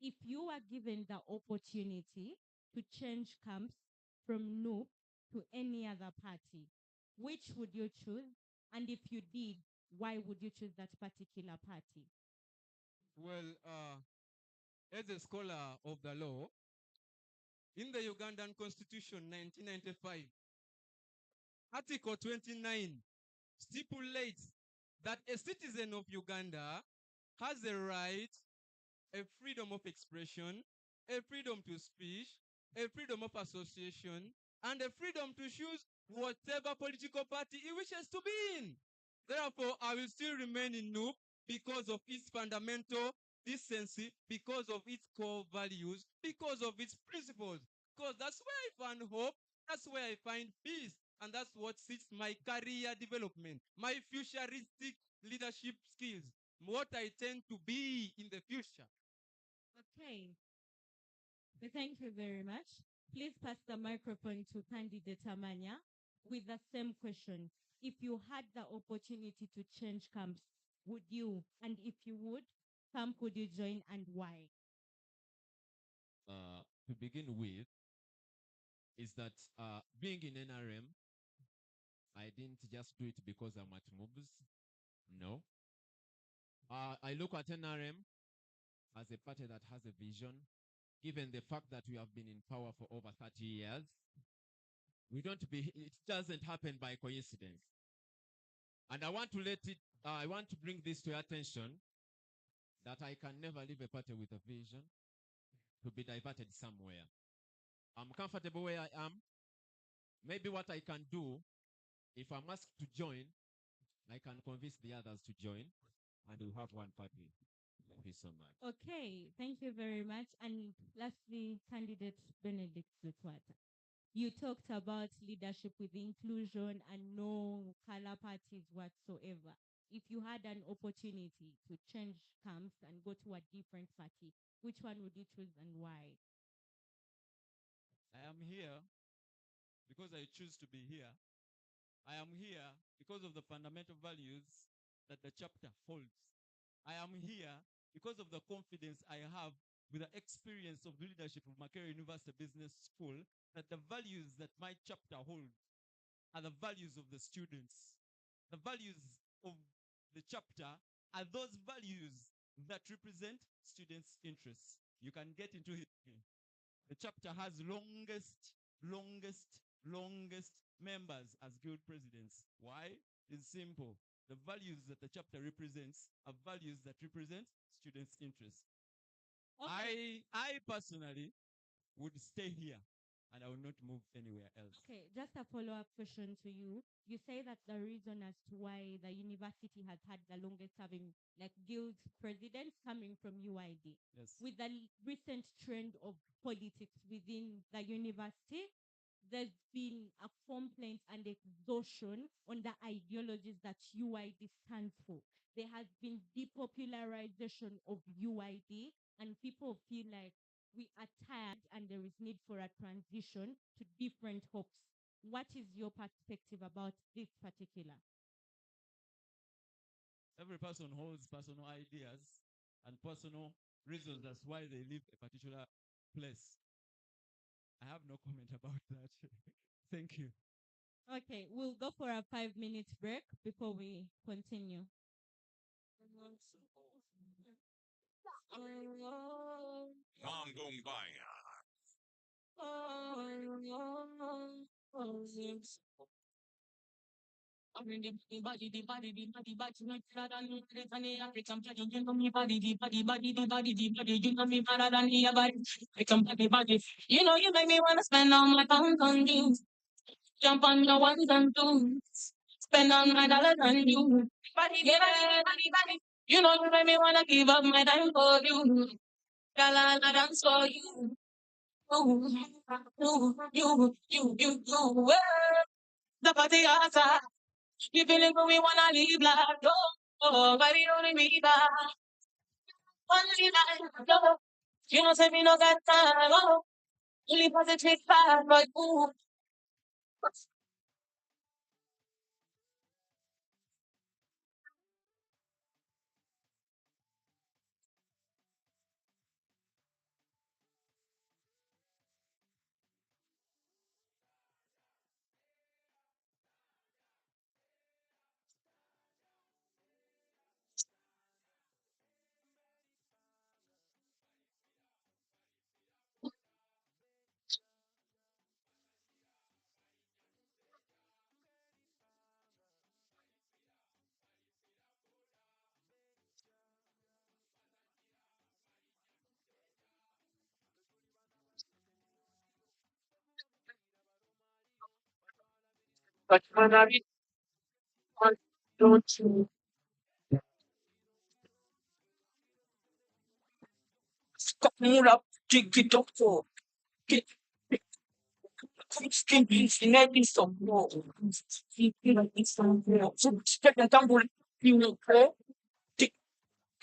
S13: If you are given the opportunity to change camps from NUP to any other party, which would you choose? And if you did, why would you choose that particular party?
S12: Well, as a scholar of the law, in the Ugandan Constitution 1995, Article 29 stipulates that a citizen of Uganda has a right, a freedom of expression, a freedom to speech, a freedom of association, and a freedom to choose whatever political party he wishes to be in. Therefore, I will still remain in NUP because of its fundamental decency, because of its core values, because of its principles. Because that's where I find hope, that's where I find peace, and that's what suits my career development, my futuristic leadership skills, what I tend to be in the future.
S13: Okay. Thank you very much. Please pass the microphone to candidate Amanya with the same question. If you had the opportunity to change camps, would you? And if you would, camp would you join and why?
S16: To begin with, is that being in NRM, I didn't just do it because I'm at MUBS. No. I look at NRM as a party that has a vision, given the fact that we have been in power for over 30 years. It doesn't happen by coincidence. And I want to bring this to your attention that I can never leave a party with a vision to be diverted somewhere. I'm comfortable where I am. Maybe what I can do, if I'm asked to join, I can convince the others to join, and we'll have one party. Thank you so much.
S13: Okay, thank you very much. And lastly, candidate Benedict Lutwata. You talked about leadership with inclusion and no color parties whatsoever. If you had an opportunity to change camps and go to a different party, which one would you choose and why?
S17: I am here because I choose to be here. I am here because of the fundamental values that the chapter holds. I am here because of the confidence I have with the experience of leadership of Makerere University Business School, that the values that my chapter holds are the values of the students. The values of the chapter are those values that represent students' interests. You can get into history. The chapter has longest members as guild presidents. Why? It's simple. The values that the chapter represents are values that represent students' interests.
S13: Okay.
S17: I personally would stay here and I will not move anywhere else.
S13: Okay, just a follow-up question to you. You say that the reason as to why the university has had the longest serving like guild presidents coming from UID.
S17: Yes.
S13: With the recent trend of politics within the university, there's been a complaint and exhaustion on the ideologies that UID stands for. There has been depopularization of UID, and people feel like we are tired and there is need for a transition to different hopes. What is your perspective about this particular?
S17: Every person holds personal ideas and personal reasons as why they leave a particular place. I have no comment about that. Thank you.
S13: Okay, we'll go for a 5-minute break before we continue.
S2: You know, you make me wanna spend all my pounds on you. Jump on your ones and twos. Spend all my dollars on you. Body. You know, you make me wanna give up my time for you. Girl, I dance for you. You. The party outside. You feeling good, we wanna leave like, oh, baby, don't me back. Only like, oh, you know, say me no got time, oh, only positive vibe, but ooh. But when I don't you stop me up, dig it up for get skin in every song more. So step and tumble, you know, tick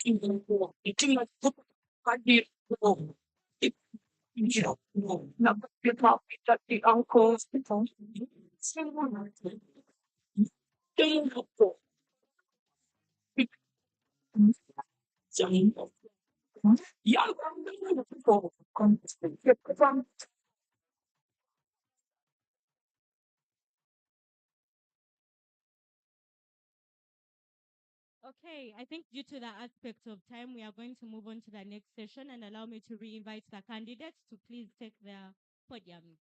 S2: in more. It's in my foot, I did more. You know, now get up at the uncle's phone. Yeah.
S13: Okay, I think due to the aspect of time, we are going to move on to the next session and allow me to re-invite the candidates to please take their podium.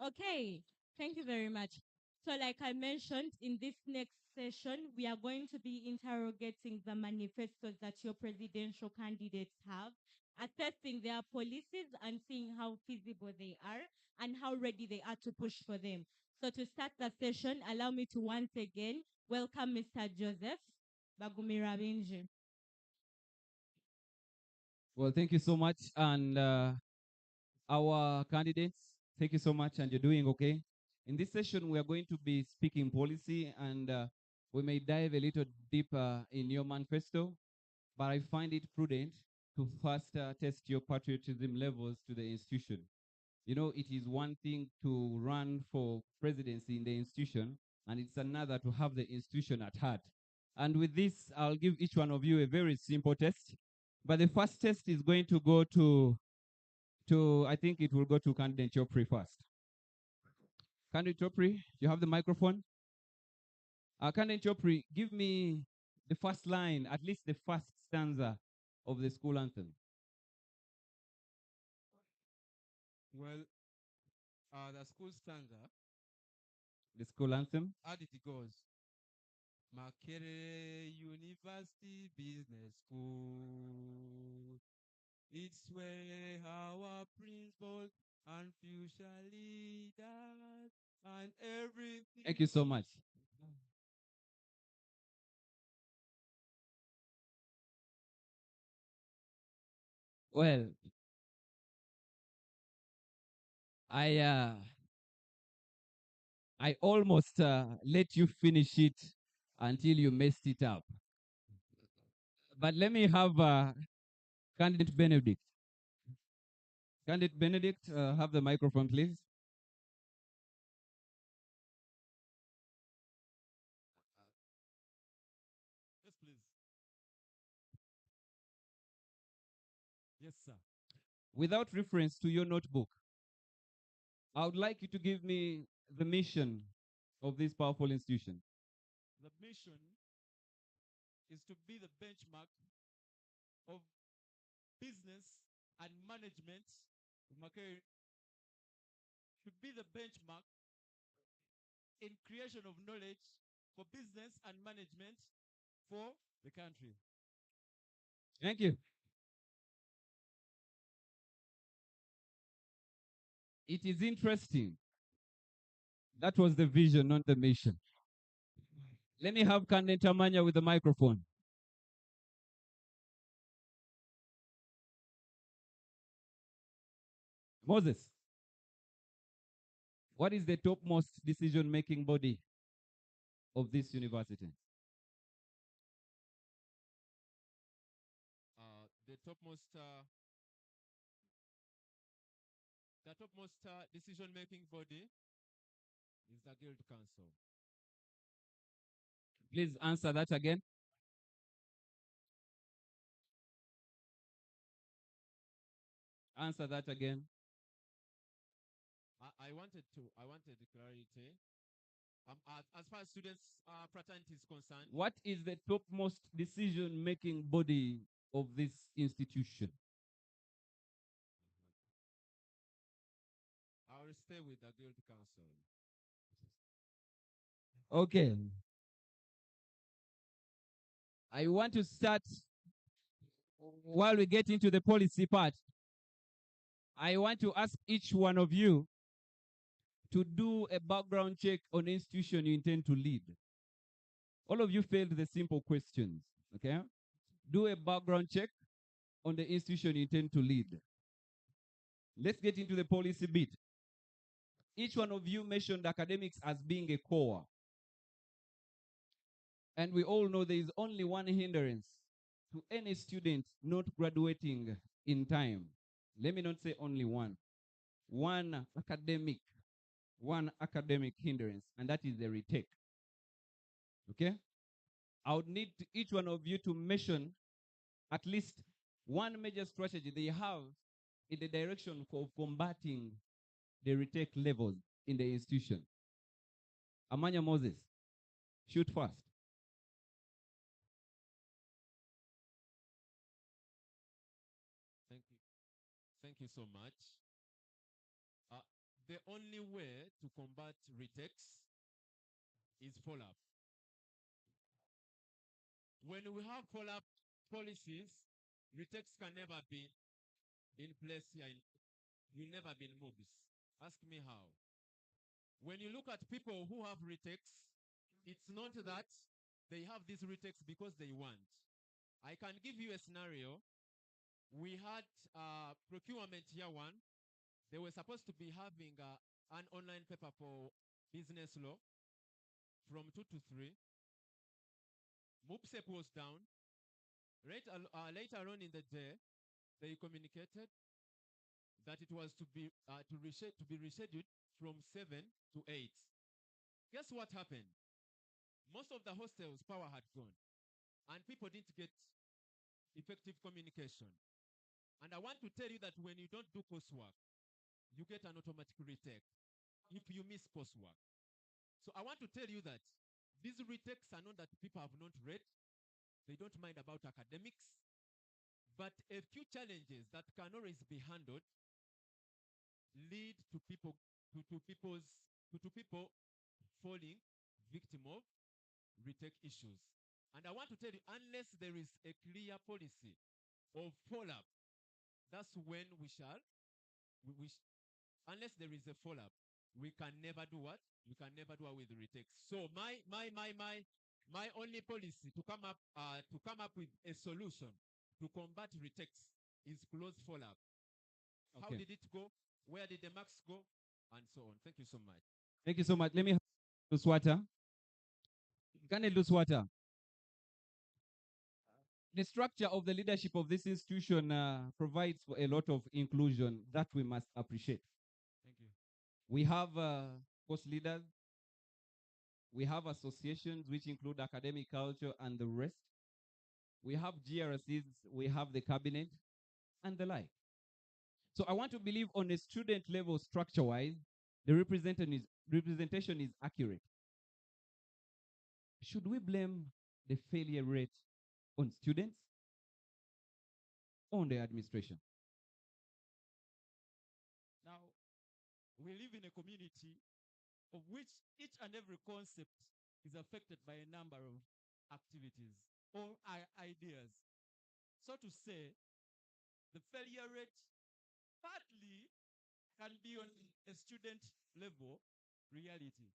S13: Okay, thank you very much. So like I mentioned, in this next session, we are going to be interrogating the manifestos that your presidential candidates have, assessing their policies and seeing how feasible they are and how ready they are to push for them. So to start the session, allow me to once again welcome Mr. Joseph Bagumirabinji.
S16: Well, thank you so much. And our candidates. Thank you so much, and you're doing okay. In this session, we are going to be speaking policy, and we may dive a little deeper in your manifesto, but I find it prudent to first test your patriotism levels to the institution. You know, it is one thing to run for presidency in the institution, and it's another to have the institution at heart. And with this, I'll give each one of you a very simple test. But the first test is going to go to I think it will go to candidate Chopri first. Candidate Chopri, you have the microphone. Candidate Chopri, give me the first line, at least the first stanza of the school anthem.
S12: Well, the school stanza,
S16: The school anthem.
S12: how did it goes? Makerere University Business School. It's where our principals and future leaders and everything.
S16: Thank you so much. Well, I almost let you finish it until you messed it up. But let me have candidate Benedict. Candidate Benedict, have the microphone, please.
S17: Yes, please. Yes, sir.
S16: Without reference to your notebook, I would like you to give me the mission of this powerful institution.
S17: The mission is to be the benchmark of business and management. Makerere should be the benchmark in creation of knowledge for business and management for the country.
S16: Thank you. It is interesting. That was the vision, not the mission. Let me have candidate Amanya with the microphone. Moses, what is the topmost decision-making body of this university?
S12: The topmost decision-making body is the Guild Council.
S16: Please answer that again. Answer that again.
S12: I wanted clarity. As far as students' fraternity is concerned,
S16: What is the topmost decision-making body of this institution?
S12: I will stay with the Guild Council.
S16: Okay. I want to start while we get into the policy part. I want to ask each one of you to do a background check on the institution you intend to lead. All of you failed the simple questions, okay? Do a background check on the institution you intend to lead. Let's get into the policy bit. Each one of you mentioned academics as being a core. And we all know there is only one hindrance to any student not graduating in time. Let me not say only one. One academic hindrance, and that is the retake. Okay? I would need each one of you to mention at least one major strategy they have in the direction of combating the retake levels in the institution. Amanya Moses, shoot first.
S12: Thank you so much. The only way to combat retakes is follow-up. When we have follow-up policies, retakes can never be in place here. Will never be in MUBS. Ask me how. When you look at people who have retakes, it's not that they have these retakes because they want. I can give you a scenario. We had procurement year one. They were supposed to be having an online paper for business law from 2 to 3. MUBS was down. Later on in the day, they communicated that it was to be rescheduled from 7 to 8. Guess what happened? Most of the hostels' power had gone, and people didn't get effective communication. And I want to tell you that when you don't do coursework, you get an automatic retake if you miss coursework. So I want to tell you that these retakes are not that people have not read. They don't mind about academics. But a few challenges that can always be handled lead to people falling victim of retake issues. And I want to tell you, unless there is a clear policy of follow-up, that's when unless there is a follow-up, we can never do what? We can never do away with the retakes. So my only policy to come up with a solution to combat retakes is close follow-up. How
S16: Okay.
S12: did it go? Where did the marks go? And so on. Thank you so much.
S16: Thank you so much. Let me lose water. Can I lose water? The structure of the leadership of this institution provides for a lot of inclusion that we must appreciate.
S12: Thank you.
S16: We have course leaders. We have associations which include academic culture and the rest. We have GRCs, we have the cabinet, and the like. So I want to believe on a student level structure-wise, the representation is accurate. Should we blame the failure rate on students or on the administration?
S17: Now, we live in a community of which each and every concept is affected by a number of activities or ideas. So to say, the failure rate partly can be on a student level reality,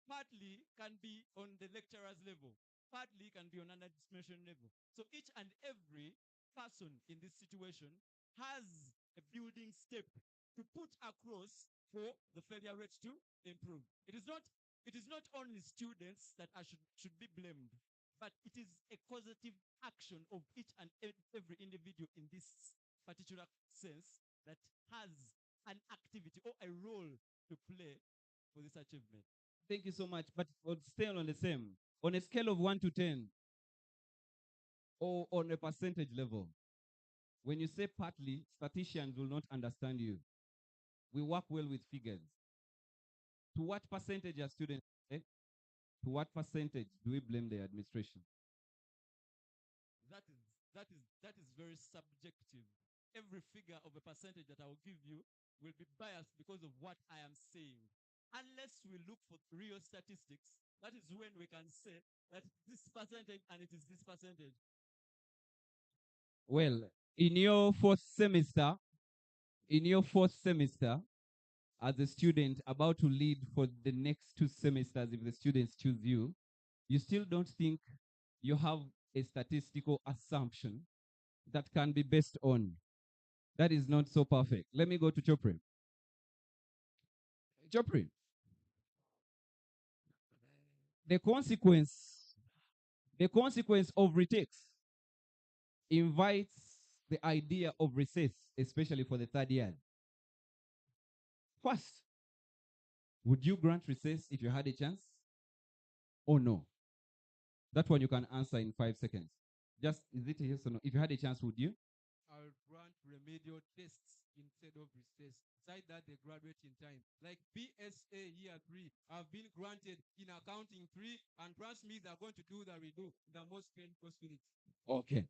S17: partly can be on the lecturer's level, partly can be on an administration level. So each and every person in this situation has a building step to put across for the failure rate to improve. It is not only students that should be blamed, but it is a causative action of each and every individual in this particular sense that has an activity or a role to play for this achievement.
S16: Thank you so much. But still on the same, on a scale of 1 to 10, or on a percentage level, when you say partly, statisticians will not understand you. We work well with figures. To what percentage are students? To what percentage do we blame the administration?
S17: That is very subjective. Every figure of a percentage that I will give you will be biased because of what I am saying. Unless we look for real statistics, that is when we can say that this percentage and it is this percentage.
S16: Well, in your fourth semester, as a student about to lead for the next 2 semesters, if the students choose you, you still don't think you have a statistical assumption that can be based on. That is not so perfect. Let me go to Chopri. Chopri, the consequence of retakes invites the idea of recess, especially for the 3rd year. First, would you grant recess if you had a chance? Or no? That one you can answer in 5 seconds. Just, is it a yes or no? If you had a chance, would you?
S12: I would grant remedial tests instead of recess. Aside that, they graduate in time. Like BSA year 3, I've been granted in accounting 3, and trust me, they're going to do the redo in the most painful spirit.
S16: Okay.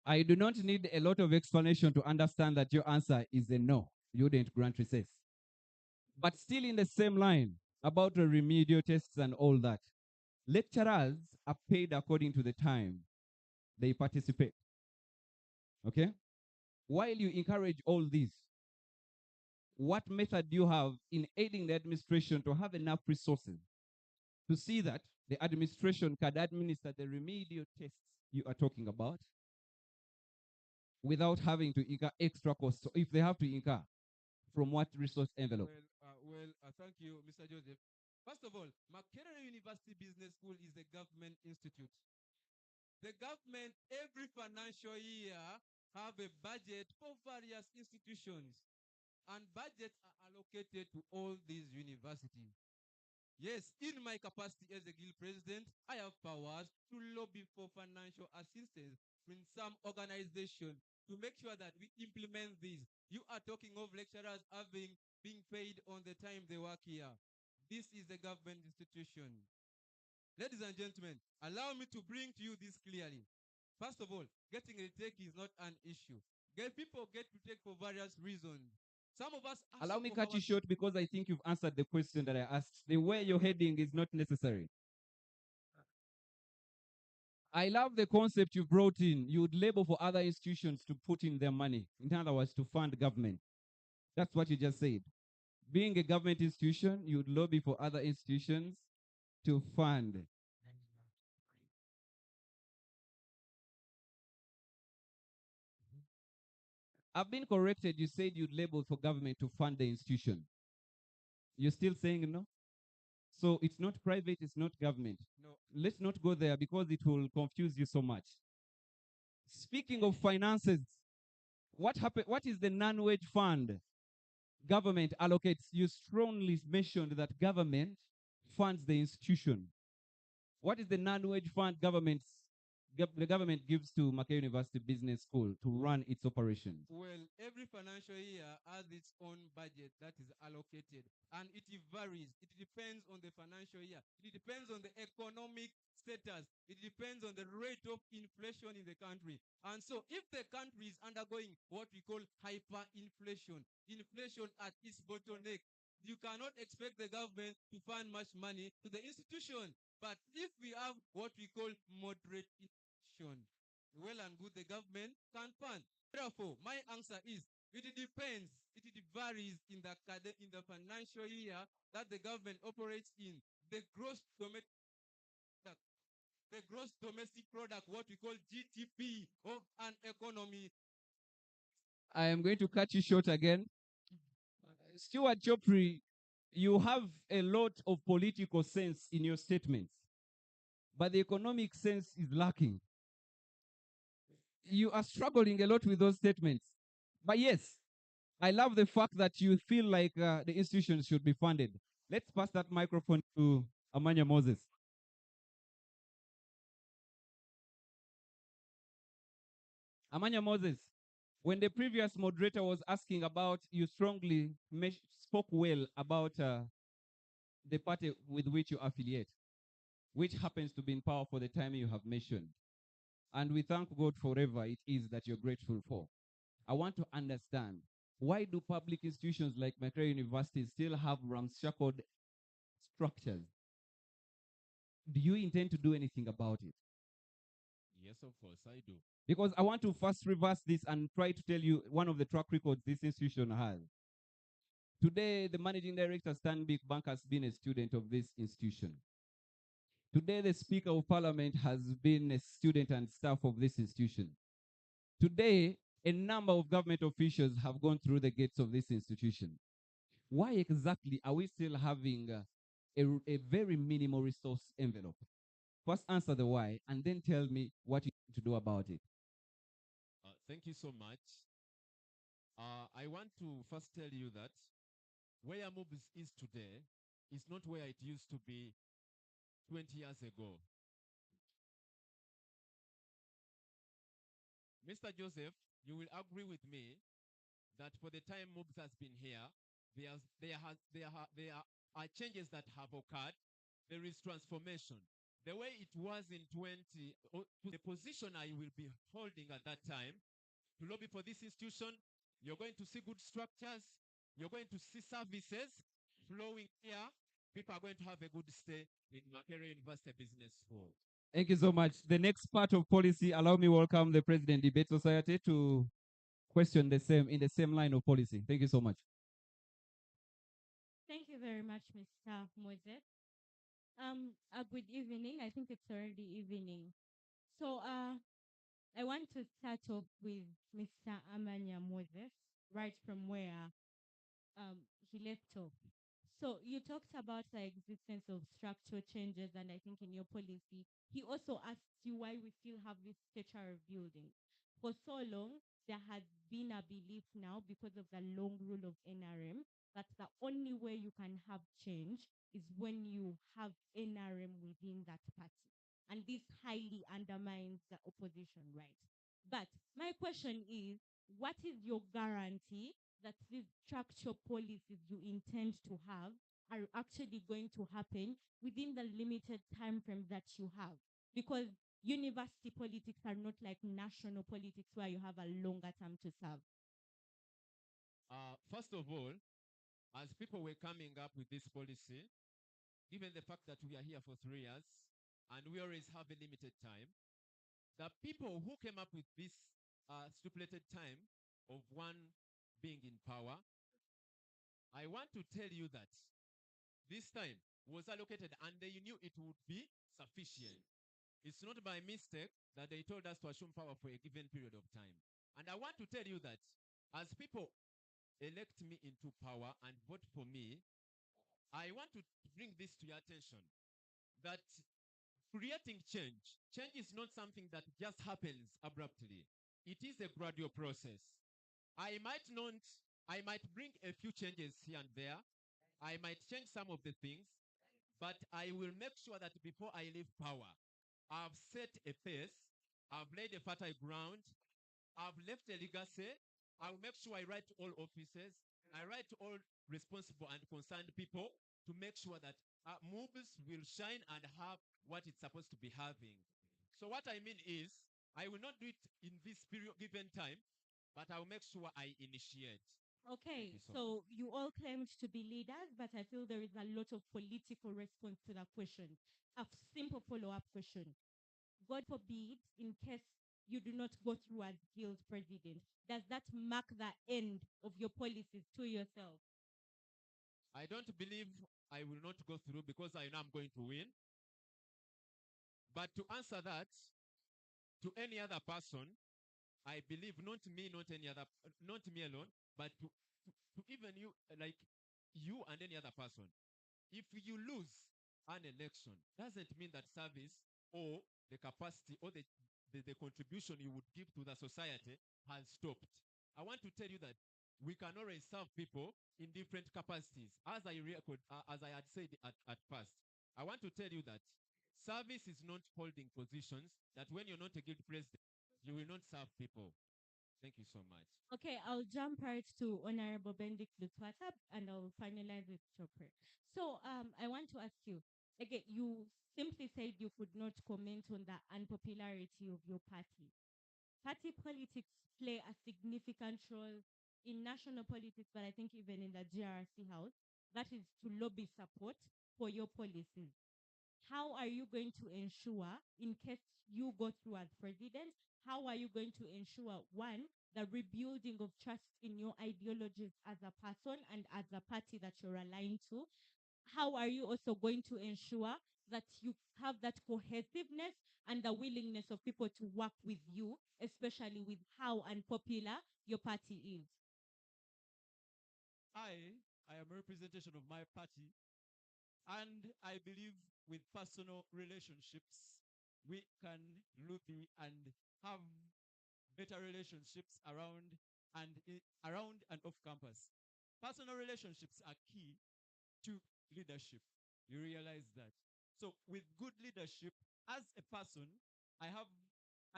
S16: I do not need a lot of explanation to understand that your answer is a no. You didn't grant recess. But still in the same line about the remedial tests and all that. Lecturers are paid according to the time they participate. Okay? While you encourage all this, what method do you have in aiding the administration to have enough resources to see that the administration can administer the remedial tests you are talking about without having to incur extra costs. So if they have to incur, from what resource envelope?
S12: Thank you, Mr. Joseph. First of all, Makerere University Business School is a government institute. The government every financial year have a budget for various institutions, and budgets are allocated to all these universities. Yes, in my capacity as a guild president, I have powers to lobby for financial assistance in some organization to make sure that we implement these. You are talking of lecturers being paid on the time they work here. This is a government institution. Ladies and gentlemen, allow me to bring to you this clearly. First of all, getting a take is not an issue. People get to take for various reasons. Some of us
S16: Allow me cut you short because I think you've answered the question that I asked. The way you're heading is not necessary. I love the concept you brought in. You would label for other institutions to put in their money. In other words, to fund government. That's what you just said. Being a government institution, you would lobby for other institutions to fund. I've been corrected. You said you'd label for government to fund the institution. You're still saying no? So it's not private, it's not government.
S12: No.
S16: Let's not go there because it will confuse you so much. Speaking of finances, what is the non-wage fund government allocates? You strongly mentioned that government funds the institution. What is the non-wage fund the government gives to Mackay University Business School to run its operations?
S12: Well, every financial year has its own budget that is allocated, and it varies. It depends on the financial year. It depends on the economic status. It depends on the rate of inflation in the country. And so if the country is undergoing what we call hyperinflation, inflation at its bottleneck, you cannot expect the government to fund much money to the institution. But if we have what we call moderate inflation, well and good, the government can fund. Therefore, my answer is it depends. It varies in the financial year that the government operates in. The gross domestic product, what we call GDP of an economy.
S16: I am going to cut you short again. Stuart Chopri, you have a lot of political sense in your statements, but the economic sense is lacking. You are struggling a lot with those statements. But yes, I love the fact that you feel like the institutions should be funded. Let's pass that microphone to Amanya Moses. Amanya Moses, when the previous moderator was asking about, you strongly spoke well about the party with which you affiliate, which happens to be in power for the time you have mentioned. And we thank God for whatever it is that you're grateful for. I want to understand, why do public institutions like Makerere University still have ramshackled structures? Do you intend to do anything about it?
S17: Yes, of course, I do.
S16: Because I want to first reverse this and try to tell you one of the track records this institution has. Today, the managing director, Stanbic Bank, has been a student of this institution. Today, the Speaker of Parliament has been a student and staff of this institution. Today, a number of government officials have gone through the gates of this institution. Why exactly are we still having a very minimal resource envelope? First answer the why, and then tell me what you need to do about it.
S17: Thank you so much. I want to first tell you that where MUBS is today is not where it used to be 20 years ago. Mr. Joseph, you will agree with me that for the time MUBS has been here, there are changes that have occurred. There is transformation. The way it was in the position I will be holding at that time, to lobby for this institution, you're going to see good structures, you're going to see services flowing here. People are going to have a good stay in Makerere University Business School.
S16: Thank you so much. The next part of policy, allow me welcome the President Debate Society to question in the same line of policy. Thank you so much.
S13: Thank you very much, Mr. Moses. A good evening. I think it's already evening. So I want want to start off with Mr. Amanya Moses, right from where he left off. So you talked about the existence of structural changes, and I think in your policy, he also asked you why we still have this stature of building. For so long, there has been a belief now, because of the long rule of NRM, that the only way you can have change is when you have NRM within that party. And this highly undermines the opposition, right? But my question is, what is your guarantee that these structural policies you intend to have are actually going to happen within the limited time frame that you have? Because university politics are not like national politics where you have a longer term to serve.
S12: First of all, as people were coming up with this policy, given the fact that we are here for 3 years and we always have a limited time, the people who came up with this stipulated time of one being in power, I want to tell you that this time was allocated and they knew it would be sufficient. It's not by mistake that they told us to assume power for a given period of time. And I want to tell you that as people elect me into power and vote for me, I want to bring this to your attention that creating change is not something that just happens abruptly. It is a gradual process. I might not, I might bring a few changes here and there. I might change some of the things, but I will make sure that before I leave power, I've set a pace, I've laid a fertile ground, I've left a legacy. I'll make sure I write to all officers, I write to all responsible and concerned people to make sure that MUBS will shine and have what it's supposed to be having. So what I mean is, I will not do it in this period given time, but I'll make sure I initiate.
S13: Okay,
S12: you so
S13: so you all claimed to be leaders, but I feel there is a lot of political response to that question. A simple follow-up question. God forbid, in case you do not go through as guild president, does that mark the end of your policies to yourself?
S12: I don't believe I will not go through because I know I'm going to win. But to answer that, to any other person, I believe not me, not any other, not me alone, but to even you, like you and any other person. If you lose an election, doesn't mean that service or the capacity or the contribution you would give to the society has stopped. I want to tell you that we can always serve people in different capacities. As I had said at first, I want to tell you that service is not holding positions, that when you're not a guild president, you will not serve people. Thank you so much.
S13: Okay, I'll jump right to Honorable Benedict Lutwata and I'll finalize with Chopper. So I want to ask you, again, you simply said you could not comment on the unpopularity of your party. Party politics play a significant role in national politics, but I think even in the GRC house, that is to lobby support for your policies. How are you going to ensure, in case you go through as president, how are you going to ensure, one, the rebuilding of trust in your ideologies as a person and as a party that you're aligned to? How are you also going to ensure that you have that cohesiveness and the willingness of people to work with you, especially with how unpopular your party is?
S17: I am a representation of my party, and I believe with personal relationships, we can lobby and have better relationships around and off campus. Personal relationships are key to leadership. You realize that. So with good leadership, as a person, I have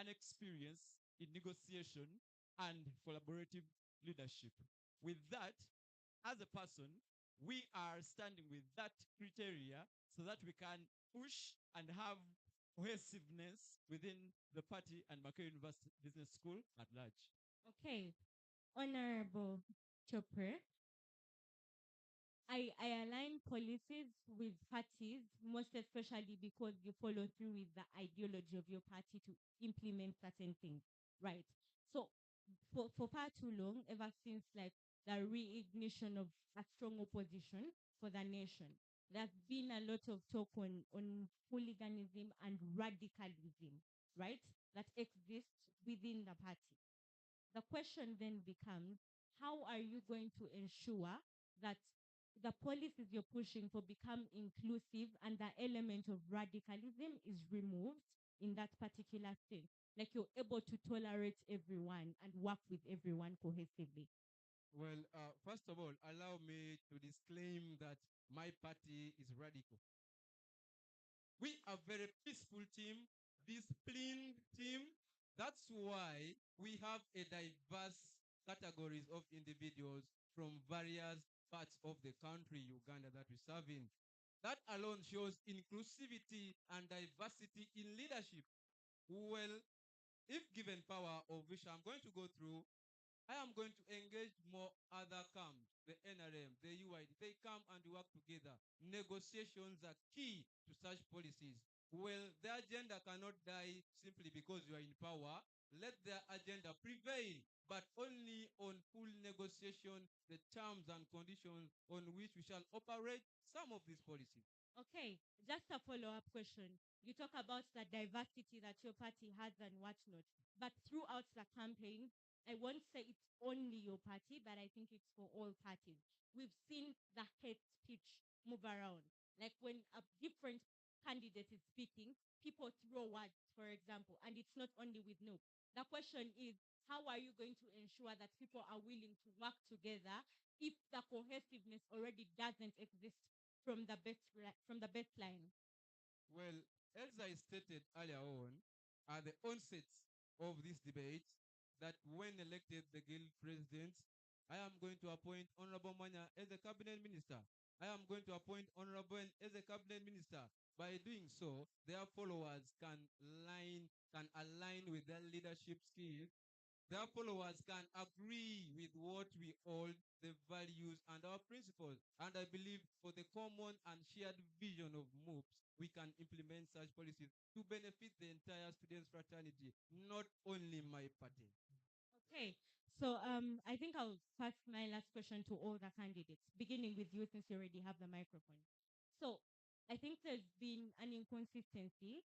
S17: an experience in negotiation and collaborative leadership. With that, as a person, we are standing with that criteria so that we can push and have cohesiveness within the party and Makerere University Business School at large.
S13: Okay, Honorable Chopper, I align policies with parties, most especially because you follow through with the ideology of your party to implement certain things, right? So for far too long, ever since like the reignition of a strong opposition for the nation, there's been a lot of talk on hooliganism and radicalism, right? That exists within the party. The question then becomes, how are you going to ensure that the policies you're pushing for become inclusive and the element of radicalism is removed in that particular thing? Like you're able to tolerate everyone and work with everyone cohesively.
S12: Well, first of all, allow me to disclaim that my party is radical. We are a very peaceful team, disciplined team. That's why we have a diverse categories of individuals from various parts of the country, Uganda, that we serve in. That alone shows inclusivity and diversity in leadership. Well, if given power, of which I'm going to go through, I am going to engage more other camps, the NRM, the UID. They come and work together. Negotiations are key to such policies. Well, the agenda cannot die simply because you are in power. Let their agenda prevail, but only on full negotiation, the terms and conditions on which we shall operate some of these policies.
S13: Okay, just a follow-up question. You talk about the diversity that your party has and whatnot, but throughout the campaign, I won't say it's only your party, but I think it's for all parties. We've seen the hate speech move around. Like when a different candidate is speaking, people throw words, for example, and it's not only with no. The question is, how are you going to ensure that people are willing to work together if the cohesiveness already doesn't exist from the baseline?
S12: Well, as I stated earlier on, at the onset of this debate, that when elected the guild president, I am going to appoint Honorable Manya as a cabinet minister. I am going to appoint Honorable as a cabinet minister. By doing so, their followers can align with their leadership skills. Their followers can agree with what we hold, the values and our principles. And I believe for the common and shared vision of MUBS, we can implement such policies to benefit the entire students' fraternity, not only my party.
S13: Okay, so I think I'll pass my last question to all the candidates, beginning with you since you already have the microphone. So I think there's been an inconsistency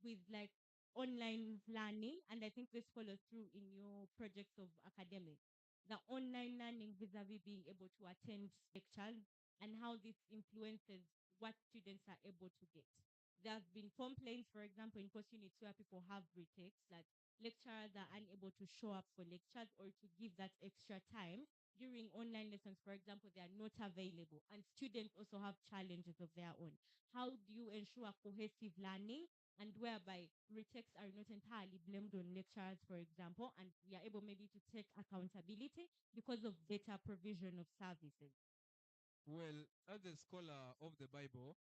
S13: with like online learning, and I think this follows through in your projects of academics. The online learning vis-a-vis being able to attend lectures and how this influences what students are able to get. There have been complaints, for example, in course units where people have retakes, that lecturers are unable to show up for lectures or to give that extra time during online lessons. For example, they are not available, and students also have challenges of their own. How do you ensure cohesive learning and whereby retakes are not entirely blamed on lecturers, for example, and we are able maybe to take accountability because of better provision of services?
S12: Well, as a scholar of the Bible,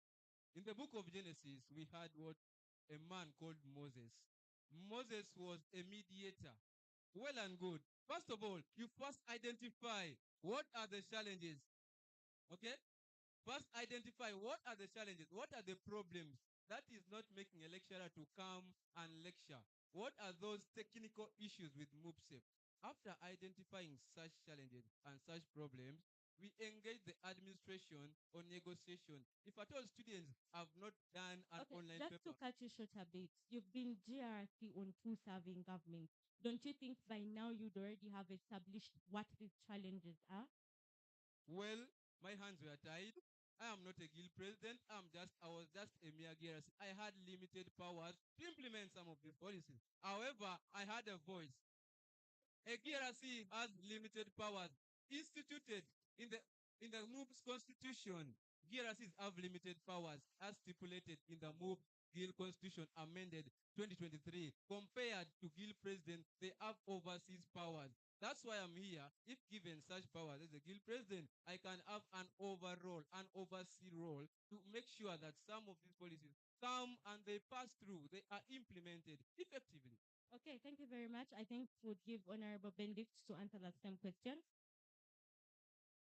S12: in the book of Genesis, we had what a man called Moses. Moses was a mediator. Well and good. First of all, you first identify what are the challenges. Okay? First identify what are the challenges, what are the problems. That is not making a lecturer to come and lecture. What are those technical issues with MUBSEP? After identifying such challenges and such problems, we engage the administration on negotiation. If at all students have not done an
S13: Okay,
S12: online
S13: just
S12: paper.
S13: to cut you short a bit, you've been GRC on 2 serving governments. Don't you think by now you'd already have established what these challenges are?
S12: Well, my hands were tied. I am not a guild president. I was just a mere GRC. I had limited powers to implement some of these policies. However, I had a voice. A GRC has limited powers instituted in the MUBS constitution. GRCs have limited powers as stipulated in the MUBS Guild Constitution amended 2023. Compared to Guild President, they have overseas powers. That's why I'm here. If given such powers as a Guild President, I can have an overall, an oversee role to make sure that some of these policies come and they pass through, they are implemented effectively.
S13: Okay, thank you very much. I think we'll give Honorable Benedict to answer that same question.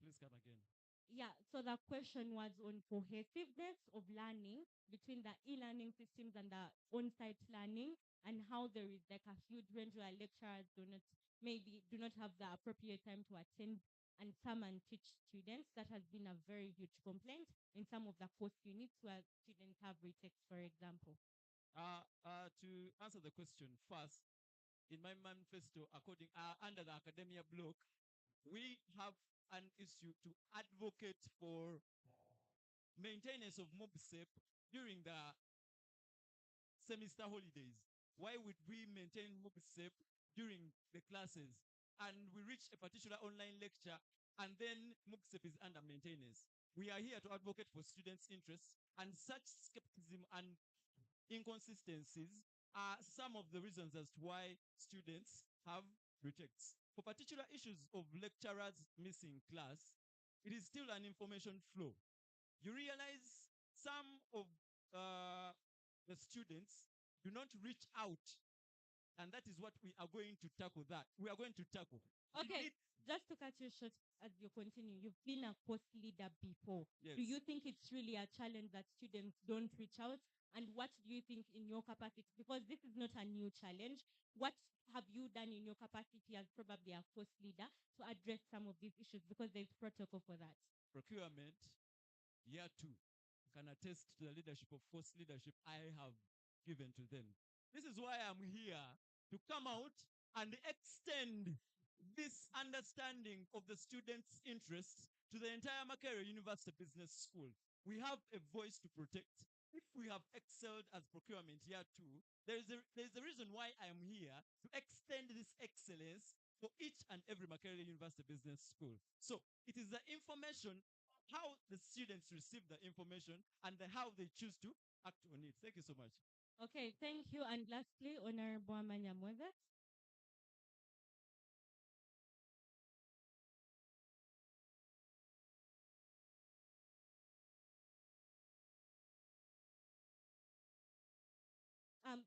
S17: Please come again.
S13: Yeah, so the question was on cohesiveness of learning between the e-learning systems and the on-site learning, and how there is like a huge range where lecturers do not have the appropriate time to attend and come and teach students. That has been a very huge complaint in some of the course units where students have retakes, for example.
S17: To answer the question first, in my manifesto, according under the academia block, we have an issue to advocate for maintenance of MUBS during the semester holidays. Why would we maintain MUBS during the classes? And we reach a particular online lecture, and then MUBS is under maintenance. We are here to advocate for students' interests, and such skepticism and inconsistencies are some of the reasons as to why students have rejects. For particular issues of lecturers missing class, it is still an information flow. You realize some of the students do not reach out, and that is what we are going to tackle. We are going to tackle.
S13: Okay, just to cut you short as you continue, you've been a course leader before.
S17: Yes.
S13: Do you think it's really a challenge that students don't reach out? And what do you think in your capacity? Because this is not a new challenge. What have you done in your capacity as probably a course leader to address some of these issues? Because there's protocol for that.
S17: Procurement, year 2, can attest to the leadership of force leadership I have given to them. This is why I'm here to come out and extend this understanding of the students' interests to the entire Makerere University Business School. We have a voice to protect. If we have excelled as procurement year 2, there's a reason why I am here to extend this excellence for each and every Makerere University Business School. So it is the information, how the students receive the information, and how they choose to act on it. Thank you so much.
S13: Okay, thank you. And lastly, Honorable Amanya Moses.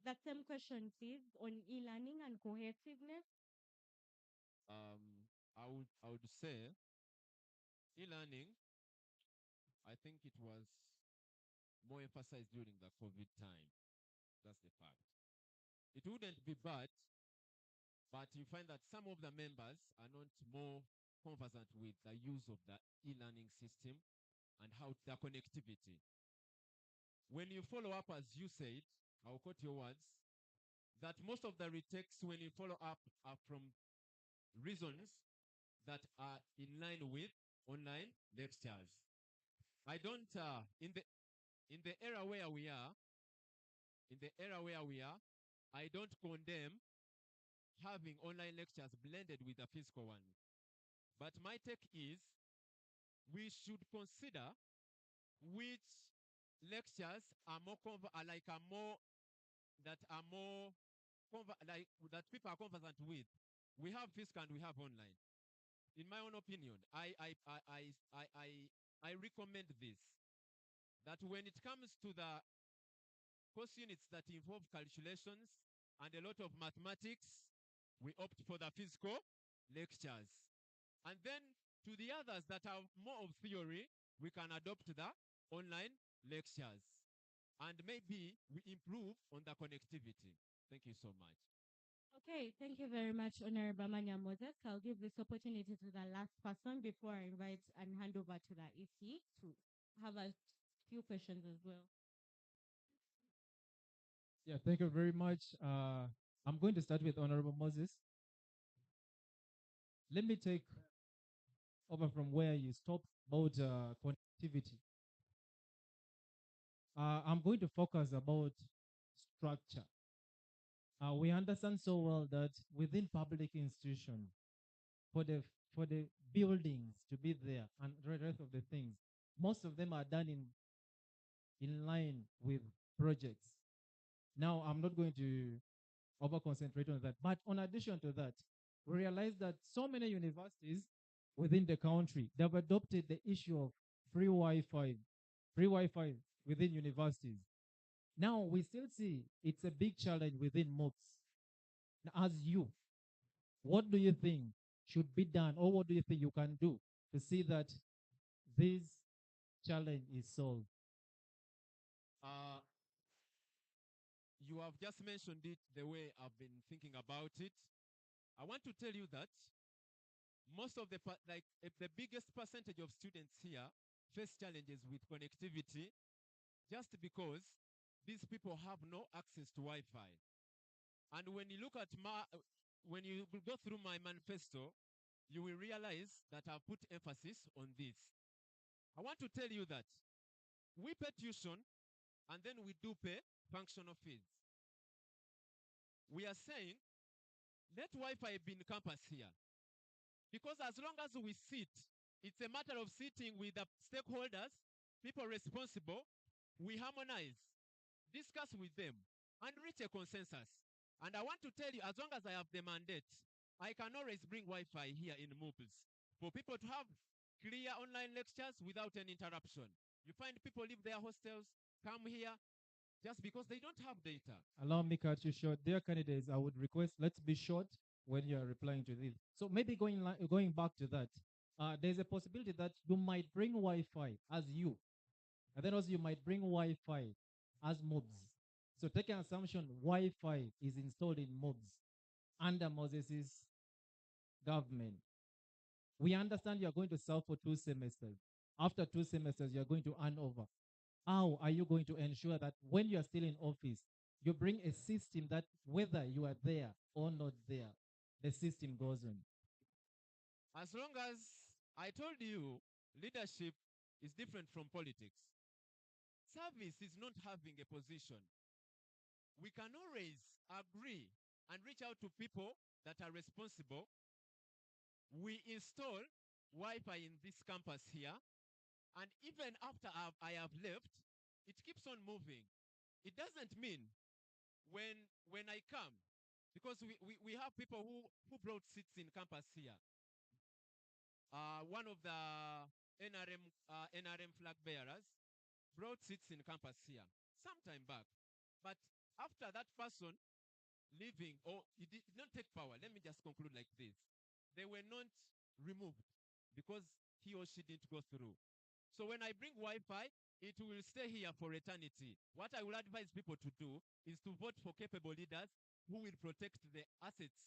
S13: That same question, please, on e-learning and cohesiveness.
S16: I would say e-learning, I think it was more emphasized during the COVID time. That's the fact. It wouldn't be bad, but you find that some of the members are not more conversant with the use of the e-learning system and how the connectivity. When you follow up, as you said, I'll quote your words, that most of the retakes when you follow up are from reasons that are in line with online lectures. I don't in the era where we are, I don't condemn having online lectures blended with the physical one. But my take is we should consider which lectures are more that are more that people are conversant with. We have physical and we have online. In my own opinion, I recommend this, that when it comes to the course units that involve calculations and a lot of mathematics, we opt for the physical lectures. And then to the others that are more of theory, we can adopt the online lectures. And maybe we improve on the connectivity. Thank you so much.
S13: Okay, thank you very much, Honorable Manya Moses. I'll give this opportunity to the last person before I invite and hand over to the EC to have a few questions as well.
S18: Yeah, thank you very much. I'm going to start with Honorable Moses. Let me take over from where you stopped about connectivity. I'm going to focus about structure. We understand so well that within public institutions, for the buildings to be there and the rest of the things, most of them are done in line with projects. Now, I'm not going to over concentrate on that, but on addition to that, we realize that so many universities within the country, they've adopted the issue of free Wi-Fi within universities. Now we still see it's a big challenge within MUBS. Now, as you, what do you think should be done, or what do you think you can do to see that this challenge is solved?
S16: You have just mentioned it the way I've been thinking about it. I want to tell you that most of the biggest percentage of students here face challenges with connectivity just because these people have no access to Wi-Fi.
S12: And when you look at when you go through my manifesto, you will realize that I've put emphasis on this. I want to tell you that we pay tuition and then we do pay functional fees. We are saying let Wi-Fi be in campus here. Because as long as we sit, it's a matter of sitting with the stakeholders, people responsible, we harmonize, discuss with them, and reach a consensus. And I want to tell you, as long as I have the mandate, I can always bring Wi-Fi here in MUBS for people to have clear online lectures without any interruption. You find people leave their hostels, come here, just because they don't have data.
S18: Allow me cut you short. Dear candidates, I would request let's be short when you are replying to this. So maybe going back to that, there's a possibility that you might bring Wi-Fi as you, and then also you might bring Wi-Fi as MUBS. So take an assumption Wi-Fi is installed in MUBS under Moses' government. We understand you are going to serve for 2 semesters. After 2 semesters, you are going to hand over. How are you going to ensure that when you are still in office, you bring a system that whether you are there or not there, the system goes on?
S12: As long as I told you, leadership is different from politics. Service is not having a position. We can always agree and reach out to people that are responsible. We install Wi-Fi in this campus here, and even after I have left, it keeps on moving. It doesn't mean when I come, because we have people who brought seats in campus here. One of the NRM flag bearers brought seats in campus here some time back. But after that person leaving, or he did not take power, let me just conclude like this. They were not removed because he or she didn't go through. So when I bring Wi-Fi, it will stay here for eternity. What I will advise people to do is to vote for capable leaders who will protect the assets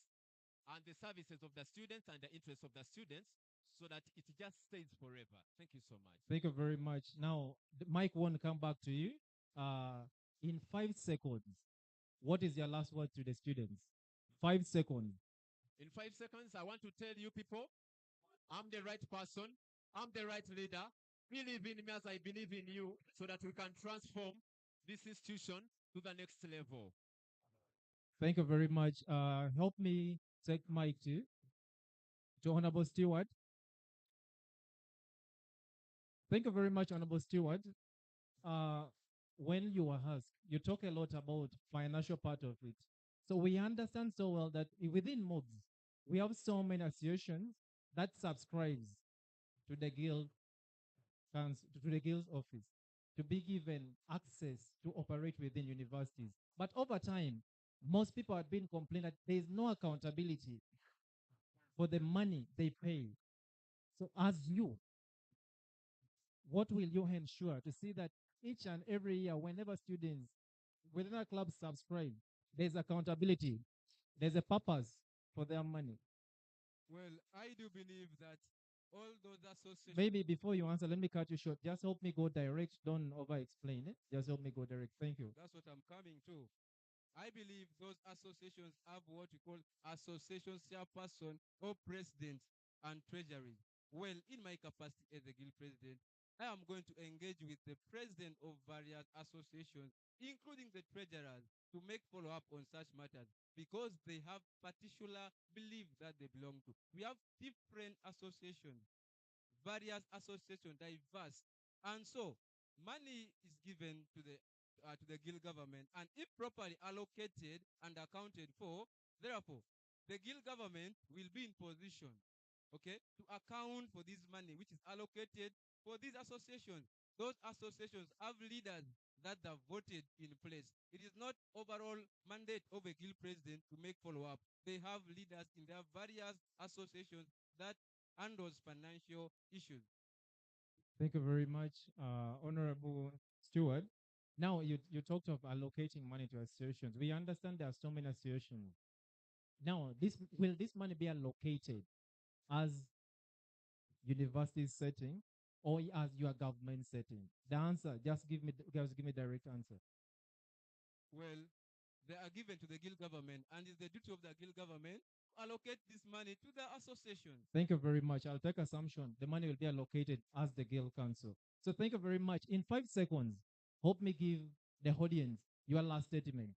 S12: and the services of the students and the interests of the students so that it just stays forever. Thank you so much.
S18: Thank you very much. Now, the mic won't come back to you. In 5 seconds, what is your last word to the students? 5 seconds.
S12: In 5 seconds, I want to tell you people, I'm the right person. I'm the right leader. Believe in me as I believe in you so that we can transform this institution to the next level.
S18: Thank you very much. Help me take mic to Honorable Stewart. Thank you very much, Honorable Stewart. When you were asked, you talk a lot about financial part of it. So we understand so well that within MUBS, we have so many associations that subscribes to the guild to the guild's office to be given access to operate within universities. But over time, most people have been complaining that there is no accountability for the money they pay. So as you, what will you ensure to see that each and every year, whenever students within a club subscribe, there's accountability, there's a purpose for their money?
S12: Well, I do believe that all those associations.
S18: Maybe before you answer, let me cut you short. Just help me go direct. Don't over explain it. Just help me go direct. Thank you.
S12: That's what I'm coming to. I believe those associations have what we call association chairperson or president and treasury. Well, in my capacity as the guild president, I am going to engage with the president of various associations, including the treasurers, to make follow-up on such matters because they have particular belief that they belong to. We have different associations, various associations, diverse. And so money is given to the guild government, and if properly allocated and accounted for, therefore, the guild government will be in position, okay, to account for this money which is allocated for these associations. Those associations have leaders that are voted in place. It is not overall mandate of a guild president to make follow-up. They have leaders in their various associations that handles financial issues.
S18: Thank you very much, Honorable Stewart. Now, you talked of allocating money to associations. We understand there are so many associations. Now, will this money be allocated as university setting or as your government setting? The answer, just give me direct answer.
S12: Well, they are given to the guild government, and it's the duty of the guild government to allocate this money to the associations.
S18: Thank you very much. I'll take assumption the money will be allocated as the Guild Council. So thank you very much. In 5 seconds, help me give the audience your last statement.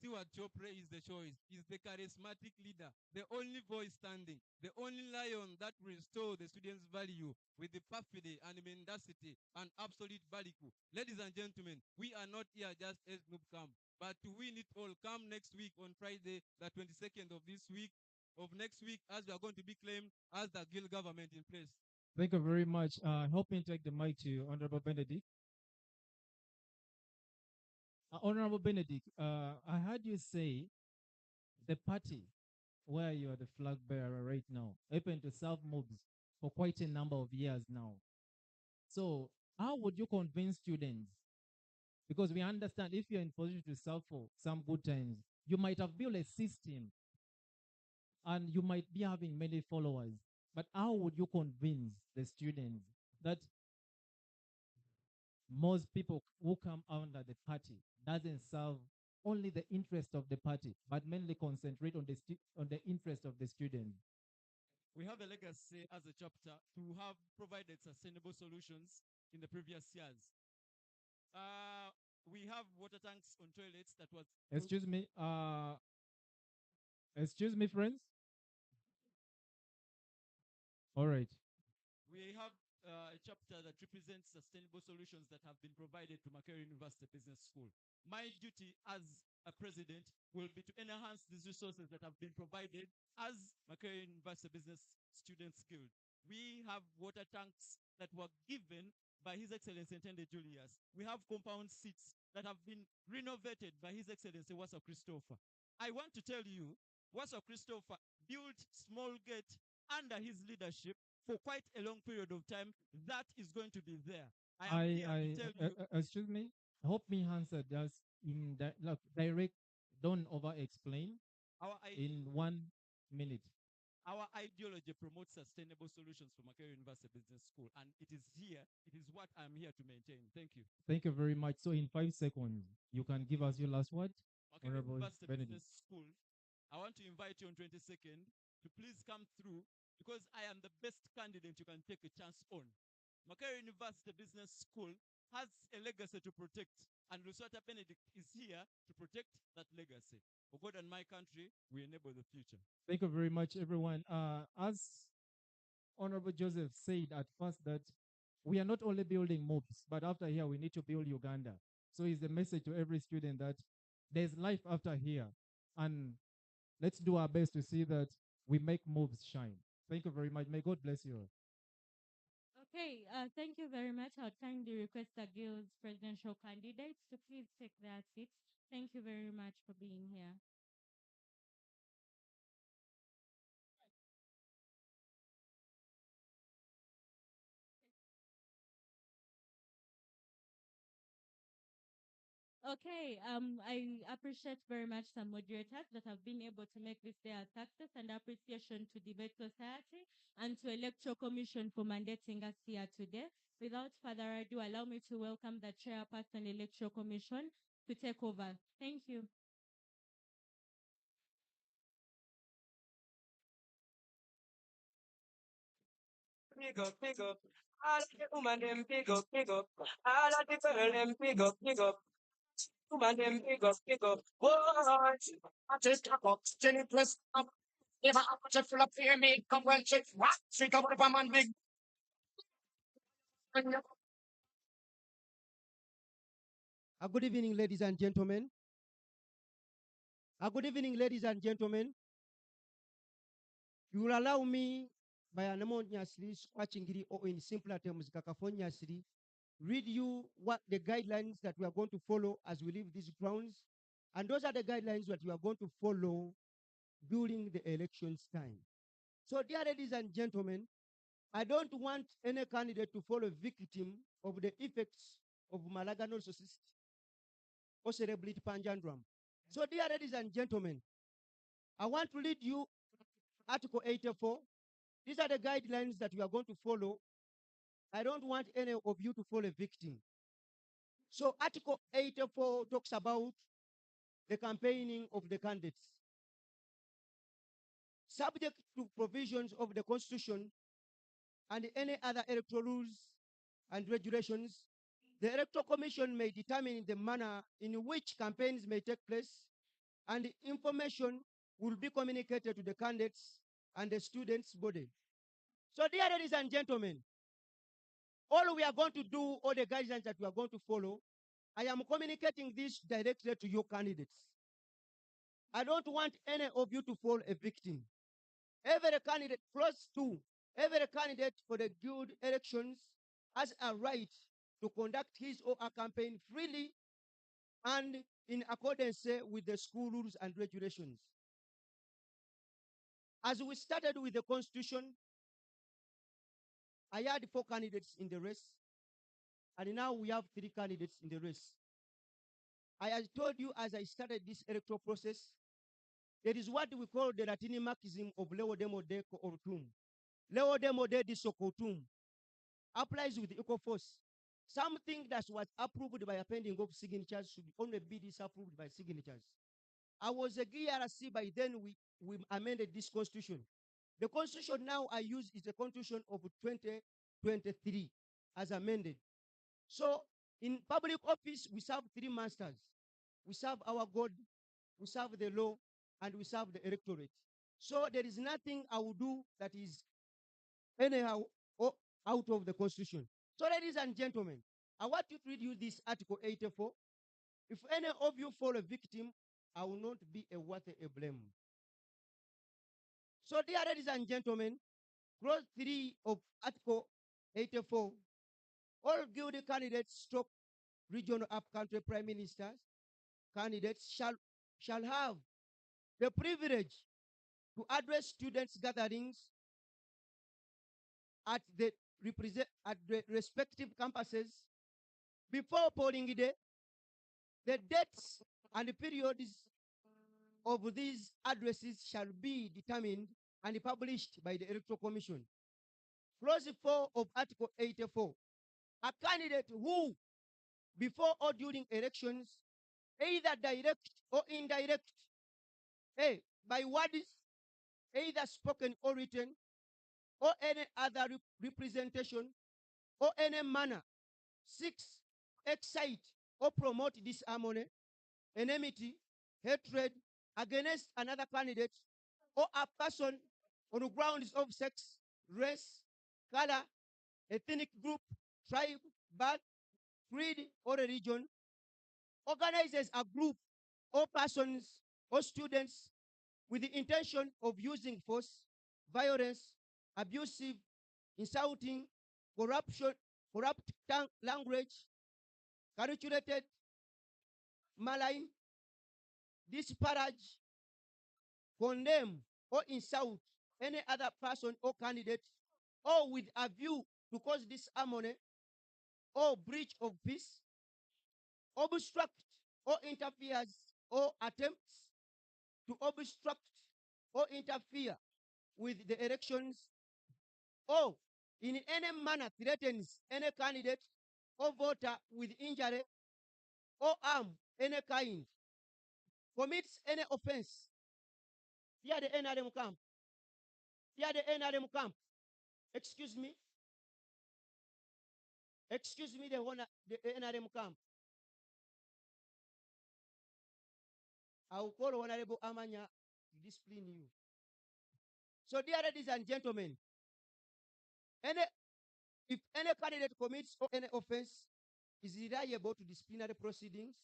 S12: Stewart Chopre is the choice. He's the charismatic leader, the only voice standing, the only lion that will restore the students' value with the perfidy and mendacity and absolute baliku. Ladies and gentlemen, we are not here just as noob camp, but to win it all. Come next week on Friday, the 22nd of this week, of next week, as we are going to be claimed as the guild government in place.
S18: Thank you very much. Help me take the mic to Honorable Benedict. Honorable Benedict, I heard you say the party where you are the flag bearer right now open to serve MUBS for quite a number of years now. So how would you convince students? Because we understand if you're in position to serve for some good times, you might have built a system and you might be having many followers. But how would you convince the students that most people who come under the party doesn't serve only the interest of the party, but mainly concentrate on the interest of the student?
S17: We have a legacy as a chapter to have provided sustainable solutions in the previous years. We have water tanks on toilets that was...
S18: Excuse me, friends. All right.
S17: We have a chapter that represents sustainable solutions that have been provided to Makerere University Business School. My duty as a president will be to enhance these resources that have been provided as Makerere University Business Students Guild. We have water tanks that were given by His Excellency Ntende Julius. We have compound seats that have been renovated by His Excellency Wasa Christopher. I want to tell you, Wasa Christopher built small gate under his leadership for quite a long period of time. That is going to be there. I am here to tell you.
S18: Excuse me. Help me answer this in direct. Don't over-explain. In 1 minute.
S17: Our ideology promotes sustainable solutions for Makerere University Business School, and it is here. It is what I'm here to maintain. Thank you.
S18: Thank you very much. So in 5 seconds, you can give us your last word.
S17: Makerere University Business School, I want to invite you on 22nd to please come through, because I am the best candidate you can take a chance on. Makerere University Business School has a legacy to protect, and Luswata Benedict is here to protect that legacy. For God and my country, we enable the future.
S18: Thank you very much, everyone. As Honorable Joseph said at first that we are not only building MUBS, but after here, we need to build Uganda. So it's the message to every student that there's life after here. And let's do our best to see that we make MUBS shine. Thank you very much. May God bless you.
S13: Okay, thank you very much. I would kindly request the Guild's presidential candidates to please take their seats. Thank you very much for being here. Okay, I appreciate very much some moderators that have been able to make this day a success, and appreciation to Debate Society and to Electoral Commission for mandating us here today. Without further ado, allow me to welcome the Chairperson Electoral Commission to take over. Thank you.
S2: Pick up, pick up. All of the woman them pick up, pick up. All of the girl them pick up, pick up. Woman them pick up, pick up. Boy, I just talk up, Jenny press up. If I have to fill up for your makeup, well, check what? She come up a man big.
S14: Good evening, ladies and gentlemen. Good evening, ladies and gentlemen. You will allow me, by an amount scratching or in simpler terms, Kakafoniasri, read you what the guidelines that we are going to follow as we leave these grounds. And those are the guidelines that we are going to follow during the elections time. So, dear ladies and gentlemen, I don't want any candidate to fall a victim of the effects of Malagano society or cerebrity panjandrum. So, dear ladies and gentlemen, I want to read you Article 84. These are the guidelines that we are going to follow. I don't want any of you to fall a victim. So Article 84 talks about the campaigning of the candidates. Subject to provisions of the Constitution and any other electoral rules and regulations, the Electoral Commission may determine the manner in which campaigns may take place, and information will be communicated to the candidates and the students' body. So, dear ladies and gentlemen, all we are going to do, all the guidelines that we are going to follow, I am communicating this directly to your candidates. I don't want any of you to fall a victim. Every candidate, plus two, every candidate for the guild elections has a right to conduct his or her campaign freely and in accordance with the school rules and regulations. As we started with the Constitution, I had 4 candidates in the race, and now we have 3 candidates in the race. I had told you as I started this electoral process, there is what we call the Latin marxism of leo demo de coortum. Leo demo de disocotum applies with equal force. Something that was approved by appending of signatures should only be disapproved by signatures. I was a GRC by then. We amended this constitution. The constitution now I use is the constitution of 2023 as amended. So in public office, we serve 3 masters. We serve our God, we serve the law, and we serve the electorate. So there is nothing I will do that is anyhow or out of the constitution. So ladies and gentlemen, I want you to read you this article 84. If any of you fall a victim, I will not be worth a blame. So dear ladies and gentlemen, clause 3 of article 84, all guilty candidates stroke regional up-country prime ministers candidates shall have the privilege to address students' gatherings at the respective campuses before polling day. The dates and the periods of these addresses shall be determined and published by the Electoral Commission. Clause 4 of Article 84. A candidate who, before or during elections, either direct or indirect, by words, either spoken or written, or any other representation, or any manner, 6, excite or promote disharmony, enmity, hatred against another candidate or a person on the grounds of sex, race, color, ethnic group, tribe, birth, creed, or religion, organizes a group or persons or students with the intention of using force, violence, abusive, insulting, corrupt language, calculated, malign, disparage, condemn, or insult any other person or candidate, or with a view to cause disharmony or breach of peace, obstruct or interferes or attempts to obstruct or interfere with the elections, or in any manner threatens any candidate or voter with injury or harm any kind, commits any offense. Here the NRM camp. Here the NRM camp. Excuse me. Excuse me, the NRM camp. I will call Honorable Amanya to discipline you. So, dear ladies and gentlemen, if any candidate commits any offense, is liable to disciplinary proceedings.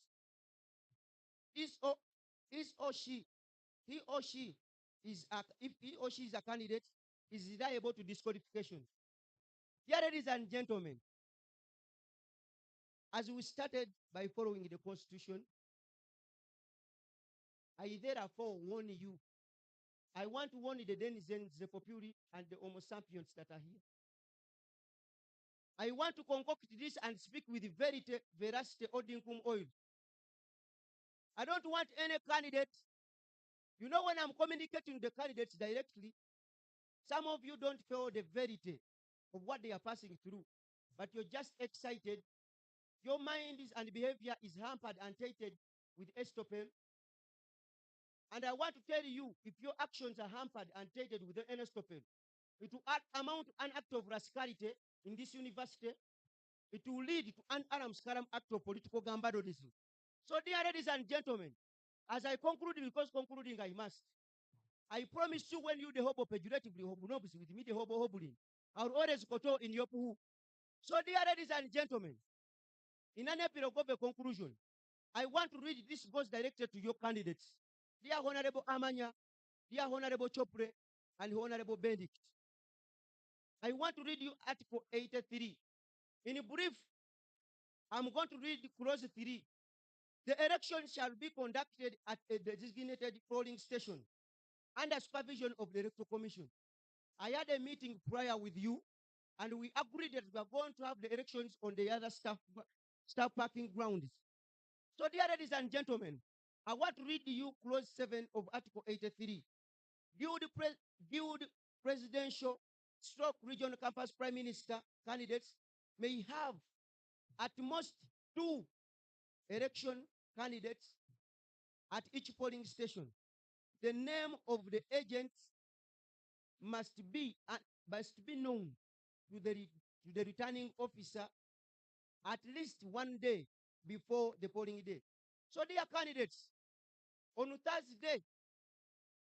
S14: He or she is if he or she is a candidate, is liable to disqualification. Dear ladies and gentlemen, as we started by following the Constitution, I therefore warn you. I want to warn the denizens, the populi, and the Homo sapiens that are here. I want to concoct this and speak with verity, veracity, odinkum oil. I don't want any candidate. You know, when I'm communicating the candidates directly, some of you don't feel the verity of what they are passing through, but you're just excited. Your mind and behavior is hampered and tainted with estoppel. And I want to tell you, if your actions are hampered and tainted with any stoppage, it will amount to an act of rascality in this university. It will lead to an arms karam act of political gambadonism. So, dear ladies and gentlemen, as I conclude, because concluding I must, I promise you when you the hobo pejoratively hobunobus with me the hobo hobulin, I'll always koto in your poo. So, dear ladies and gentlemen, in an epilogue of a conclusion, I want to read this goes directed to your candidates. Dear Honorable Amanya, dear Honorable Chopre, and Honorable Benedict. I want to read you Article 83. In brief, I'm going to read clause 3. The election shall be conducted at a designated polling station under supervision of the Electoral Commission. I had a meeting prior with you, and we agreed that we are going to have the elections on the other staff parking grounds. So, dear ladies and gentlemen, I want to read to you clause 7 of Article 83. Guild presidential stroke regional campus prime minister candidates may have at most 2 election candidates at each polling station. The name of the agents must be known to the returning officer at least 1 day before the polling day. So, dear candidates, on Thursday,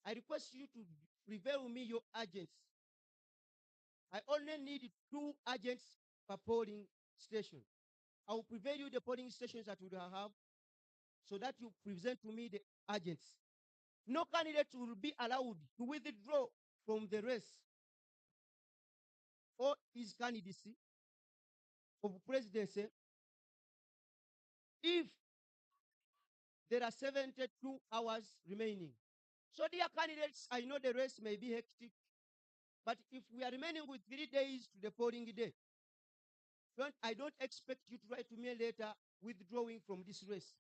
S14: I request you to reveal me your agents. I only need 2 agents per polling station. I will prevail you the polling stations that we have so that you present to me the agents. No candidate will be allowed to withdraw from the race or his candidacy of presidency if there are 72 hours remaining. So, dear candidates, I know the race may be hectic, but if we are remaining with 3 days to the polling day, I don't expect you to write to me later withdrawing from this race.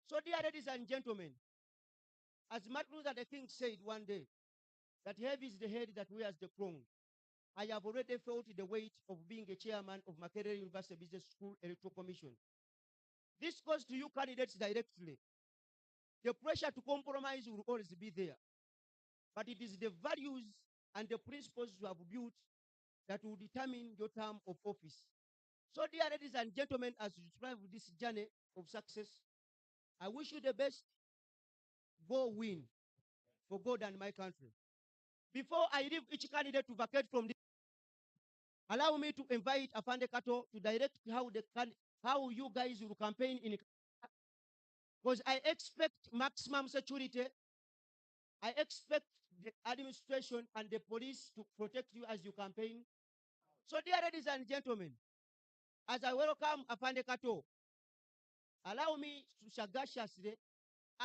S14: So, dear ladies and gentlemen, as Martin Luther King said one day, that heavy is the head that wears the crown. I have already felt the weight of being a chairman of Makerere University Business School Electoral Commission. This goes to you candidates directly. The pressure to compromise will always be there. But it is the values and the principles you have built that will determine your term of office. So, dear ladies and gentlemen, as you strive with this journey of success, I wish you the best. Go win for God and my country. Before I leave each candidate to vacate from this, allow me to invite Afande Kato to direct how you guys will campaign in, because I expect maximum security. I expect the administration and the police to protect you as you campaign. So, dear ladies and gentlemen, as I welcome Afande Kato, allow me to sagaciously,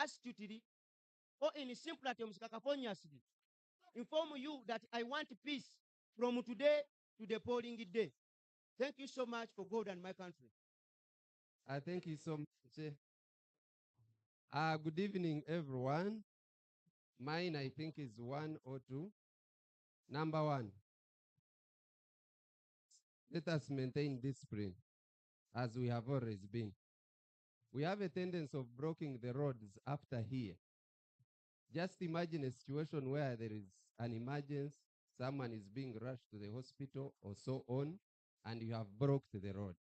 S14: astutely, or in simple terms, cacophoniously, inform you that I want peace from today to the polling day. Thank you so much for God and my country.
S19: I thank you so much. Good evening, everyone. Mine, I think, is 1 or 2. Number 1, let us maintain discipline as we have always been. We have a tendency of blocking the roads after here. Just imagine a situation where there is an emergency, someone is being rushed to the hospital or so on, and you have blocked the road.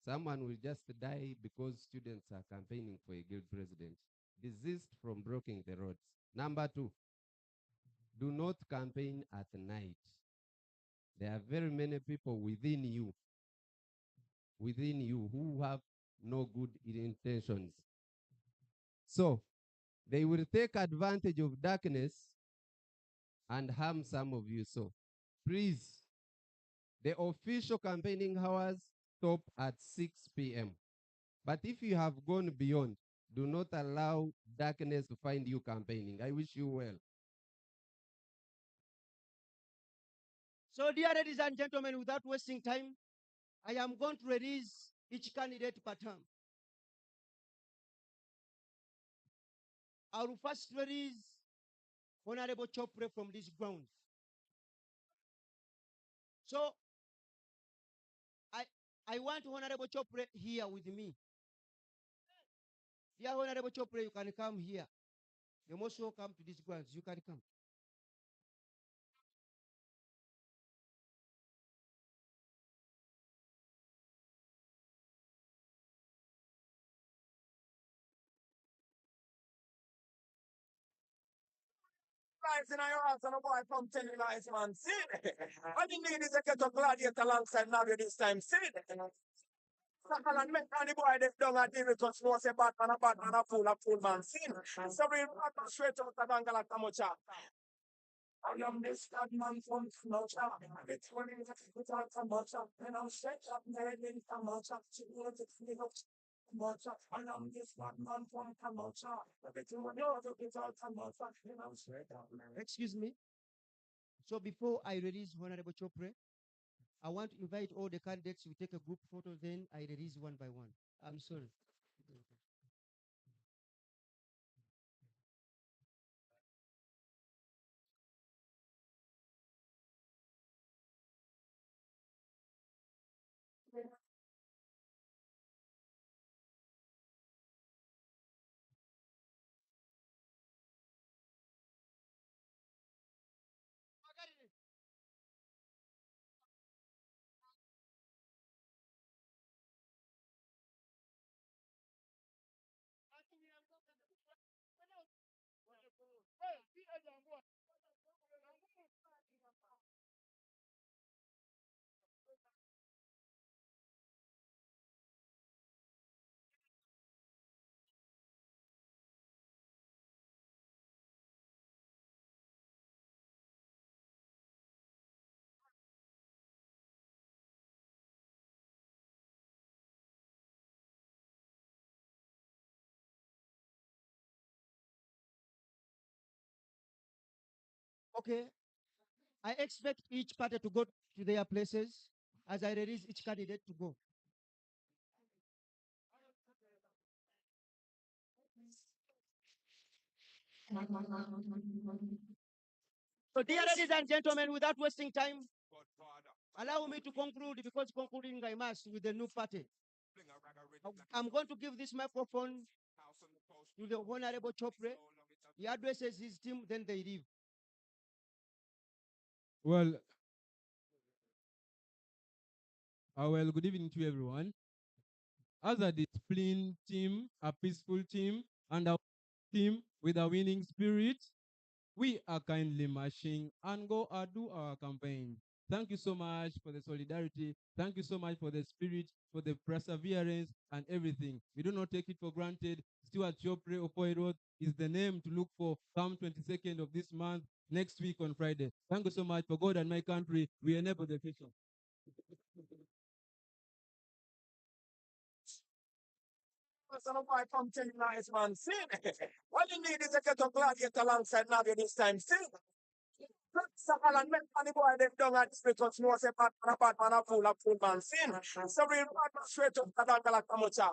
S19: Someone will just die because students are campaigning for a guild president. Desist from blocking the roads. Number 2, do not campaign at night. There are very many people within you who have no good intentions. So they will take advantage of darkness and harm some of you. So please, the official campaigning hours stop at 6 p.m. But if you have gone beyond, do not allow darkness to find you campaigning. I wish you well.
S14: So, dear ladies and gentlemen, without wasting time, I am going to release each candidate per term. I will first release Honorable Chopre from this ground. So, I want Honorable Chopre here with me. Dear Honorable Chopra, you can come here. You're most welcome to these grounds. You can come.
S5: Lies in your house and a boy come tell you lies, man. See it. All you need is a get a gladiator alongside Navi this time. See it. Sakal and make any boy they don't have to touch no say bad man a fool man. See it. So we run straight out of Angala Tamocha. I am this bad man from Tamocha. It's when it's without Tamocha. And I'm straight up there in Tamocha. She wants to clean up Tamocha. I am this bad man from Tamocha. It's when you're without Tamocha. And I'm straight up there.
S14: Excuse me. So before I release Honorable Chopra, I want to invite all the candidates to take a group photo, then I release one by one. I'm sorry. Okay. I expect each party to go to their places as I release each candidate to go. So, dear ladies and gentlemen, without wasting time, allow me to conclude because concluding I must with the new party. I'm going to give this microphone to the Honorable Chopra. He addresses his team, then they leave.
S1: Well, good evening to everyone. As a disciplined team, a peaceful team, and a team with a winning spirit, we are kindly marching and go do our campaign. Thank you so much for the solidarity. Thank you so much for the spirit, for the perseverance and everything. We do not take it for granted. Stuart Chopre Opoy is the name to look for come 22nd of this month, next week on Friday. Thank you so much for God and my country. We enable the future.
S5: Son of boy come tell you lies, man. See it. All you need is a get a gladiator alongside Navi this time. See it. Sakal and make any boy they don't have to touch no say bad man a fool man. See it. So we run straight out of Angala Tamocha.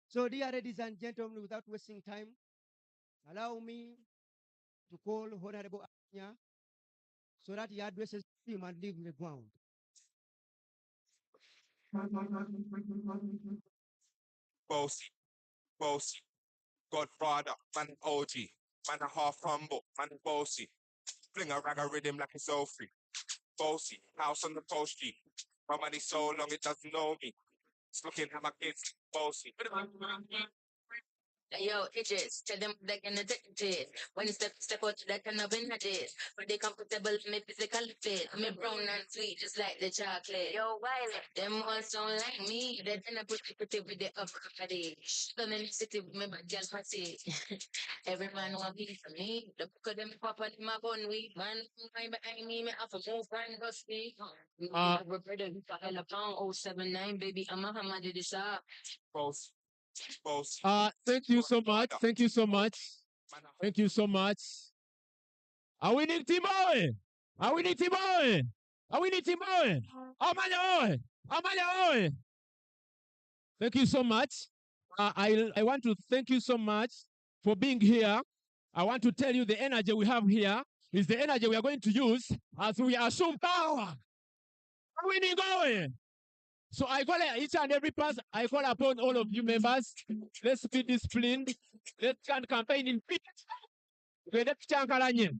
S14: So, dear ladies and gentlemen, without wasting time, allow me to call Honorable Anya so that he addresses him and leave the ground.
S15: Bossy, Godfather, man OG, man a half humble, man bossy. Fling a rag a rhythm like it's all free. Bossy, house on the post street. My money so long it doesn't know me. It's looking at my kids, bossy.
S7: Yo, itches, tell them they can addicted. When you step out to that kind of it. But they comfortable, me physical fit. Me brown and sweet, just like the chocolate. Yo, wild, them ones don't like me. They didn't pretty with the avocado. So many city with me, but just party. Every man want be for me. The book of them pop on my bun weed. Man, my behind me have a move and go speak. We're better than a hell of pound 079, baby. I'm a hammer to this up.
S15: Bossy.
S20: Thank you so much. Thank you so much. Thank you so much. Are we need Timoe? Are we need Timoe? Are we need Timoe? Amanya Amanya. Thank you so much. I want to thank you so much for being here. I want to tell you the energy we have here. is the energy we are going to use as we assume power. Are we going? So I call each and every person, I call upon all of you members, let's be disciplined, let's campaign in peace. Let's chankalanye.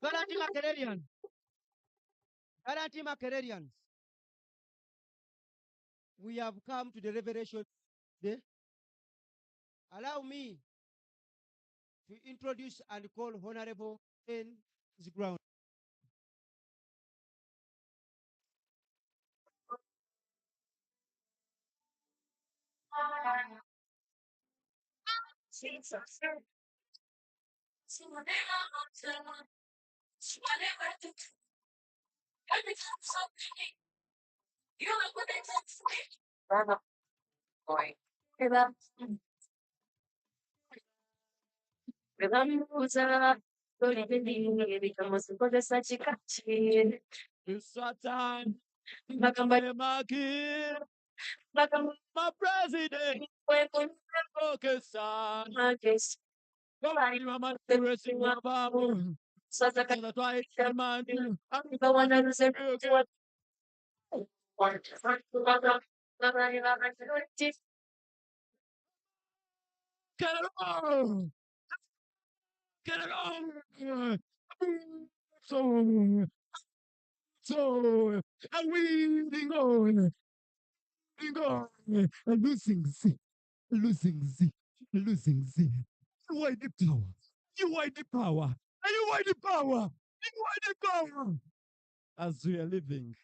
S14: Guarantee Makerelian. Guarantee Makerelians. We have come to the revelation day. Allow me to introduce and call Honorable N. Ground.
S2: Velamuza, Golibili, Kamosukoda Sachikachi,
S20: Satan,
S2: Makamba,
S20: Maki,
S2: Makamba,
S20: my president, focus on.
S2: Marcus,
S20: Mama, racing Babu.
S2: Sasaka,
S20: That's why man,
S2: the one that is every
S20: get it on, get it on. So, I'm winning on, losing Z, losing Z, losing Z. You are the power. You are the power. You are the power. You are the power. As we are living,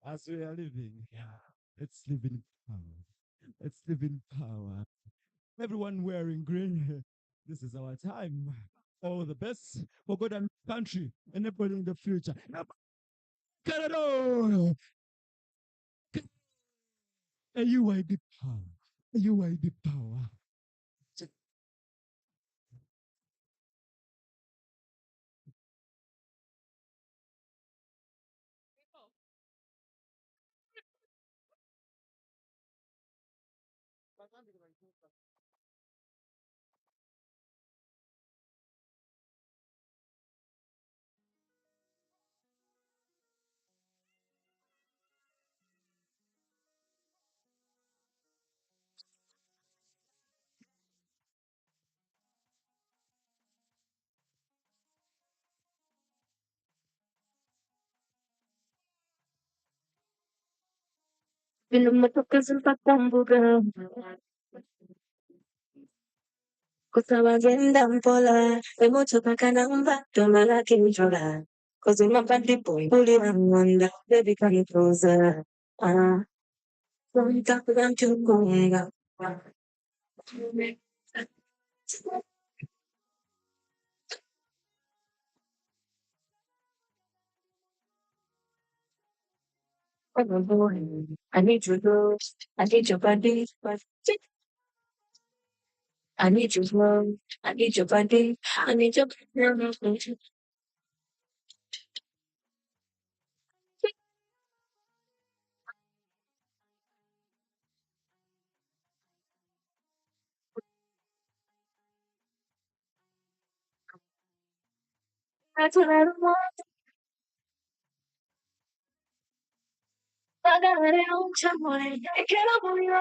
S20: as we are living, yeah, let's live in power. Let's live in power. Everyone wearing green. This is our time. All the best for God and country and everybody in the future. Canada! And you are the power. You are the power.
S2: Pinumatukasan patambuga, Kusawagenda mpola, Emotoka kanamba, Tomala kinjola. Cause in my body boy, pull it on wonder, baby come closer. Don't talk about you going up. Oh boy, I need your love, I need your body, I need your love, I need your body, I need your body. That's what I want. I got it on, I can't believe